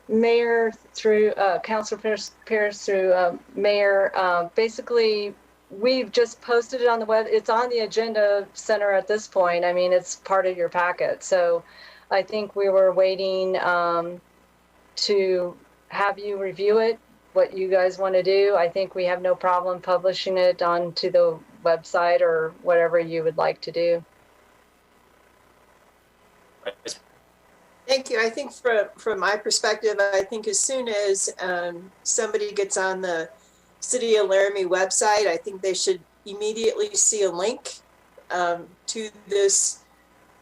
Mayor, through Councilor Pierce through Mayor, basically we've just posted it on the web. It's on the agenda center at this point. I mean, it's part of your packet. So I think we were waiting to have you review it, what you guys want to do. I think we have no problem publishing it onto the website or whatever you would like to do. Thank you. I think from my perspective, I think as soon as somebody gets on the City of Laramie website, I think they should immediately see a link to this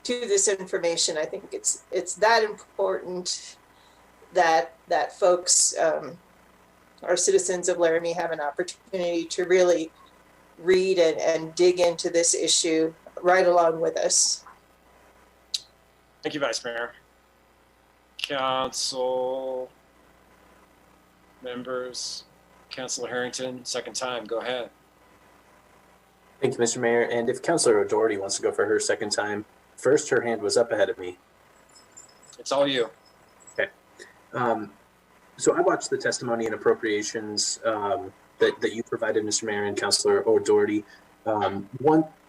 information. I think it's that important that folks, our citizens of Laramie, have an opportunity to really read and dig into this issue right along with us. Thank you, Vice Mayor. Council members, Councilor Harrington, second time, go ahead. Thank you, Mr. Mayor. And if Councilor O'Doherty wants to go for her second time, first her hand was up ahead of me. It's all you. Okay. So I watched the testimony and appropriations that you provided, Mr. Mayor and Councilor O'Doherty.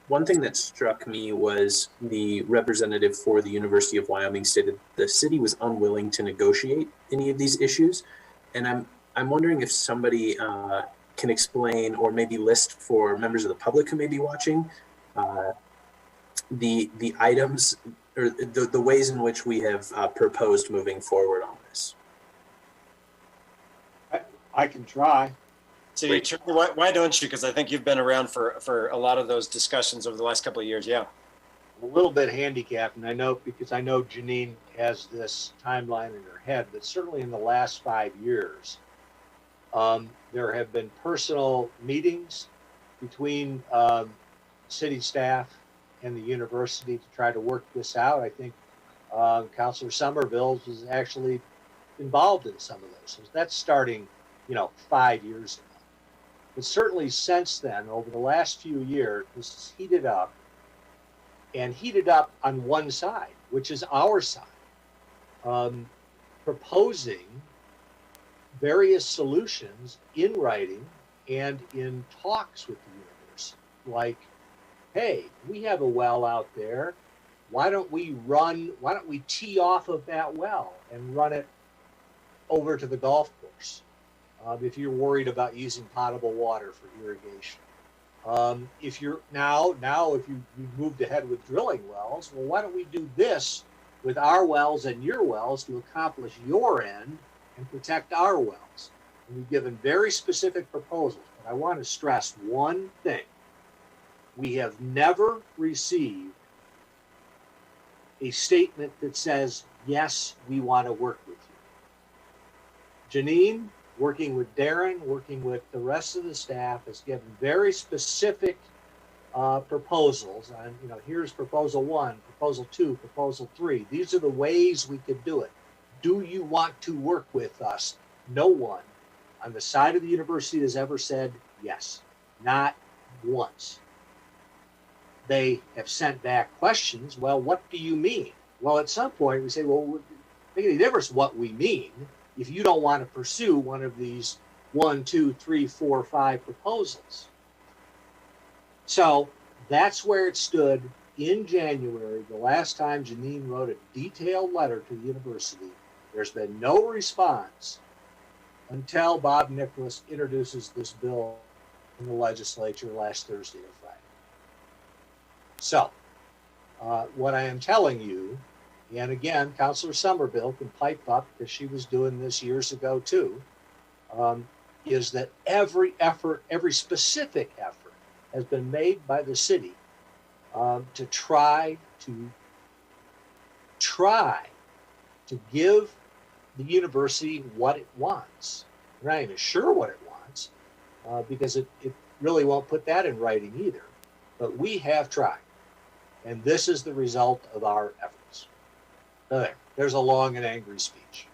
One thing that struck me was the representative for the University of Wyoming stated the city was unwilling to negotiate any of these issues, and I'm wondering if somebody can explain or maybe list for members of the public who may be watching the items or the ways in which we have proposed moving forward on this. I can try. So why don't you? Because I think you've been around for a lot of those discussions over the last couple of years. Yeah. A little bit handicapped, and I know Janine has this timeline in her head, but certainly in the last 5 years, there have been personal meetings between city staff and the university to try to work this out. I think Councilor Somerville was actually involved in some of those. So that's starting 5 years ago. But certainly since then, over the last few years, this has heated up, and heated up on one side, which is our side, proposing various solutions in writing and in talks with the universe. Like, hey, we have a well out there. Why don't we tee off of that well and run it over to the golf course? If you're worried about using potable water for irrigation. If you're if you moved ahead with drilling wells, well, why don't we do this with our wells and your wells to accomplish your end and protect our wells? And we've given very specific proposals, but I want to stress one thing. We have never received a statement that says, yes, we want to work with you. Janine, working with Darren, working with the rest of the staff, has given very specific proposals. And here's proposal 1, proposal 2, proposal 3. These are the ways we could do it. Do you want to work with us? No one on the side of the university has ever said yes, not once. They have sent back questions. Well, what do you mean? Well, at some point we say, well, make any difference what we mean if you don't want to pursue one of these 1, 2, 3, 4, 5 proposals. So that's where it stood in January, the last time Janine wrote a detailed letter to the university. There's been no response until Bob Nicholas introduces this bill in the legislature last Thursday or Friday. So what I am telling you, and again, Councilor Somerville can pipe up because she was doing this years ago too, is that every effort, every specific effort has been made by the city to try to give the university what it wants. We're not even sure what it wants because it really won't put that in writing either. But we have tried. And this is the result of our efforts. There's a long and angry speech.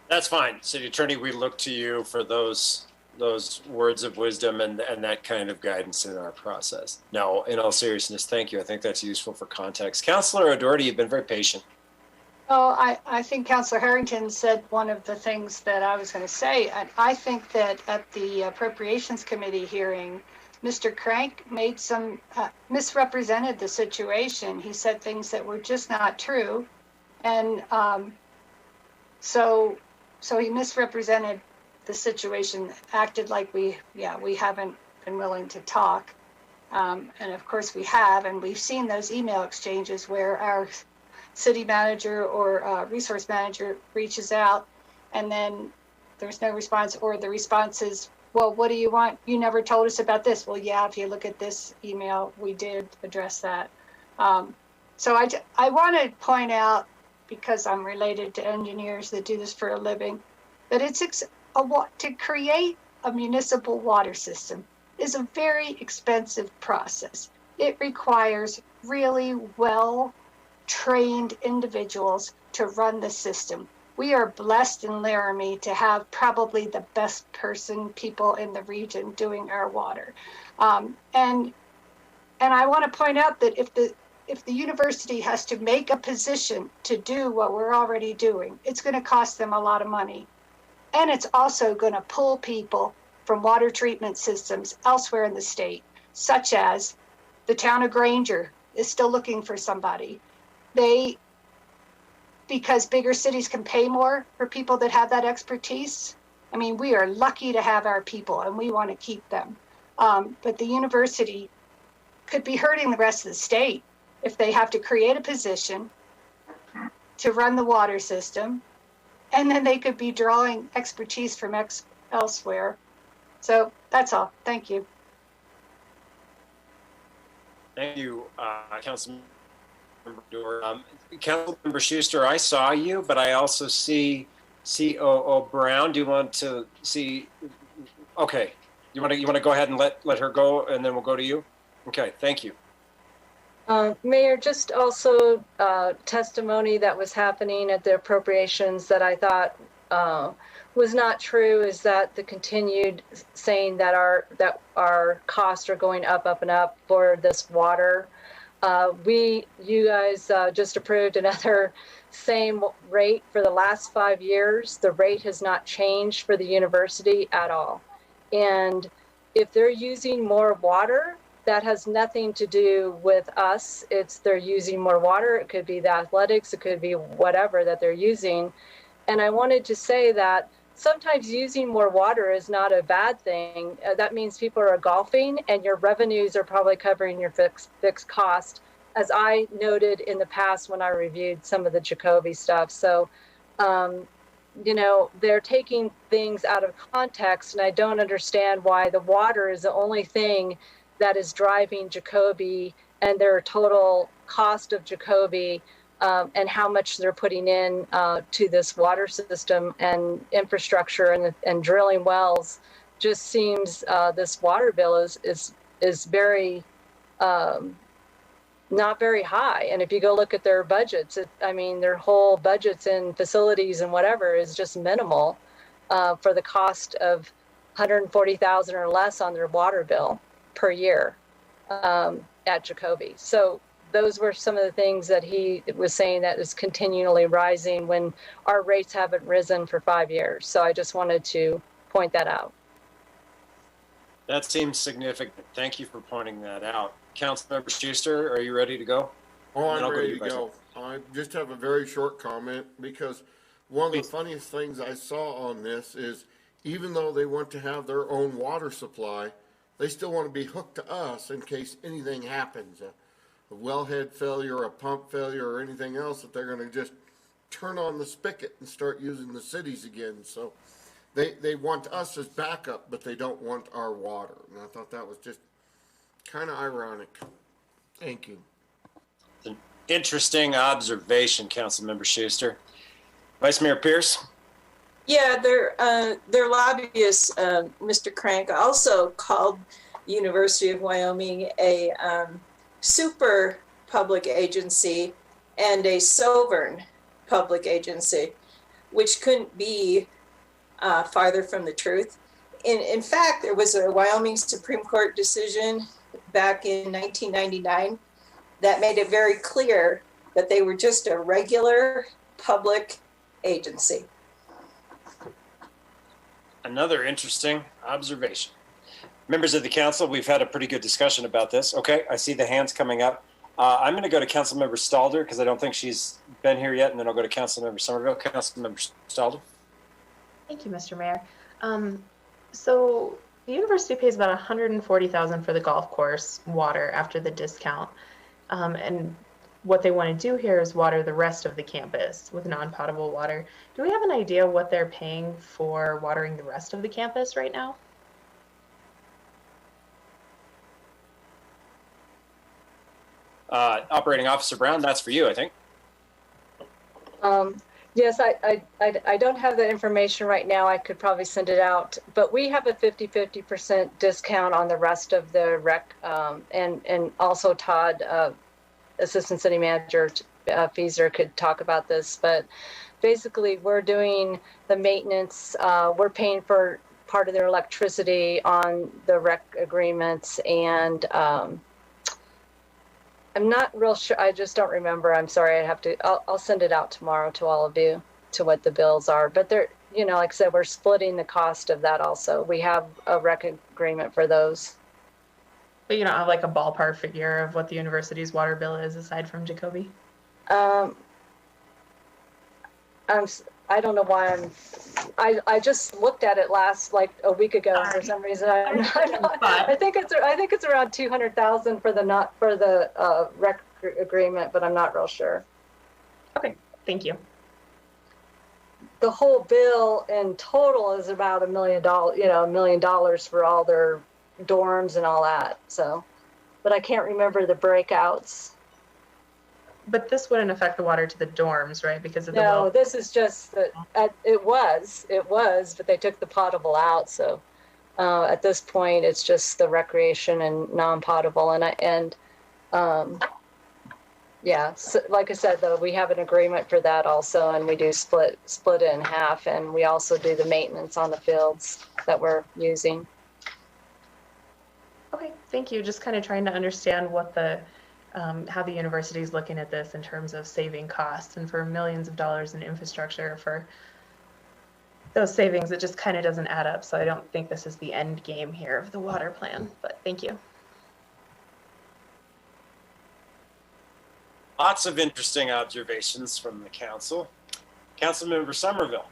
That's fine. City Attorney, we look to you for those words of wisdom and that kind of guidance in our process. No, in all seriousness, thank you. I think that's useful for context. Councilor O'Doherty, you've been very patient. Oh, I think Councilor Harrington said one of the things that I was going to say. I think that at the Appropriations Committee hearing, Mr. Crank made some misrepresented the situation. He said things that were just not true, and so he misrepresented the situation. Acted like we haven't been willing to talk, and of course we have, and we've seen those email exchanges where our city manager or resource manager reaches out, and then there's no response, or the response is, well, what do you want? You never told us about this. Well, yeah, if you look at this email, we did address that. So I want to point out, because I'm related to engineers that do this for a living, that to create a municipal water system is a very expensive process. It requires really well-trained individuals to run the system. We are blessed in Laramie to have probably the best people in the region doing our water. And I want to point out that if the university has to make a position to do what we're already doing, it's going to cost them a lot of money. And it's also going to pull people from water treatment systems elsewhere in the state, such as the town of Granger is still looking for somebody. Because bigger cities can pay more for people that have that expertise. I mean, we are lucky to have our people and we want to keep them. But the university could be hurting the rest of the state if they have to create a position to run the water system, and then they could be drawing expertise from elsewhere. So that's all. Thank you. Thank you, Councilmember. Councilmember Schuster, I saw you, but I also see COO Brown. Do you want to see? Okay, you want to go ahead and let her go, and then we'll go to you. Okay, thank you. Mayor, just also testimony that was happening at the appropriations that I thought was not true is that the continued saying that our costs are going up, up, and up for this water. You guys just approved another same rate for the last 5 years. The rate has not changed for the university at all. And if they're using more water, that has nothing to do with us. They're using more water. It could be the athletics. It could be whatever that they're using. And I wanted to say that sometimes using more water is not a bad thing. That means people are golfing and your revenues are probably covering your fixed cost, as I noted in the past when I reviewed some of the Jacoby stuff. So, they're taking things out of context, and I don't understand why the water is the only thing that is driving Jacoby and their total cost of Jacoby. And how much they're putting in to this water system and infrastructure and drilling wells. Just seems this water bill is very not very high. And if you go look at their budgets, their whole budgets in facilities and whatever is just minimal for the cost of $140,000 or less on their water bill per year at Jacoby. So those were some of the things that he was saying that is continually rising when our rates haven't risen for 5 years. So I just wanted to point that out. That seems significant. Thank you for pointing that out. Councilmember Schuster, are you ready to go? Oh, I'm ready to go. I just have a very short comment because one of the funniest things I saw on this is even though they want to have their own water supply, they still want to be hooked to us in case anything happens. A wellhead failure, a pump failure, or anything else, that they're going to just turn on the spigot and start using the cities again. So they want us as backup, but they don't want our water. And I thought that was just kind of ironic. Thank you. An interesting observation, Councilmember Schuster. Vice Mayor Pierce? Yeah, their lobbyist, Mr. Crank, also called University of Wyoming a super public agency and a sovereign public agency, which couldn't be farther from the truth. In fact, there was a Wyoming Supreme Court decision back in 1999 that made it very clear that they were just a regular public agency. Another interesting observation. Members of the council, we've had a pretty good discussion about this. Okay, I see the hands coming up. I'm going to go to Councilmember Stalder because I don't think she's been here yet, and then I'll go to Councilmember Somerville. Councilmember Stalder. Thank you, Mr. Mayor. So the university pays about $140,000 for the golf course water after the discount, and what they want to do here is water the rest of the campus with non-potable water. Do we have an idea what they're paying for watering the rest of the campus right now? Operating Officer Brown, that's for you, I think. Yes, I don't have that information right now. I could probably send it out, but we have a 50% discount on the rest of the rec, and also Todd, Assistant City Manager Feeser, could talk about this, but basically we're doing the maintenance. We're paying for part of their electricity on the rec agreements, and I'm not real sure. I just don't remember. I'm sorry. I'll send it out tomorrow to all of you to what the bills are. But they're, like I said, we're splitting the cost of that also. We have a rec agreement for those. But you don't have like a ballpark figure of what the university's water bill is aside from Jacoby? I don't know why I just looked at it like a week ago for some reason. I think it's around 200,000 for the rec agreement, but I'm not real sure. Okay, thank you. The whole bill in total is about $1 million, $1 million for all their dorms and all that. So, but I can't remember the breakouts. But this wouldn't affect the water to the dorms, right? Because of the no, this is just that it was, but they took the potable out. So at this point, it's just the recreation and non-potable. And Yeah, so like I said, though, we have an agreement for that also, and we do split it in half, and we also do the maintenance on the fields that we're using. Okay, thank you. Just kind of trying to understand what the how the university is looking at this in terms of saving costs, and for millions of dollars in infrastructure, for those savings, it just kind of doesn't add up. So I don't think this is the end game here of the water plan, but thank you. Lots of interesting observations from the council. Councilmember Somerville.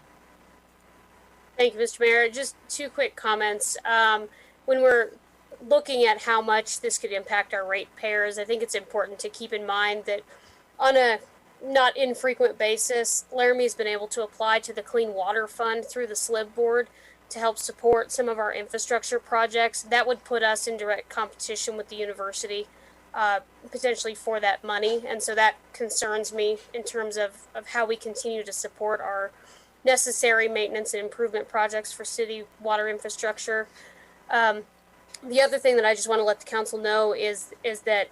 Thank you, Mr. Mayor. Just two quick comments. When we're looking at how much this could impact our ratepayers, I think it's important to keep in mind that on a not infrequent basis, Laramie has been able to apply to the Clean Water Fund through the SLIB board to help support some of our infrastructure projects. That would put us in direct competition with the university, potentially for that money. And so that concerns me in terms of how we continue to support our necessary maintenance and improvement projects for city water infrastructure. The other thing that I just want to let the council know is that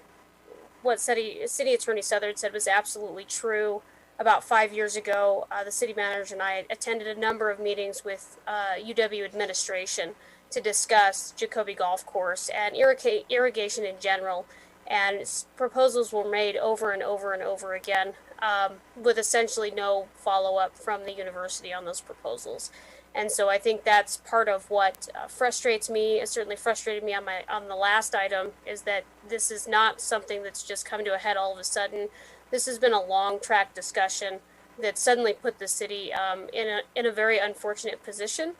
what City Attorney Southard said was absolutely true. About 5 years ago, the city manager and I attended a number of meetings with UW administration to discuss Jacoby Golf Course and irrigation in general. And proposals were made over and over and over again, with essentially no follow-up from the university on those proposals. And so I think that's part of what frustrates me. It certainly frustrated me on the last item, is that this is not something that's just come to a head all of a sudden. This has been a long track discussion that suddenly put the city in a very unfortunate position.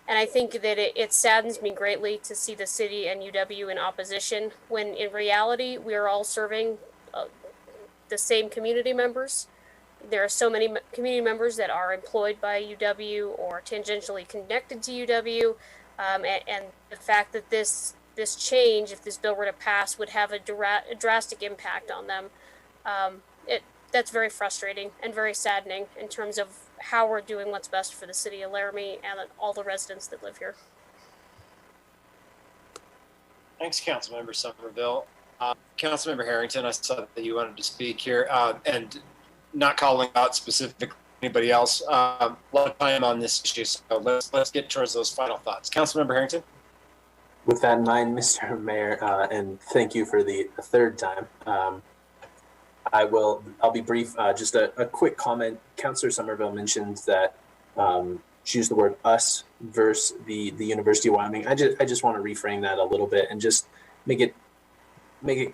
And I think that it saddens me greatly to see the city and UW in opposition, when in reality we are all serving the same community members. There are so many community members that are employed by UW or tangentially connected to UW, and the fact that this change, if this bill were to pass, would have a drastic impact on them. That's very frustrating and very saddening in terms of how we're doing what's best for the city of Laramie and all the residents that live here. Thanks, Councilmember Somerville. Councilmember Harrington, I saw that you wanted to speak here, and not calling out specifically anybody else. A lot of time on this issue, so let's get towards those final thoughts. Councilmember Harrington. With that in mind, Mr. Mayor, and thank you for the third time. I'll be brief. Just a quick comment. Councilor Somerville mentioned that she used the word us versus the University of Wyoming. I just want to reframe that a little bit and just make it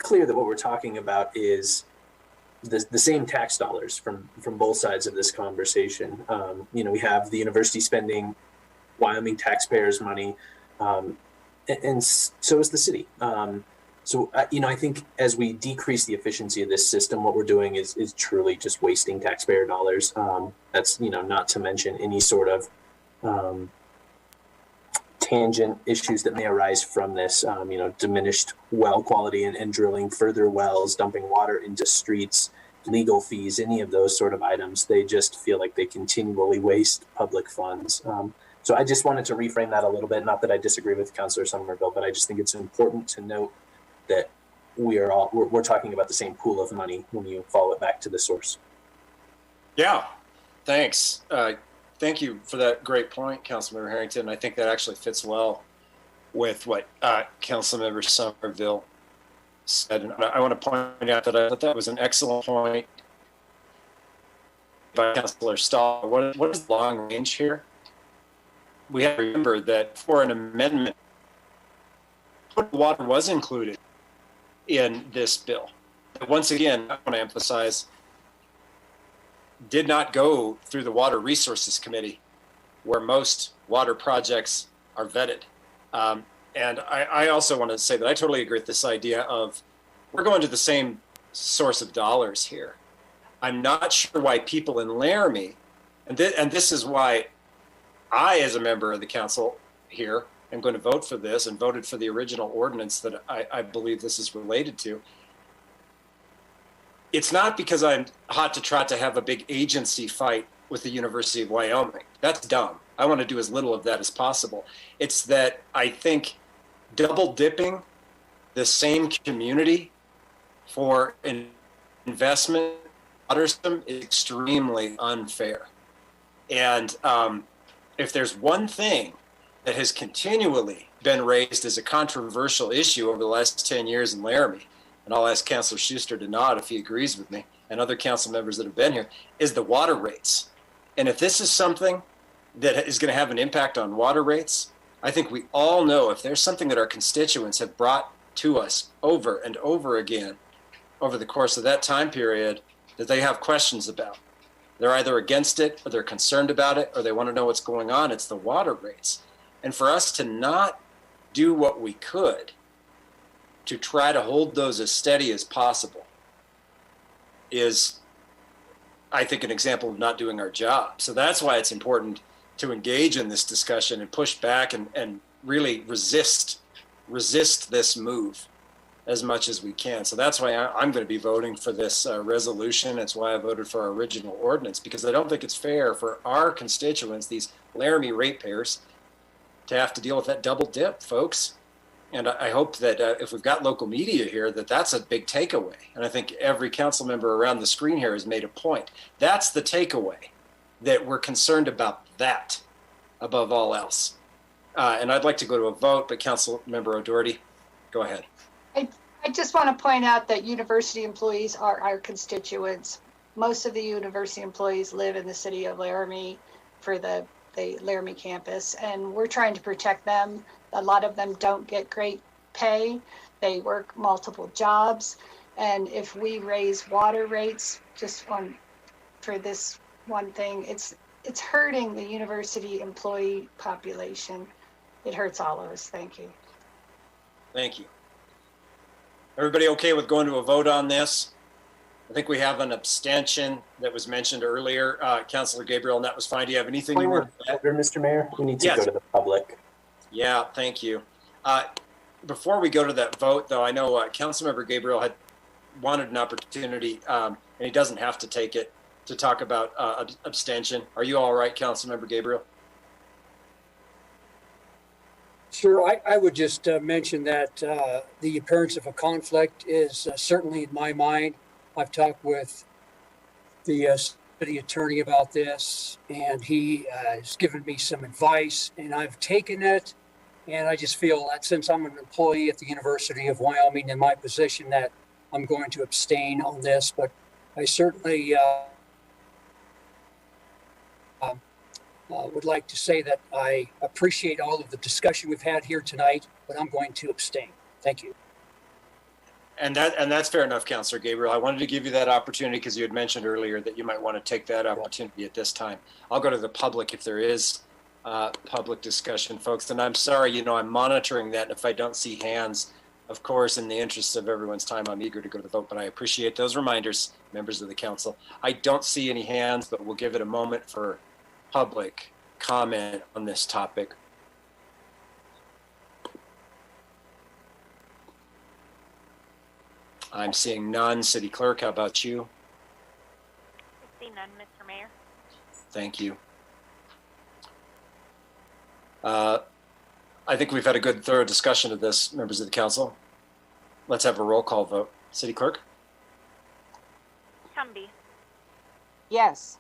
clear that what we're talking about is the same tax dollars from both sides of this conversation. We have the university spending Wyoming taxpayers' money, and so is the city. I think as we decrease the efficiency of this system, what we're doing is truly just wasting taxpayer dollars. That's, not to mention any sort of tangent issues that may arise from this, diminished well quality and drilling further wells, dumping water into streets, legal fees, any of those sort of items. They just feel like they continually waste public funds. So I just wanted to reframe that a little bit. Not that I disagree with Councilor Somerville, but I just think it's important to note that we're talking about the same pool of money when you follow it back to the source. Yeah, thanks. Thank you for that great point, Councilmember Harrington. I think that actually fits well with what Councilmember Somerville said. And I want to point out that I thought that was an excellent point by Councilor Stahl. What is long range here? We have to remember that for an amendment, water was included in this bill. But once again, I want to emphasize, did not go through the Water Resources Committee, where most water projects are vetted. And I also want to say that I totally agree with this idea of we're going to the same source of dollars here. I'm not sure why people in Laramie, and this is why I, as a member of the council here, am going to vote for this and voted for the original ordinance that I believe this is related to. It's not because I'm hot to trot to have a big agency fight with the University of Wyoming. That's dumb. I want to do as little of that as possible. It's that I think double dipping the same community for an investment in water system is extremely unfair. And if there's one thing that has continually been raised as a controversial issue over the last 10 years in Laramie, and I'll ask Councilor Schuster to nod if he agrees with me, and other council members that have been here, is the water rates. And if this is something that is going to have an impact on water rates, I think we all know if there's something that our constituents have brought to us over and over again over the course of that time period that they have questions about. They're either against it, or they're concerned about it, or they want to know what's going on. It's the water rates. And for us to not do what we could to try to hold those as steady as possible is, I think, an example of not doing our job. So that's why it's important to engage in this discussion and push back and really resist this move as much as we can. So that's why I'm going to be voting for this resolution. It's why I voted for our original ordinance, because I don't think it's fair for our constituents, these Laramie ratepayers, to have to deal with that double dip, folks. And I hope that if we've got local media here, that's a big takeaway. And I think every council member around the screen here has made a point. That's the takeaway, that we're concerned about that above all else. And I'd like to go to a vote, but Council Member O'Doherty, go ahead. I just want to point out that university employees are our constituents. Most of the university employees live in the city of Laramie for the Laramie campus, and we're trying to protect them. A lot of them don't get great pay. They work multiple jobs. And if we raise water rates for this one thing, it's hurting the university employee population. It hurts all of us. Thank you. Thank you. Everybody okay with going to a vote on this? I think we have an abstention that was mentioned earlier, Councilor Gabriel, and that was fine. Do you have anything you want to add? Mr. Mayor, we need to go to the public. Yeah, thank you. Before we go to that vote, though, I know Councilmember Gabriel had wanted an opportunity, and he doesn't have to take it, to talk about abstention. Are you all right, Councilmember Gabriel? Sure. I would just mention that the appearance of a conflict is certainly in my mind. I've talked with the city attorney about this, and he has given me some advice, and I've taken it. And I just feel that since I'm an employee at the University of Wyoming in my position, that I'm going to abstain on this. But I certainly would like to say that I appreciate all of the discussion we've had here tonight, but I'm going to abstain. Thank you. And that's fair enough, Councilor Gabriel. I wanted to give you that opportunity because you had mentioned earlier that you might want to take that opportunity at this time. I'll go to the public if there is public discussion, folks. And I'm sorry, I'm monitoring that. If I don't see hands, of course, in the interest of everyone's time, I'm eager to go to the vote, but I appreciate those reminders, members of the council. I don't see any hands, but we'll give it a moment for public comment on this topic. I'm seeing none. City Clerk, how about you? I see none, Mr. Mayor. Thank you. I think we've had a good, thorough discussion of this, members of the council. Let's have a roll call vote. City Clerk? Cumby. Yes.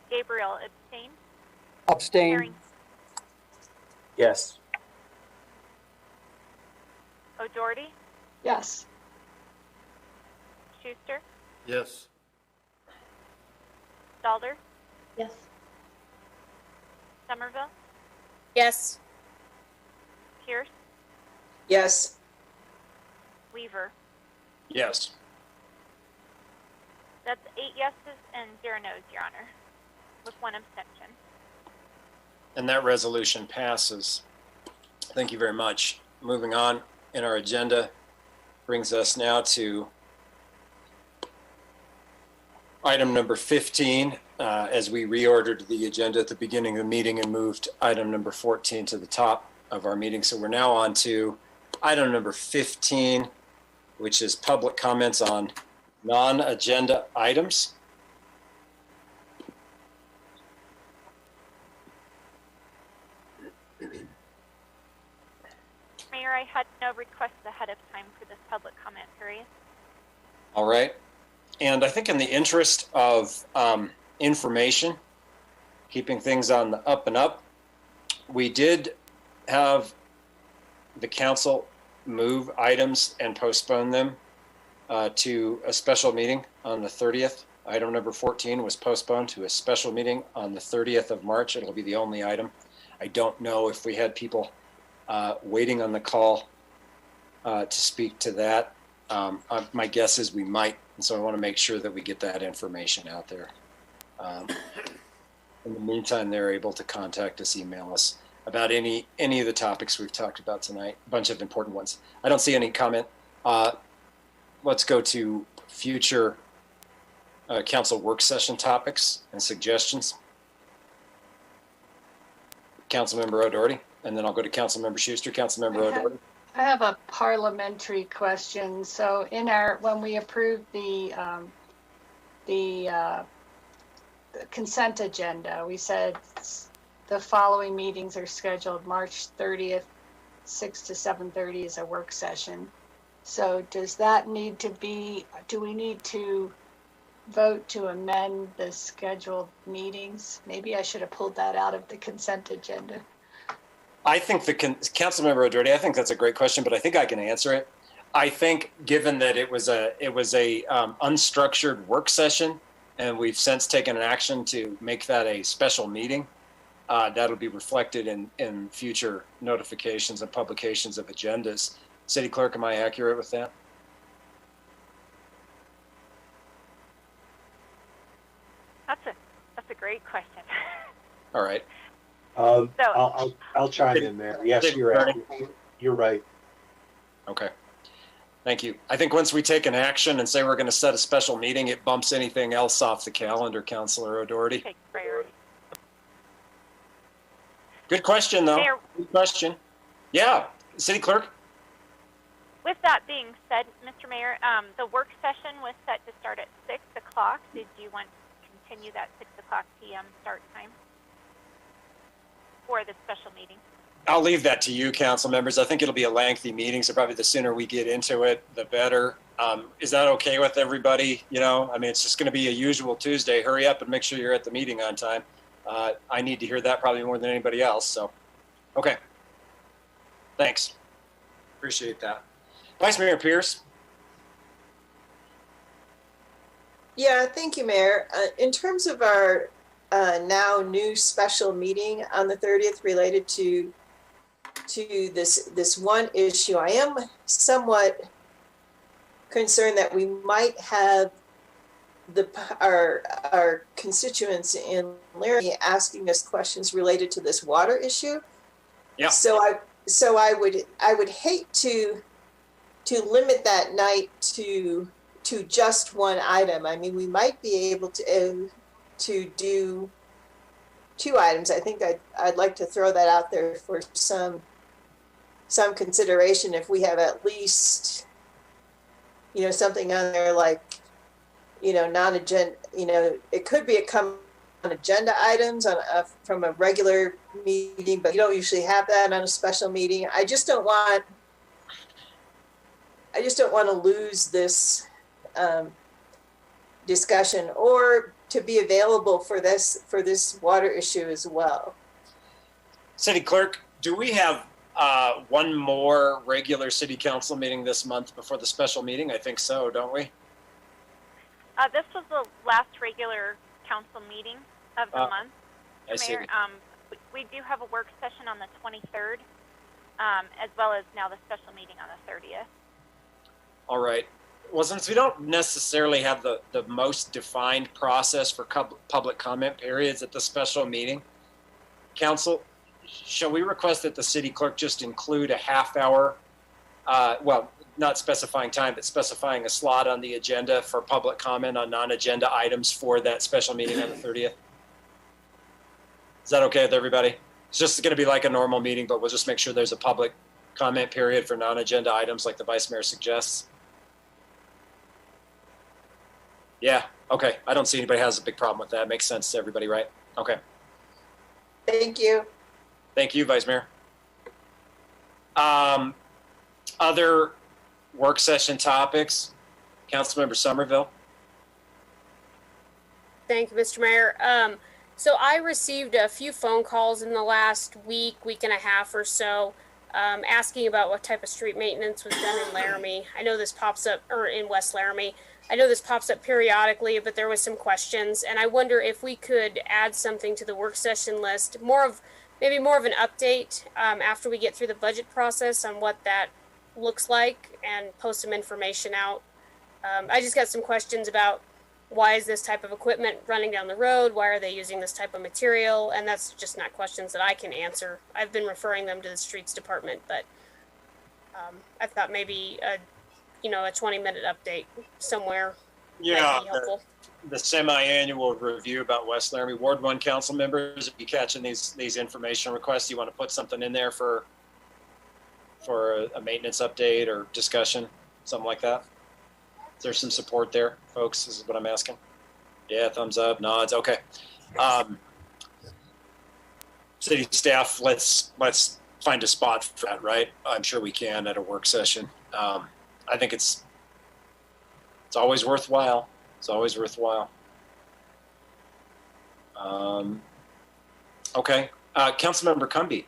Gabriel, abstain. Abstain. Herring. Yes. O'Doherty. Yes. Schuster. Yes. Stalder. Yes. Somerville. Yes. Pierce. Yes. Weaver. Yes. That's 8 yeses and 0 noes, Your Honor, with 1 abstention. And that resolution passes. Thank you very much. Moving on in our agenda brings us now to item number 15, as we reordered the agenda at the beginning of the meeting and moved item number 14 to the top of our meeting. So we're now on to item number 15, which is public comments on non-agenda items. Mayor, I had no requests ahead of time for this public comment period. All right. And I think in the interest of information, keeping things on the up and up, we did have the council move items and postpone them to a special meeting on the 30th. Item number 14 was postponed to a special meeting on the 30th of March. It'll be the only item. I don't know if we had people waiting on the call to speak to that. My guess is we might, and so I want to make sure that we get that information out there. In the meantime, they're able to contact us, email us about any of the topics we've talked about tonight, a bunch of important ones. I don't see any comment. Let's go to future council work session topics and suggestions. Councilmember O'Doherty, and then I'll go to Councilmember Schuster. Councilmember O'Doherty. I have a parliamentary question. So in when we approved the consent agenda, we said the following meetings are scheduled March 30th, 6 to 7:30 is a work session. So does that need to be, do we need to vote to amend the scheduled meetings? Maybe I should have pulled that out of the consent agenda. I think Councilmember O'Doherty, I think that's a great question, but I think I can answer it. I think given that it was a unstructured work session, and we've since taken an action to make that a special meeting, that'll be reflected in future notifications and publications of agendas. City Clerk, am I accurate with that? That's a great question. All right. I'll chime in there. Yes, you're right. Okay. Thank you. I think once we take an action and say we're going to set a special meeting, it bumps anything else off the calendar, Councilor O'Doherty. Take priority. Good question, though. Mayor, good question. Yeah, City Clerk. With that being said, Mr. Mayor, the work session was set to start at 6 o'clock. Did you want to continue that 6 o'clock p.m. start time for the special meeting? I'll leave that to you, council members. I think it'll be a lengthy meeting, so probably the sooner we get into it, the better. Is that okay with everybody? You know, I mean, it's just going to be a usual Tuesday. Hurry up and make sure you're at the meeting on time. I need to hear that probably more than anybody else. So, okay. Thanks. Appreciate that. Vice Mayor Pierce. Yeah, thank you, Mayor. In terms of our now new special meeting on the 30th related to this one issue, I am somewhat concerned that we might have our constituents in Laramie asking us questions related to this water issue. Yeah. So I would hate to limit that night to just one item. I mean, we might be able to do two items. I think I'd like to throw that out there for some consideration. If we have at least, something on there like, non-agenda, it could be on agenda items from a regular meeting, but you don't usually have that on a special meeting. I just don't want to lose this discussion or to be available for this water issue as well. City Clerk, do we have one more regular City Council meeting this month before the special meeting? I think so, don't we? This was the last regular council meeting of the month, Mayor. We do have a work session on the 23rd, as well as now the special meeting on the 30th. All right. Well, since we don't necessarily have the most defined process for public comment periods at the special meeting, Council, shall we request that the City Clerk just include a half hour, well, not specifying time, but specifying a slot on the agenda for public comment on non-agenda items for that special meeting on the 30th? Is that okay with everybody? It's just going to be like a normal meeting, but we'll just make sure there's a public comment period for non-agenda items like the Vice Mayor suggests. Yeah, okay. I don't see anybody has a big problem with that. Makes sense to everybody, right? Okay. Thank you. Thank you, Vice Mayor. Other work session topics. Councilmember Somerville. Thank you, Mr. Mayor. So I received a few phone calls in the last week and a half or so, asking about what type of street maintenance was done in Laramie. I know this pops up, or in West Laramie. I know this pops up periodically, but there was some questions, and I wonder if we could add something to the work session list, maybe more of an update after we get through the budget process on what that looks like, and post some information out. I just got some questions about why is this type of equipment running down the road? Why are they using this type of material? And that's just not questions that I can answer. I've been referring them to the streets department, but I thought maybe a 20-minute update somewhere might be helpful. The semi-annual review about West Laramie. Ward 1 council members, if you catching these information requests, you want to put something in there for a maintenance update or discussion, something like that? Is there some support there, folks? This is what I'm asking. Yeah, thumbs up, nods. Okay. City staff, let's find a spot for that, right? I'm sure we can at a work session. I think it's always worthwhile. It's always worthwhile. Okay. Councilmember Cumby.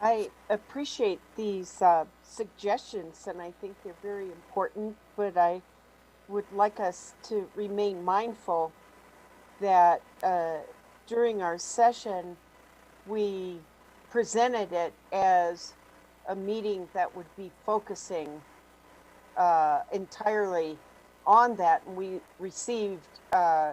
I appreciate these suggestions, and I think they're very important, but I would like us to remain mindful that during our session, we presented it as a meeting that would be focusing entirely on that. And we received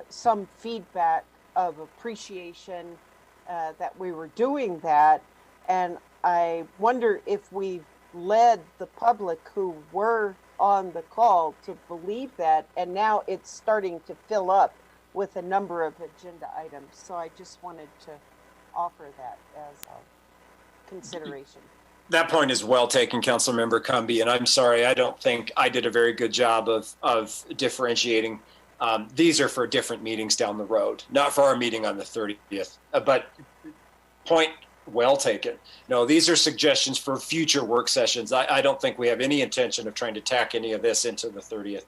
some feedback of appreciation that we were doing that. And I wonder if we've led the public who were on the call to believe that, and now it's starting to fill up with a number of agenda items. So I just wanted to offer that as a consideration. That point is well taken, Councilmember Cumby, and I'm sorry, I don't think I did a very good job of differentiating. These are for different meetings down the road, not for our meeting on the 30th, but point well taken. No, these are suggestions for future work sessions. I don't think we have any intention of trying to tack any of this into the 30th,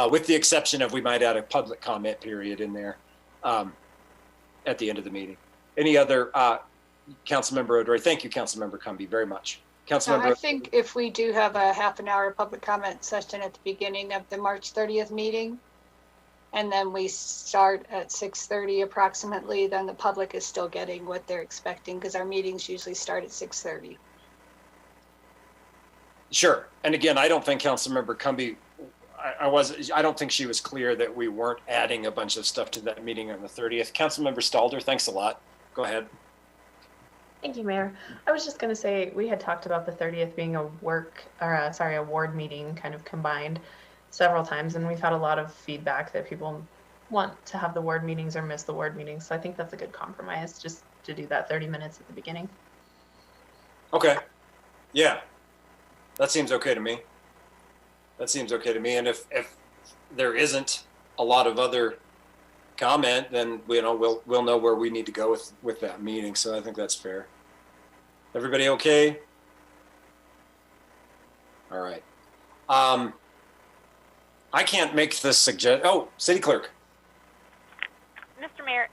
with the exception of we might add a public comment period in there at the end of the meeting. Any other, Councilmember O'Dory? Thank you, Councilmember Cumby, very much. Councilmember. I think if we do have a half an hour public comment session at the beginning of the March 30th meeting, and then we start at 6:30 approximately, then the public is still getting what they're expecting, because our meetings usually start at 6:30. Sure. And again, I don't think Councilmember Cumby, I don't think she was clear that we weren't adding a bunch of stuff to that meeting on the 30th. Councilmember Stalder, thanks a lot. Go ahead. Thank you, Mayor. I was just going to say, we had talked about the 30th being a ward meeting kind of combined several times, and we've had a lot of feedback that people want to have the ward meetings or miss the ward meetings. So I think that's a good compromise, just to do that 30 minutes at the beginning. Okay. Yeah. That seems okay to me. That seems okay to me. And if there isn't a lot of other comment, then we'll know where we need to go with that meeting. So I think that's fair. Everybody okay? All right. I can't make this suggestion. Oh, City Clerk. Mr. Mayor,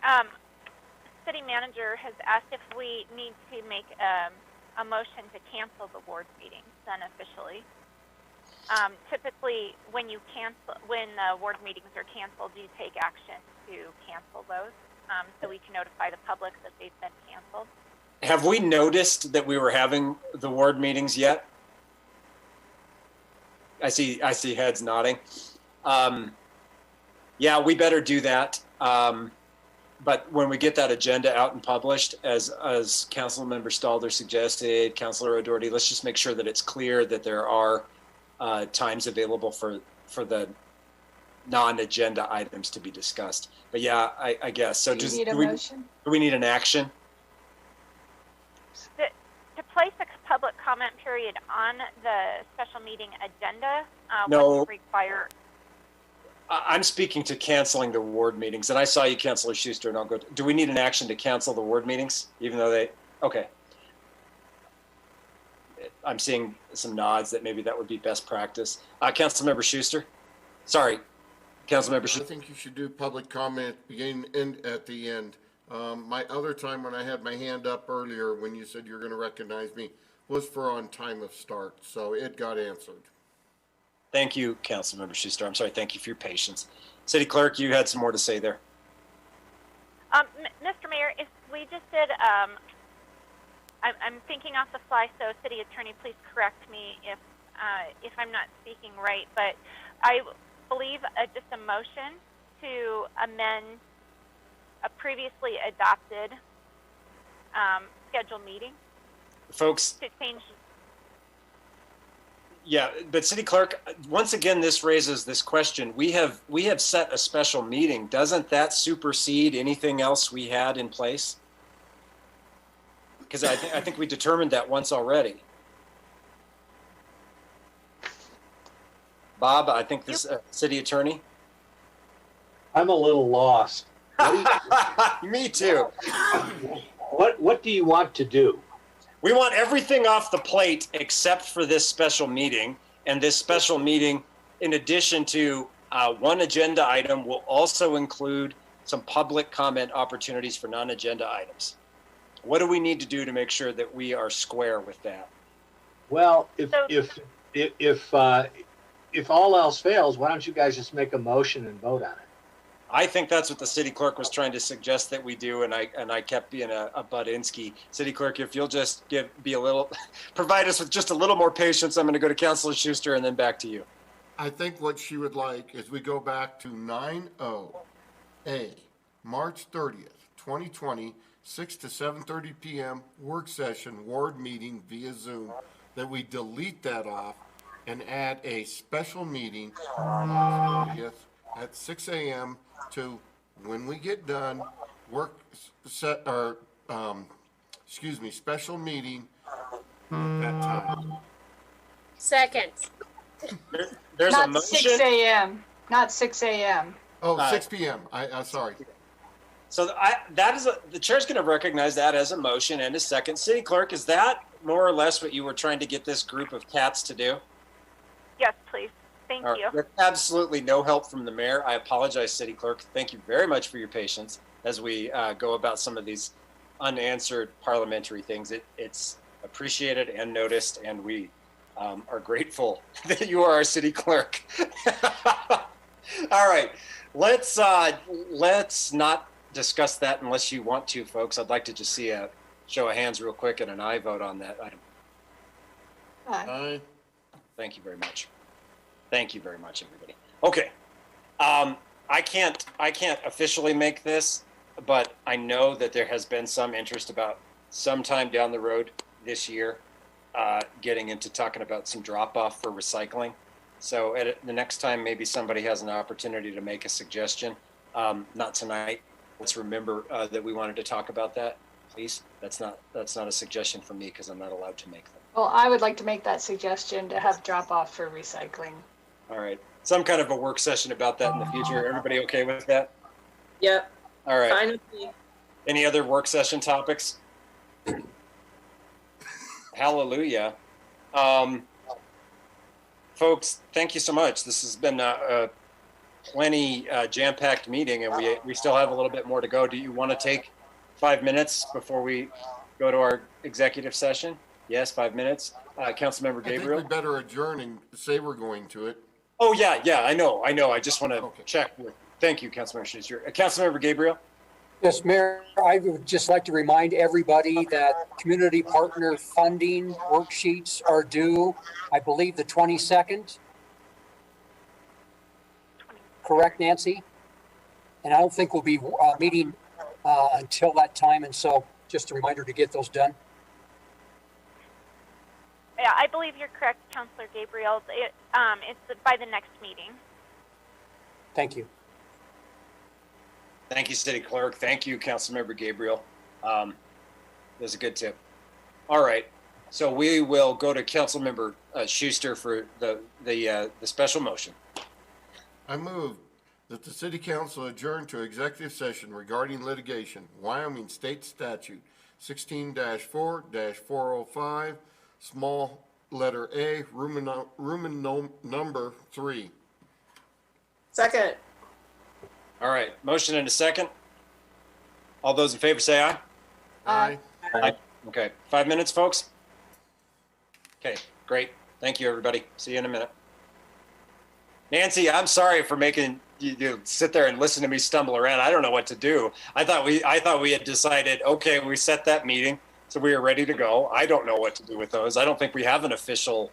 City Manager has asked if we need to make a motion to cancel the ward meetings unofficially. Typically, when the ward meetings are canceled, you take action to cancel those, so we can notify the public that they've been canceled. Have we noticed that we were having the ward meetings yet? I see heads nodding. Yeah, we better do that. But when we get that agenda out and published, as Councilmember Stalder suggested, Councilor O'Doherty, let's just make sure that it's clear that there are times available for the non-agenda items to be discussed. But yeah, I guess. So do we need an action? To place a public comment period on the special meeting agenda No. would require. I'm speaking to canceling the ward meetings, and I saw you, Councilor Schuster, and I'll go. Do we need an action to cancel the ward meetings, even though they? Okay. I'm seeing some nods that maybe that would be best practice. Councilmember Schuster. Sorry, Councilmember I Schuster. think you should do public comment beginning and at the end. My other time when I had my hand up earlier, when you said you're going to recognize me, was for on time of start, so it got answered. Thank you, Councilmember Schuster. I'm sorry. Thank you for your patience. City Clerk, you had some more to say there. Mr. Mayor, if we just did, I'm thinking off the fly, so City Attorney, please correct me if I'm not speaking right, but I believe just a motion to amend a previously adopted scheduled meeting. Folks. To change. Yeah, but City Clerk, once again, this raises this question. We have set a special meeting. Doesn't that supersede anything else we had in place? Because I think we determined that once already. Bob, I think this City Attorney. I'm a little lost. Me too. What do you want to do? We want everything off the plate except for this special meeting. And this special meeting, in addition to one agenda item, will also include some public comment opportunities for non-agenda items. What do we need to do to make sure that we are square with that? Well, if all else fails, why don't you guys just make a motion and vote on it? I think that's what the city clerk was trying to suggest that we do, and I kept being a Budinsky. City clerk, if you'll just provide us with just a little more patience, I'm going to go to Councilor Schuster and then back to you. I think what she would like is we go back to 9/0, March 30th, 2020, 6 to 7:30 p.m. work session, ward meeting via Zoom, that we delete that off and add a special meeting March 30th at 6 a.m. to, when we get done, special meeting at that time. Second. There's not a motion. 6 a.m. Not 6 a.m. Oh, 6 p.m. I'm sorry. So the chair's going to recognize that as a motion and a second. City clerk, is that more or less what you were trying to get this group of cats to do? Yes, please. Thank you. With absolutely no help from the mayor. I apologize, City Clerk. Thank you very much for your patience as we go about some of these unanswered parliamentary things. It's appreciated and noticed, and we are grateful that you are our City Clerk. All right, let's not discuss that unless you want to, folks. I'd like to just see a show of hands real quick and an aye vote on that item. Aye. Thank you very much. Thank you very much, everybody. Okay. I can't officially make this, but I know that there has been some interest about sometime down the road this year getting into talking about some drop-off for recycling. So the next time maybe somebody has an opportunity to make a suggestion, not tonight. Let's remember that we wanted to talk about that, please. That's not a suggestion from me because I'm not allowed to make them. Well, I would like to make that suggestion to have drop-off for recycling. All right. Some kind of a work session about that in the future. Everybody okay with that? Yep. All right. Fine with me. Any other work session topics? Hallelujah. Folks, thank you so much. This has been a plenty jam-packed meeting, and we still have a little bit more to go. Do you want to take 5 minutes before we go to our executive session? Yes, 5 minutes. Councilmember Gabriel? I think we better adjourn and say we're going to it. Oh, yeah, I know. I just want to check. Thank you, Councilmember Schuster. Councilmember Gabriel? Yes, Mayor, I would just like to remind everybody that community partner funding worksheets are due, I believe, the 22nd. Correct, Nancy? And I don't think we'll be meeting until that time, and so just a reminder to get those done. Yeah, I believe you're correct, Councilor Gabriel. It's by the next meeting. Thank you. Thank you, City Clerk. Thank you, Councilmember Gabriel. That's a good tip. All right, so we will go to Councilmember Schuster for the special motion. I move that the City Council adjourn to executive session regarding litigation, Wyoming State Statute 16-4-405, small letter A, Roman number 3. Second. All right, motion and a second. All those in favor say aye. Aye. Aye. Okay, 5 minutes, folks? Okay, great. Thank you, everybody. See you in a minute. Nancy, I'm sorry for making you sit there and listen to me stumble around. I don't know what to do. I thought we had decided, okay, we set that meeting, so we were ready to go. I don't know what to do with those. I don't think we have an official